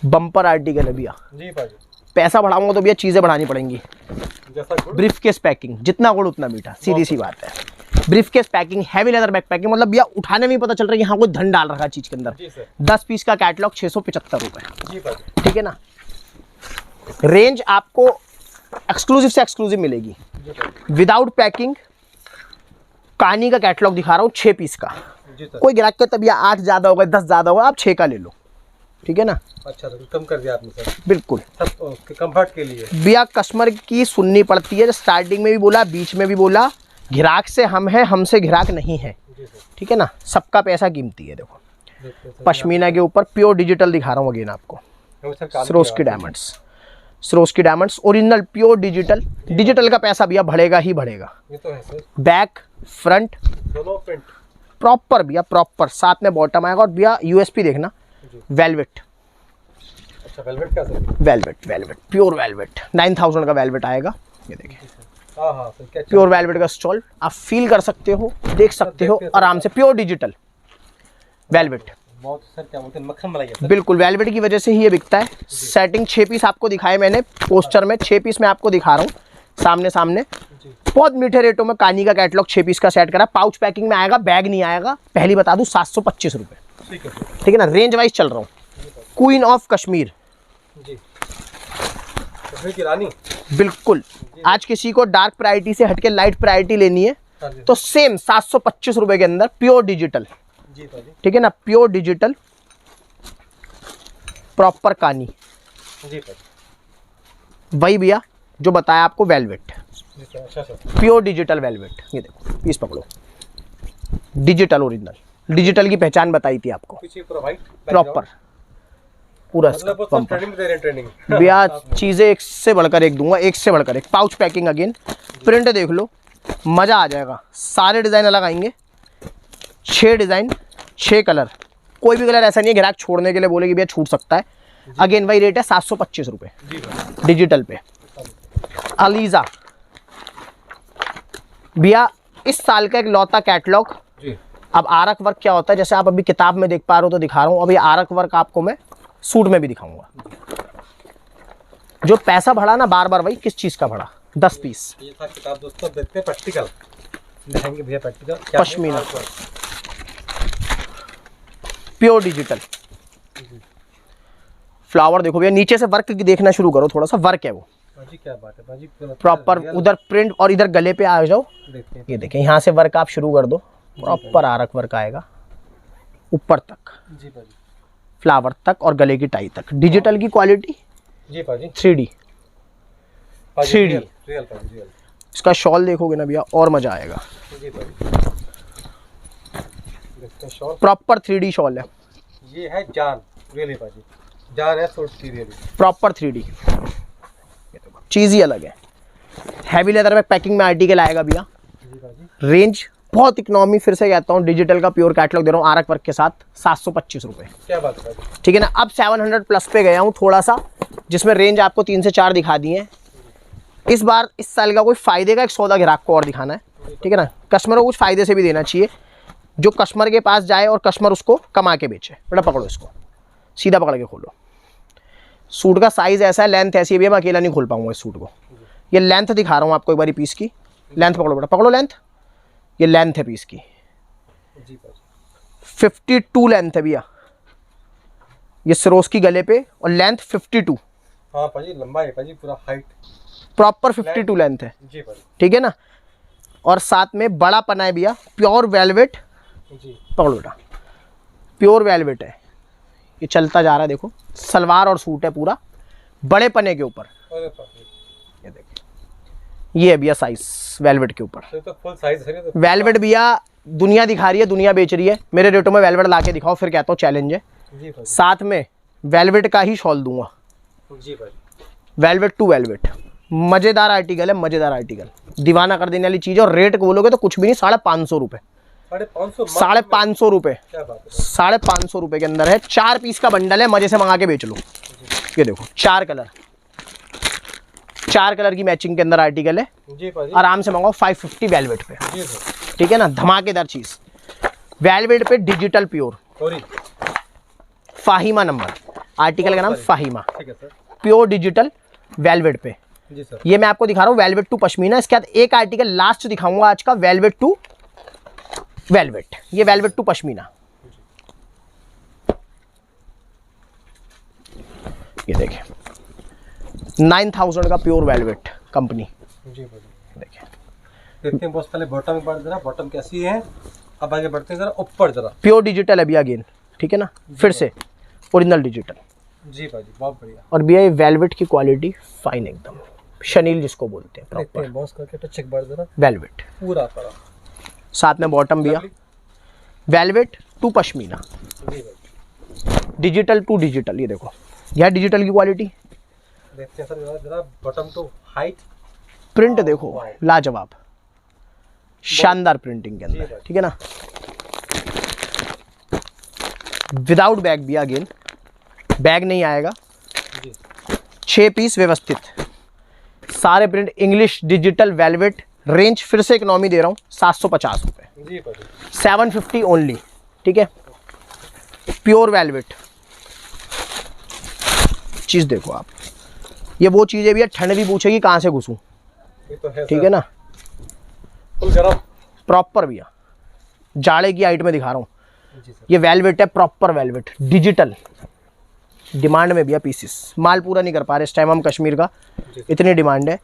Speaker 2: बम्पर आर्टिकल है भैया।
Speaker 1: जी भाजी।
Speaker 2: पैसा बढ़ाऊंगा तो भैया चीज़ें बढ़ानी पड़ेंगी।
Speaker 1: जैसा गुड़,
Speaker 2: ब्रीफ केस पैकिंग, जितना गुड़ उतना मीठा, सीधी सी बात है। Brief case packing, heavy leather bag packing, मतलब भैया उठाने में ही पता चल रहा है कि हाँ कोई धन डाल रखा है चीज़ के अंदर।
Speaker 1: जी सर,
Speaker 2: 10 पीस का कैटलॉग 675 रुपये,
Speaker 1: जी भाजी,
Speaker 2: ठीक है ना। रेंज आपको एक्सक्लूसिव से एक्सक्लूसिव मिलेगी
Speaker 1: जी भाजी,
Speaker 2: विदाउट पैकिंग। कहानी का कैटलॉग दिखा रहा हूँ 6 पीस का।
Speaker 1: जी सर।
Speaker 2: कोई ग्राहक के तब 8 ज़्यादा होगा, 10 ज़्यादा होगा, आप 6 का ले लो, ठीक है ना।
Speaker 1: अच्छा तो कम कर दिया आपने सर,
Speaker 2: बिल्कुल
Speaker 1: सब उसके कंफर्ट के लिए।
Speaker 2: भैया कस्टमर की सुननी पड़ती है, स्टार्टिंग में भी बोला, बीच में भी बोला, ग्राहक से हम है, हमसे ग्राहक नहीं है,
Speaker 1: जी सर,
Speaker 2: ठीक है ना। सबका पैसा कीमती है। देखो
Speaker 1: देखते हैं सर।
Speaker 2: पश्मीना के ऊपर प्योर डिजिटल दिखा रहा हूँ अगेन आपको।
Speaker 1: सर काली
Speaker 2: Swarovski diamonds, Swarovski diamonds original pure digital. Digital का पैसा भैया बढ़ेगा ही बढ़ेगा।
Speaker 1: ये तो है सर,
Speaker 2: बैक फ्रंट
Speaker 1: दोनों प्रिंट
Speaker 2: प्रॉपर भैया, प्रॉपर। साथ में बॉटम आएगा और भैया यूएसपी देखना,
Speaker 1: जी।
Speaker 2: वेलवेट,
Speaker 1: अच्छा वेलवेट का sir,
Speaker 2: velvet, velvet pure velvet, 9000 का वेलवेट आएगा। ये देखिए
Speaker 1: हाँ हाँ सर, क्या
Speaker 2: प्योर वेलवेट का स्टॉल, आप फील कर सकते हो, देख सकते हो आराम से। प्योर डिजिटल वेलवेट,
Speaker 1: बहुत सर, क्या बोलते हैं, मक्खन मलाई है सर।
Speaker 2: बिल्कुल वेलवेट की वजह से ही ये बिकता है। सेटिंग 6 पीस आपको दिखाए मैंने पोस्टर में, 6 पीस मैं आपको दिखा रहा हूँ सामने सामने।
Speaker 1: जी,
Speaker 2: बहुत मीठे रेटों में कानी का कैटलॉग 6 पीस का सेट करा। पाउच पैकिंग में आएगा, बैग नहीं आएगा। पहली बता दूं 725 रुपये,
Speaker 1: ठीक है सर,
Speaker 2: ठीक है ना। रेंज वाइज चल रहा हूँ। क्वीन ऑफ कश्मीर,
Speaker 1: जी कश्मीर की रानी,
Speaker 2: बिल्कुल। आज किसी को डार्क प्रायोरिटी से हटके लाइट प्रायोरिटी लेनी है
Speaker 1: हाँ जी,
Speaker 2: तो सेम 725 रुपये के अंदर प्योर डिजिटल,
Speaker 1: जी भाजी,
Speaker 2: ठीक है ना। प्योर डिजिटल प्रॉपर कानी,
Speaker 1: जी भाजी,
Speaker 2: वही भैया जो बताया आपको वेलवेट,
Speaker 1: जी सर। अच्छा सर,
Speaker 2: प्योर डिजिटल वेलवेट। ये देखो पीस पकड़ो, डिजिटल ओरिजिनल। डिजिटल की पहचान बताई थी आपको,
Speaker 1: पीछे पूरा वाइट
Speaker 2: प्रॉपर पूरा
Speaker 1: मतलब वो सब ट्रेनिंग में दे रहे हैं, ट्रेनिंग
Speaker 2: भैया। चीज़ें एक से बढ़कर एक दूंगा, एक से बढ़कर एक। पाउच पैकिंग अगेन, प्रिंट देख लो, मज़ा आ जाएगा। सारे डिज़ाइन अलग आएंगे, 6 डिज़ाइन 6 कलर। कोई भी कलर ऐसा नहीं है ग्राहक छोड़ने के लिए बोले कि भैया छूट सकता है। अगेन वही रेट है 725 रुपये
Speaker 1: जी भाजी,
Speaker 2: डिजिटल पे। अलीज़ा भैया इस साल का एक लौता कैटलॉग।
Speaker 1: जी
Speaker 2: अब आरक वर्क क्या होता है, जैसे आप अभी किताब में देख पा रहे हो तो दिखा रहा हूँ। अभी आरक वर्क आपको मैं सूट में भी दिखाऊंगा। जो पैसा बढ़ा ना बार बार, वही किस चीज़ का बढ़ा, 10 पीस
Speaker 1: ये था किताब दोस्तों, देखते हैं प्रैक्टिकल, दिखाएंगे भैया प्रैक्टिकल क्या है।
Speaker 2: Pashmina pure digital flower. देखो भैया नीचे से वर्क देखना शुरू करो, थोड़ा सा वर्क है वो
Speaker 1: भाजी, क्या बात है भाजी,
Speaker 2: प्रॉपर। उधर प्रिंट और इधर गले पे आ जाओ,
Speaker 1: देखते हैं।
Speaker 2: ये देखें यहाँ से वर्क आप शुरू कर दो, प्रॉपर आरक वर्क आएगा ऊपर तक,
Speaker 1: जी भाजी,
Speaker 2: फ्लावर तक और गले की टाई तक। डिजिटल की क्वालिटी
Speaker 1: जी भाजी,
Speaker 2: 3D। 3D
Speaker 1: रियल भाजी, रियल,
Speaker 2: इसका शॉल देखोगे ना भैया और मजा आएगा।
Speaker 1: जी भाजी, देखते हैं शॉल।
Speaker 2: प्रॉपर 3D शॉल है,
Speaker 1: ये है जान, रियली भाजी, जान है सूट की, रियली
Speaker 2: प्रॉपर 3D। चीज़ ही अलग है। हैवी लेदर में पैकिंग में आर्टिकल आएगा भैया।
Speaker 1: जी भाजी,
Speaker 2: रेंज बहुत इकोनॉमी, फिर से कहता हूँ डिजिटल का प्योर कैटलॉग दे रहा हूँ आरक वर्क के साथ 725 रुपये,
Speaker 1: क्या बात है भाजी,
Speaker 2: ठीक है ना। अब 700 प्लस पे गया हूँ थोड़ा सा, जिसमें रेंज आपको 3 से 4 दिखा दिए हैं। इस बार इस साल का कोई फ़ायदे का एक सौदा ग्राहक को और दिखाना है, ठीक है ना। कस्टमर को कुछ फ़ायदे से भी देना चाहिए, जो कस्टमर के पास जाए और कस्टमर उसको कमा के बेचे। बेटा पकड़ो इसको, सीधा पकड़ के खोलो। सूट का साइज़ ऐसा है, लेंथ ऐसी है भैया, मैं अकेला नहीं खोल पाऊंगा इस सूट को। ये लेंथ दिखा रहा हूँ आपको एक बारी पीस की। लेंथ पकड़ो बेटा, पकड़ो लेंथ, ये लेंथ है पीस की।
Speaker 1: जी भाजी,
Speaker 2: 52 लेंथ है भैया, ये सिरोस्की गले पे, और लेंथ 52।
Speaker 1: हाँ पाजी, लंबा है पाजी, पूरा हाइट
Speaker 2: प्रॉपर 52 लेंथ है।
Speaker 1: जी पाजी।
Speaker 2: ठीक है ना, और साथ में बड़ा पना है भैया, प्योर वेलवेट।
Speaker 1: जी
Speaker 2: पकड़ो बेटा, प्योर वेलवेट है, ये चलता जा रहा है। देखो सलवार और सूट है पूरा बड़े पने के ऊपर।
Speaker 1: अरे पाजी,
Speaker 2: ये देखिए, ये है भैया साइज वेलवेट के ऊपर।
Speaker 1: तो फुल साइज है तो।
Speaker 2: वेलवेट भैया दुनिया दिखा रही है, दुनिया बेच रही है, मेरे रेटों में वेलवेट ला के दिखाओ, फिर कहता हूँ चैलेंज है।
Speaker 1: जी पाजी।
Speaker 2: साथ में वेलवेट का ही शॉल दूंगा,
Speaker 1: जी पाजी।
Speaker 2: वेलवेट टू वेलवेट, मजेदार आर्टिकल है, मजेदार आर्टिकल, दीवाना कर देने वाली चीज। और रेट को बोलोगे तो कुछ भी नहीं, 550 रुपये,
Speaker 1: 550,
Speaker 2: 550 रुपये,
Speaker 1: क्या बात है।
Speaker 2: 550 रुपये के अंदर है। 4 पीस का बंडल है, मजे से मंगा के बेच लो। ये देखो 4 कलर, 4 कलर की मैचिंग के अंदर आर्टिकल है,
Speaker 1: जी पाजी।
Speaker 2: आराम से मंगाओ 550 वेलवेट पे।
Speaker 1: जी सर।
Speaker 2: ठीक है ना, धमाकेदार चीज, वेलवेट पे digital pure,
Speaker 1: sorry,
Speaker 2: Fahima number, article का नाम फाहिमा,
Speaker 1: ठीक है सर।
Speaker 2: प्योर डिजिटल वेलवेट पे।
Speaker 1: जी सर।
Speaker 2: ये मैं आपको दिखा रहा हूँ वेलवेट टू पश्मीना। इसके बाद एक आर्टिकल लास्ट दिखाऊंगा आज का, वेलवेट टू वेलवेट, ये वेलवेट टू पश्मीना। ये देखें 9000 का प्योर वेलवेट कंपनी।
Speaker 1: जी पाजी।
Speaker 2: देखिए
Speaker 1: देखते हैं बॉस, पहले बॉटम एक बार जरा, बॉटम कैसी है। अब आगे बढ़ते हैं जरा ऊपर जरा।
Speaker 2: प्योर डिजिटल है भैया अगेन, ठीक है ना, फिर से ओरिजिनल डिजिटल।
Speaker 1: जी पाजी, बहुत बढ़िया।
Speaker 2: और भैया ये वेलवेट की क्वालिटी फाइन एकदम, शनील जिसको बोलते हैं,
Speaker 1: देखते
Speaker 2: प्रॉपर
Speaker 1: हैं बॉस करके टच एक बार जरा,
Speaker 2: वेलवेट।
Speaker 1: पूरा करा।
Speaker 2: साथ में बॉटम भैया वेलवेट टू पश्मीना,
Speaker 1: जी भाई।
Speaker 2: Digital to digital. ये देखो यह डिजिटल की क्वालिटी,
Speaker 1: देखते हैं सर जरा, जरा बॉटम तो हाइट,
Speaker 2: प्रिंट देखो लाजवाब, शानदार प्रिंटिंग के
Speaker 1: जी
Speaker 2: अंदर,
Speaker 1: भाई।
Speaker 2: ठीक है ना। विदाउट बैग भी, अगेन बैग नहीं आएगा।
Speaker 1: जी
Speaker 2: 6 पीस व्यवस्थित, सारे print English digital velvet. Range फिर से इकोनॉमी दे रहा हूँ 750 रुपये,
Speaker 1: जी भाई।
Speaker 2: 750 ओनली, ठीक है। प्योर वेलवेट चीज़ देखो आप, ये वो चीज़ है भैया, ठंड भी पूछेगी कहाँ से घुसूँ,
Speaker 1: ये तो है
Speaker 2: ठीक है ना।
Speaker 1: फुल गरम।
Speaker 2: प्रॉपर भैया जाड़े की हाइट में दिखा रहा हूँ।
Speaker 1: जी सर।
Speaker 2: ये वेलवेट है, प्रॉपर वेलवेट डिजिटल, डिमांड में भैया पीसेस, माल पूरा नहीं कर पा रहे इस टाइम हम कश्मीर का, इतनी डिमांड है।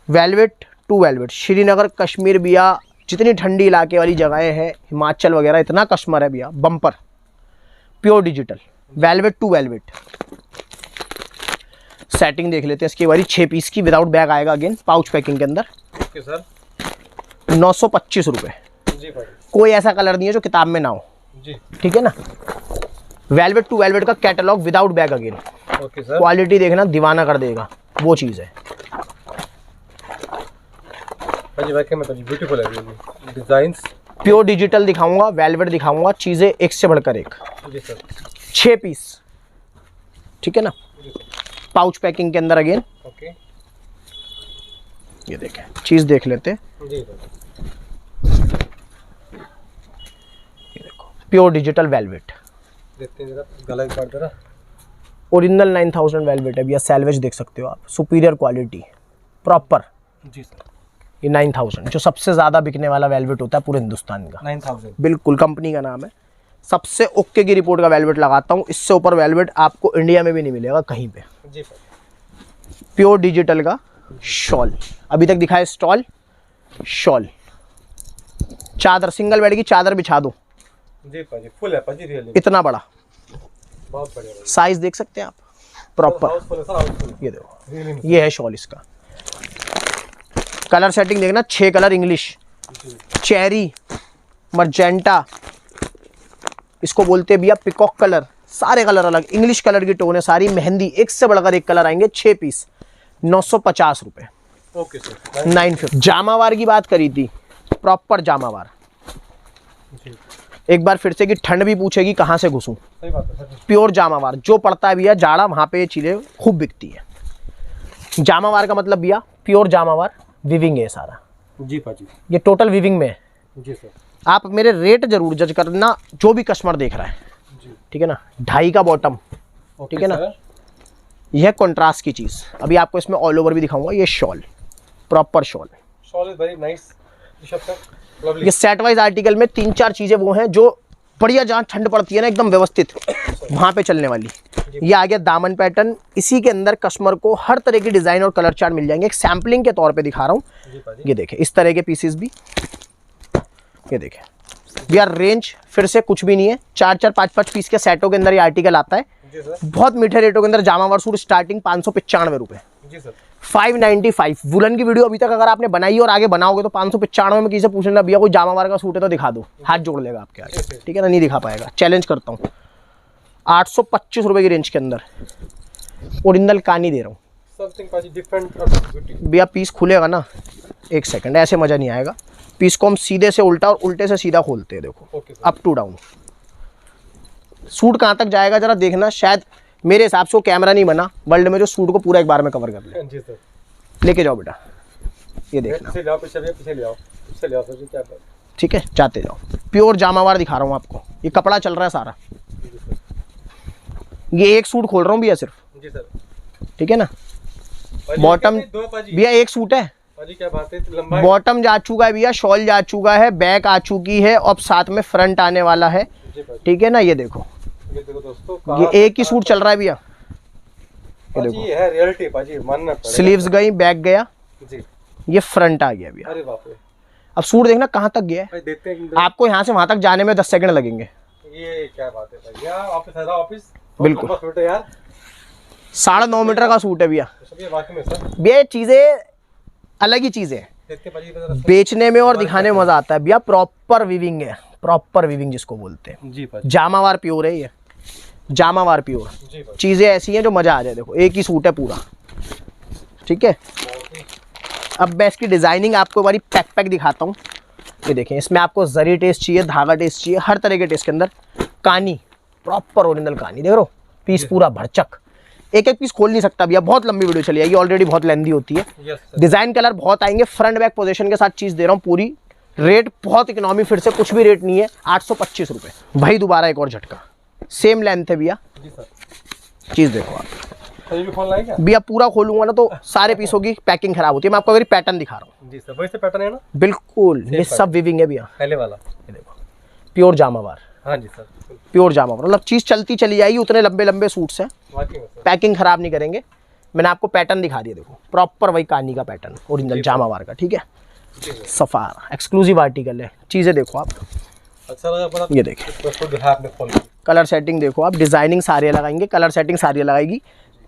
Speaker 2: Velvet to velvet, Srinagar Kashmir भैया, जितनी ठंडी इलाके वाली जगहें हैं, हिमाचल वगैरह, इतना कस्टमर है भैया, bumper pure digital velvet to velvet. Setting देख लेते हैं इसकी बारी, 6 पीस की, विदाउट बैग आएगा अगेन, पाउच पैकिंग के अंदर।
Speaker 1: Okay sir.
Speaker 2: 925 रुपये।
Speaker 1: जी भाई।
Speaker 2: कोई ऐसा कलर नहीं है जो किताब में ना हो,
Speaker 1: जी
Speaker 2: ठीक है ना। वेलवेट टू वेलवेट का catalogue without bag again,
Speaker 1: okay sir.
Speaker 2: Quality देखना दीवाना कर देगा, वो चीज़ है।
Speaker 1: भाई वाकई में भाई ब्यूटीफुल है ये डिजाइन्स।
Speaker 2: प्योर डिजिटल दिखाऊंगा, वेलवेट दिखाऊंगा, चीज़ें एक से बढ़कर एक।
Speaker 1: जी सर।
Speaker 2: 6 पीस, ठीक है ना,
Speaker 1: जी सर।
Speaker 2: पाउच पैकिंग के अंदर अगेन।
Speaker 1: ओके।
Speaker 2: ये देखें, चीज़ देख लेते हैं।
Speaker 1: जी सर।
Speaker 2: ये देखो प्योर डिजिटल वेलवेट,
Speaker 1: देखते हैं जरा गला एक बार जरा।
Speaker 2: ओरिजिनल 9000 वेलवेट है भैया, सैलवेज देख सकते हो आप, सुपीरियर क्वालिटी प्रॉपर।
Speaker 1: जी सर।
Speaker 2: ये 9000 जो सबसे ज़्यादा बिकने वाला वेलवेट होता है पूरे हिंदुस्तान का,
Speaker 1: 9000।
Speaker 2: बिल्कुल कंपनी का नाम है, सबसे ओके की रिपोर्ट का वेलवेट लगाता हूँ। इससे ऊपर वेलवेट आपको इंडिया में भी नहीं मिलेगा कहीं पे।
Speaker 1: जी सर।
Speaker 2: प्योर डिजिटल का शॉल, अभी तक दिखाए स्टॉल, शॉल, चादर, सिंगल बेड की चादर बिछा दो,
Speaker 1: जी पाजी, फुल है पाजी, रियली
Speaker 2: इतना बड़ा
Speaker 1: बहुत बढ़िया भाई।
Speaker 2: साइज देख सकते हैं आप, प्रॉपर।
Speaker 1: हाउसफुल है सर, हाउसफुल।
Speaker 2: ये देखो,
Speaker 1: रियली।
Speaker 2: ये है शॉल इसका। कलर सेटिंग देखना, 6 कलर इंग्लिश, चेरी, मर्जेंटा, इसको बोलते हैं भैया पिकॉक कलर, सारे कलर अलग, इंग्लिश कलर की टोन है सारी, मेहंदी, एक से बढ़कर एक कलर आएंगे। 6 पीस 950 रुपये,
Speaker 1: ओके सर।
Speaker 2: 950। जामावार की बात करी थी, प्रॉपर जामावार।
Speaker 1: जी
Speaker 2: एक बार फिर से कि ठंड भी पूछेगी कहाँ से घुसूं,
Speaker 1: सही बात है सर।
Speaker 2: प्योर जामावार जो पड़ता है भैया जाड़ा, वहाँ पे ये चीज़ें खूब बिकती है। जामावार का मतलब भैया प्योर जामावार, विविंग है सारा,
Speaker 1: जी पाजी।
Speaker 2: ये टोटल विविंग में है।
Speaker 1: जी सर।
Speaker 2: आप मेरे रेट जरूर जज करना, जो भी कस्टमर देख रहा है,
Speaker 1: जी
Speaker 2: ठीक है ना। 2.5 का बॉटम,
Speaker 1: ओके
Speaker 2: ठीक है ना।
Speaker 1: सर।
Speaker 2: यह कंट्रास्ट की चीज़, अभी आपको इसमें ऑल ओवर भी दिखाऊंगा। ये shawl, proper shawl,
Speaker 1: shawl is very nice. Rishabh sir, lovely.
Speaker 2: ये सेट वाइज आर्टिकल में 3-4 चीज़ें वो हैं जो बढ़िया, जहाँ ठंड पड़ती है ना एकदम व्यवस्थित, वहाँ पे चलने वाली। ये आ गया दामन पैटर्न। इसी के अंदर कस्टमर को हर तरह की डिज़ाइन और कलर चार्ट मिल जाएंगे। एक सैम्पलिंग के तौर पे दिखा रहा हूँ। ये देखें इस तरह के पीसेस भी, ये देखें भैया। रेंज फिर से कुछ भी नहीं है, 4-4, 5-5 पीस के सेटों के अंदर ये आर्टिकल आता है। बहुत मीठे रेटों के अंदर जामावार सूट स्टार्टिंग 595 रुपये, 595। वुलन की वीडियो अभी तक अगर आपने बनाई है और आगे बनाओगे तो 595 में किसी से पूछ लेना भैया कोई जामावार का सूट है तो दिखा दो, हाथ जोड़ लेगा आपके आगे, ठीक है ना। नहीं दिखा पाएगा, चैलेंज करता हूँ। 825 रुपये की रेंज के अंदर ओरिजिनल कानी दे रहा हूँ भैया। पीस खुलेगा ना, एक सेकंड, ऐसे मजा नहीं आएगा। पीस को हम सीधे से उल्टा और उल्टे से सीधा खोलते हैं, देखो अप टू डाउन। सूट कहाँ तक जाएगा जरा देखना। शायद मेरे हिसाब से वो कैमरा नहीं बना वर्ल्ड में जो सूट को पूरा एक बार में कवर कर ले।
Speaker 1: जी सर।
Speaker 2: लेके जाओ बेटा, ये देखना,
Speaker 1: पीछे ले आओ सर, क्या बात।
Speaker 2: ठीक है, जाते जाओ। प्योर जामावार दिखा रहा हूँ आपको, ये कपड़ा चल रहा है सारा। ये एक सूट खोल रहा हूँ भैया सिर्फ,
Speaker 1: जी सर,
Speaker 2: ठीक है ना। बॉटम भैया एक सूट है,
Speaker 1: क्या बात है, लंबा
Speaker 2: बॉटम जा चुका है भैया, शॉल जा चुका है, बैक आ चुकी है और साथ में फ्रंट आने वाला है, ठीक है ना। ये देखो
Speaker 1: दोस्तों,
Speaker 2: ये एक ही सूट चल रहा है भैया। ये देखो
Speaker 1: ये है रियलिटी पाजी, मानना पड़ेगा।
Speaker 2: स्लीव्स गई, बैक गया
Speaker 1: जी,
Speaker 2: ये फ्रंट आ गया भैया।
Speaker 1: अरे बाप रे।
Speaker 2: अब सूट देखना कहाँ तक गया है।
Speaker 1: देखते हैं
Speaker 2: आपको यहाँ से वहां तक जाने में 10 सेकंड लगेंगे।
Speaker 1: ये क्या बात है भैया, ऑफिस है ऑफिस,
Speaker 2: बिल्कुल
Speaker 1: सूट है यार।
Speaker 2: 9.5 मीटर का सूट है भैया।
Speaker 1: वाकई में सर,
Speaker 2: भैया ये चीजें अलग ही चीजें हैं, बेचने में और दिखाने में मजा आता है भैया। प्रॉपर वीविंग है, प्रॉपर वीविंग जिसको बोलते हैं
Speaker 1: जी।
Speaker 2: जामावार प्योर है ये, जामावार प्योर। चीजें ऐसी हैं जो मजा आ जाए। देखो एक ही सूट है पूरा, ठीक है। अब मैं इसकी डिजाइनिंग आपको हमारी पैक दिखाता हूँ। ये देखें, इसमें आपको जरी टेस्ट चाहिए, धागा टेस्ट चाहिए, हर तरह के टेस्ट के अंदर कानी, प्रॉपर ओरिजिनल कानी। देख रहे हो पीस पूरा भरचक, एक एक पीस खोल नहीं सकता भैया, बहुत लंबी वीडियो चली जाएगी, ऑलरेडी बहुत लेंदी होती है। डिजाइन कलर बहुत आएंगे, फ्रंट बैक पोजीशन के साथ चीज दे रहा हूँ पूरी। रेट बहुत इकोनॉमी, फिर से कुछ भी रेट नहीं है, 825 रुपये भाई। दोबारा एक और झटका, सेम लेंथ है भैया। चीज देखो आप भैया, पूरा खोलूंगा ना तो सारे पीसों की पैकिंग खराब होती है। मैं आपको अगर पैटर्न दिखा रहा हूँ
Speaker 1: जी सर, वैसे पैटर्न है ना,
Speaker 2: बिल्कुल ये सब वीविंग है भैया।
Speaker 1: पहले वाला
Speaker 2: ये देखो प्योर जामावार,
Speaker 1: हाँ जी सर,
Speaker 2: प्योर जामावार। मतलब चीज चलती चली जाएगी, उतने लंबे लंबे सूट्स हैं, पैकिंग खराब नहीं करेंगे। मैंने आपको पैटर्न दिखा दिया, देखो प्रॉपर वही कानी का पैटर्न ओरिजिनल जामावार का, ठीक है। सफार एक्सक्लूसिव आर्टिकल है। चीजें देखो आप,
Speaker 1: अच्छा लगा।
Speaker 2: ये देखिए कलर सेटिंग देखो आप, डिजाइनिंग सारी लगाएंगे, कलर सेटिंग सारी लगाएगी।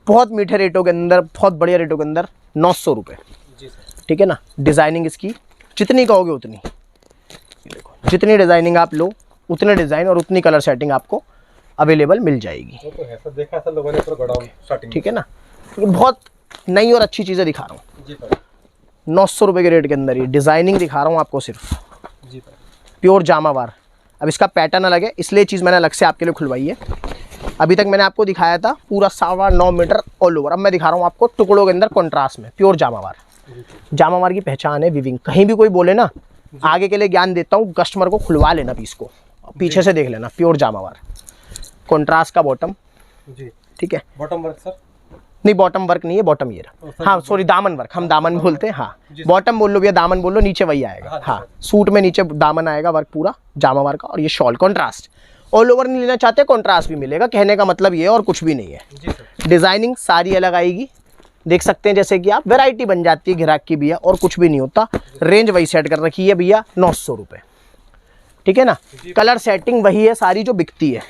Speaker 2: बहुत मीठे रेटों के अंदर, बहुत बढ़िया रेटों के अंदर, 900 रुपये, ठीक है ना। डिजाइनिंग इसकी जितनी कहोगे उतनी, देखो जितनी डिजाइनिंग आप लो उतने डिजाइन और उतनी कलर सेटिंग आपको अवेलेबल मिल जाएगी,
Speaker 1: वो तो है सर, देखा सर लोगों ने तो गोडाउन स्टार्टिंग,
Speaker 2: ठीक है ना। बहुत नई और अच्छी चीज़ें दिखा रहा हूँ
Speaker 1: जी सर।
Speaker 2: 900 रुपये के रेट के अंदर ये डिजाइनिंग दिखा रहा हूँ आपको सिर्फ,
Speaker 1: जी सर,
Speaker 2: प्योर जामावार। अब इसका पैटर्न अलग है, इसलिए चीज़ मैंने अलग से आपके लिए खुलवाई है। अभी तक मैंने आपको दिखाया था पूरा 9.25 मीटर ऑल ओवर, अब मैं दिखा रहा हूँ आपको टुकड़ों के अंदर कॉन्ट्रास्ट में, प्योर जामावार। जामावार की पहचान है वीविंग। कहीं भी कोई बोले ना, आगे के लिए ज्ञान देता हूँ, कस्टमर को खुलवा लेना पीस को, पीछे से देख लेना, प्योर जामावार। कॉन्ट्रास्ट का बॉटम
Speaker 1: जी,
Speaker 2: ठीक है।
Speaker 1: बॉटम वर्क सर,
Speaker 2: नहीं बॉटम वर्क नहीं है, बॉटम ये रहा। हाँ सॉरी, दामन वर्क, हम दामन बोलते हैं। हाँ बॉटम बोल लो भैया, दामन बोल लो, नीचे वही आएगा। हाँ सूट में नीचे दामन आएगा वर्क पूरा जामावार का, और ये शॉल कॉन्ट्रास्ट। ऑल ओवर नहीं लेना चाहते, कॉन्ट्रास्ट भी मिलेगा, कहने का मतलब ये है, और कुछ भी नहीं है। डिजाइनिंग सारी अलग आएगी, देख सकते हैं जैसे कि आप, वैरायटी बन जाती है ग्राहक की भैया, और कुछ भी नहीं होता। रेंज वही सेट कर रखी है भैया, 900 रुपये, ठीक है ना। कलर सेटिंग वही है सारी जो बिकती है।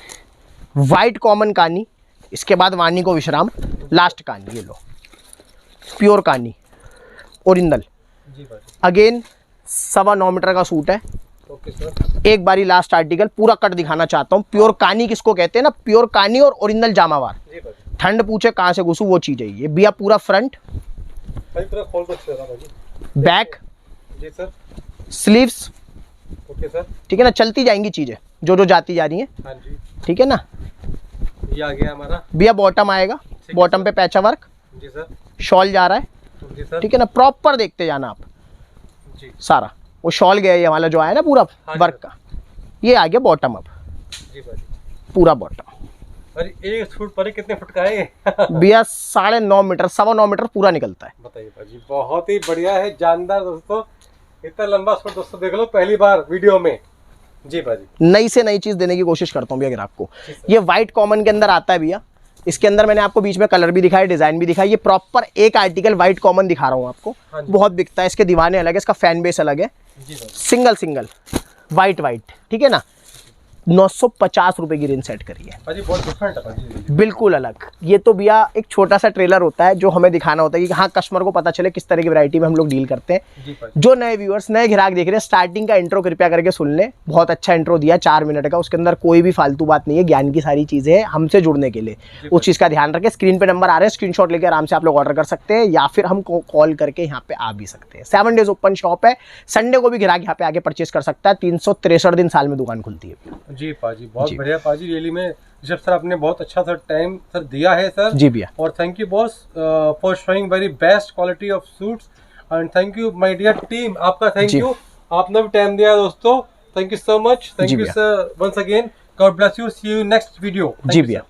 Speaker 2: वाइट कॉमन कानी, इसके बाद वानी को विश्राम, लास्ट कानी, ये लो प्योर कानी ओरिजिनल। अगेन 9.25 मीटर का सूट है। एक बारी लास्ट आर्टिकल पूरा कट दिखाना चाहता हूँ। प्योर कानी किसको कहते हैं ना, प्योर कानी और ओरिजिनल जामावार। ठंड पूछे कहाँ से घुसू, वो चीज है ये भैया। पूरा फ्रंट, बैक, स्लीव्स, ठीक है ना। चलती जाएंगी चीजें जो जो जाती जा रही हैं, ठीक है ना।
Speaker 1: ये आ गया हमारा
Speaker 2: भैया बॉटम आएगा, बॉटम पे पैचा वर्क,
Speaker 1: जी सर,
Speaker 2: शॉल जा रहा है, ठीक है ना। प्रॉपर देखते जाना आप
Speaker 1: जी।
Speaker 2: सारा वो शॉल गया, ये वाला जो आया ना पूरा वर्क का, ये आ गया बॉटम। अब
Speaker 1: जी भाई,
Speaker 2: पूरा बॉटम।
Speaker 1: अरे एक सूट पर कितने फुट का है
Speaker 2: भैया 9.5 मीटर, 9.25 मीटर पूरा निकलता है।
Speaker 1: बताइए भाजी, बहुत ही बढ़िया है, जानदार दोस्तों। इतना लंबा सूट दोस्तों देख लो पहली बार वीडियो में, जी भाजी।
Speaker 2: नई से नई चीज देने की कोशिश करता हूँ भैया ग्राहक को। ये व्हाइट कॉमन के अंदर आता है भैया, इसके अंदर मैंने आपको बीच में कलर भी दिखाया, डिजाइन भी दिखाया। ये प्रॉपर एक आर्टिकल व्हाइट कॉमन दिखा रहा हूँ आपको, बहुत बिकता है, इसके दीवाने अलग है, इसका फैन बेस अलग है। सिंगल सिंगल व्हाइट ठीक है ना, 950 रुपए की रेंज सेट करी है
Speaker 1: भाजी, बहुत डिफरेंट है भाजी,
Speaker 2: बिल्कुल अलग। ये तो भैया एक छोटा सा ट्रेलर होता है जो हमें दिखाना होता है कि हाँ कस्टमर को पता चले किस तरह की वैरायटी में हम लोग डील करते हैं। जो नए व्यूअर्स नए ग्राहक देख रहे हैं, स्टार्टिंग का इंट्रो कृपया करके सुन लें, बहुत अच्छा इंट्रो दिया 4 मिनट का, उसके अंदर कोई भी फालतू बात नहीं है, ज्ञान की सारी चीजें हैं हमसे जुड़ने के लिए। उस चीज का ध्यान रखें। स्क्रीन पे नंबर आ रहे हैं, स्क्रीनशॉट लेकर आराम से आप लोग ऑर्डर कर सकते हैं, या फिर हम कॉल करके यहाँ पे आ भी सकते हैं। 7 डेज ओपन शॉप है, संडे को भी ग्राहक यहाँ पे आके परचेज कर सकता है। 363 दिन साल में दुकान खुलती है
Speaker 1: जी पाजी। बहुत बढ़िया पाजी, रियली में ऋषभ सर आपने बहुत अच्छा सर टाइम सर दिया है सर
Speaker 2: जी भैया।
Speaker 1: और thank you boss for showing very best quality of suits and thank you my dear team, आपका थैंक यू, आपने भी टाइम दिया दोस्तों, thank you so much, thank you sir once again, God bless you, see you next video.
Speaker 2: जी भैया।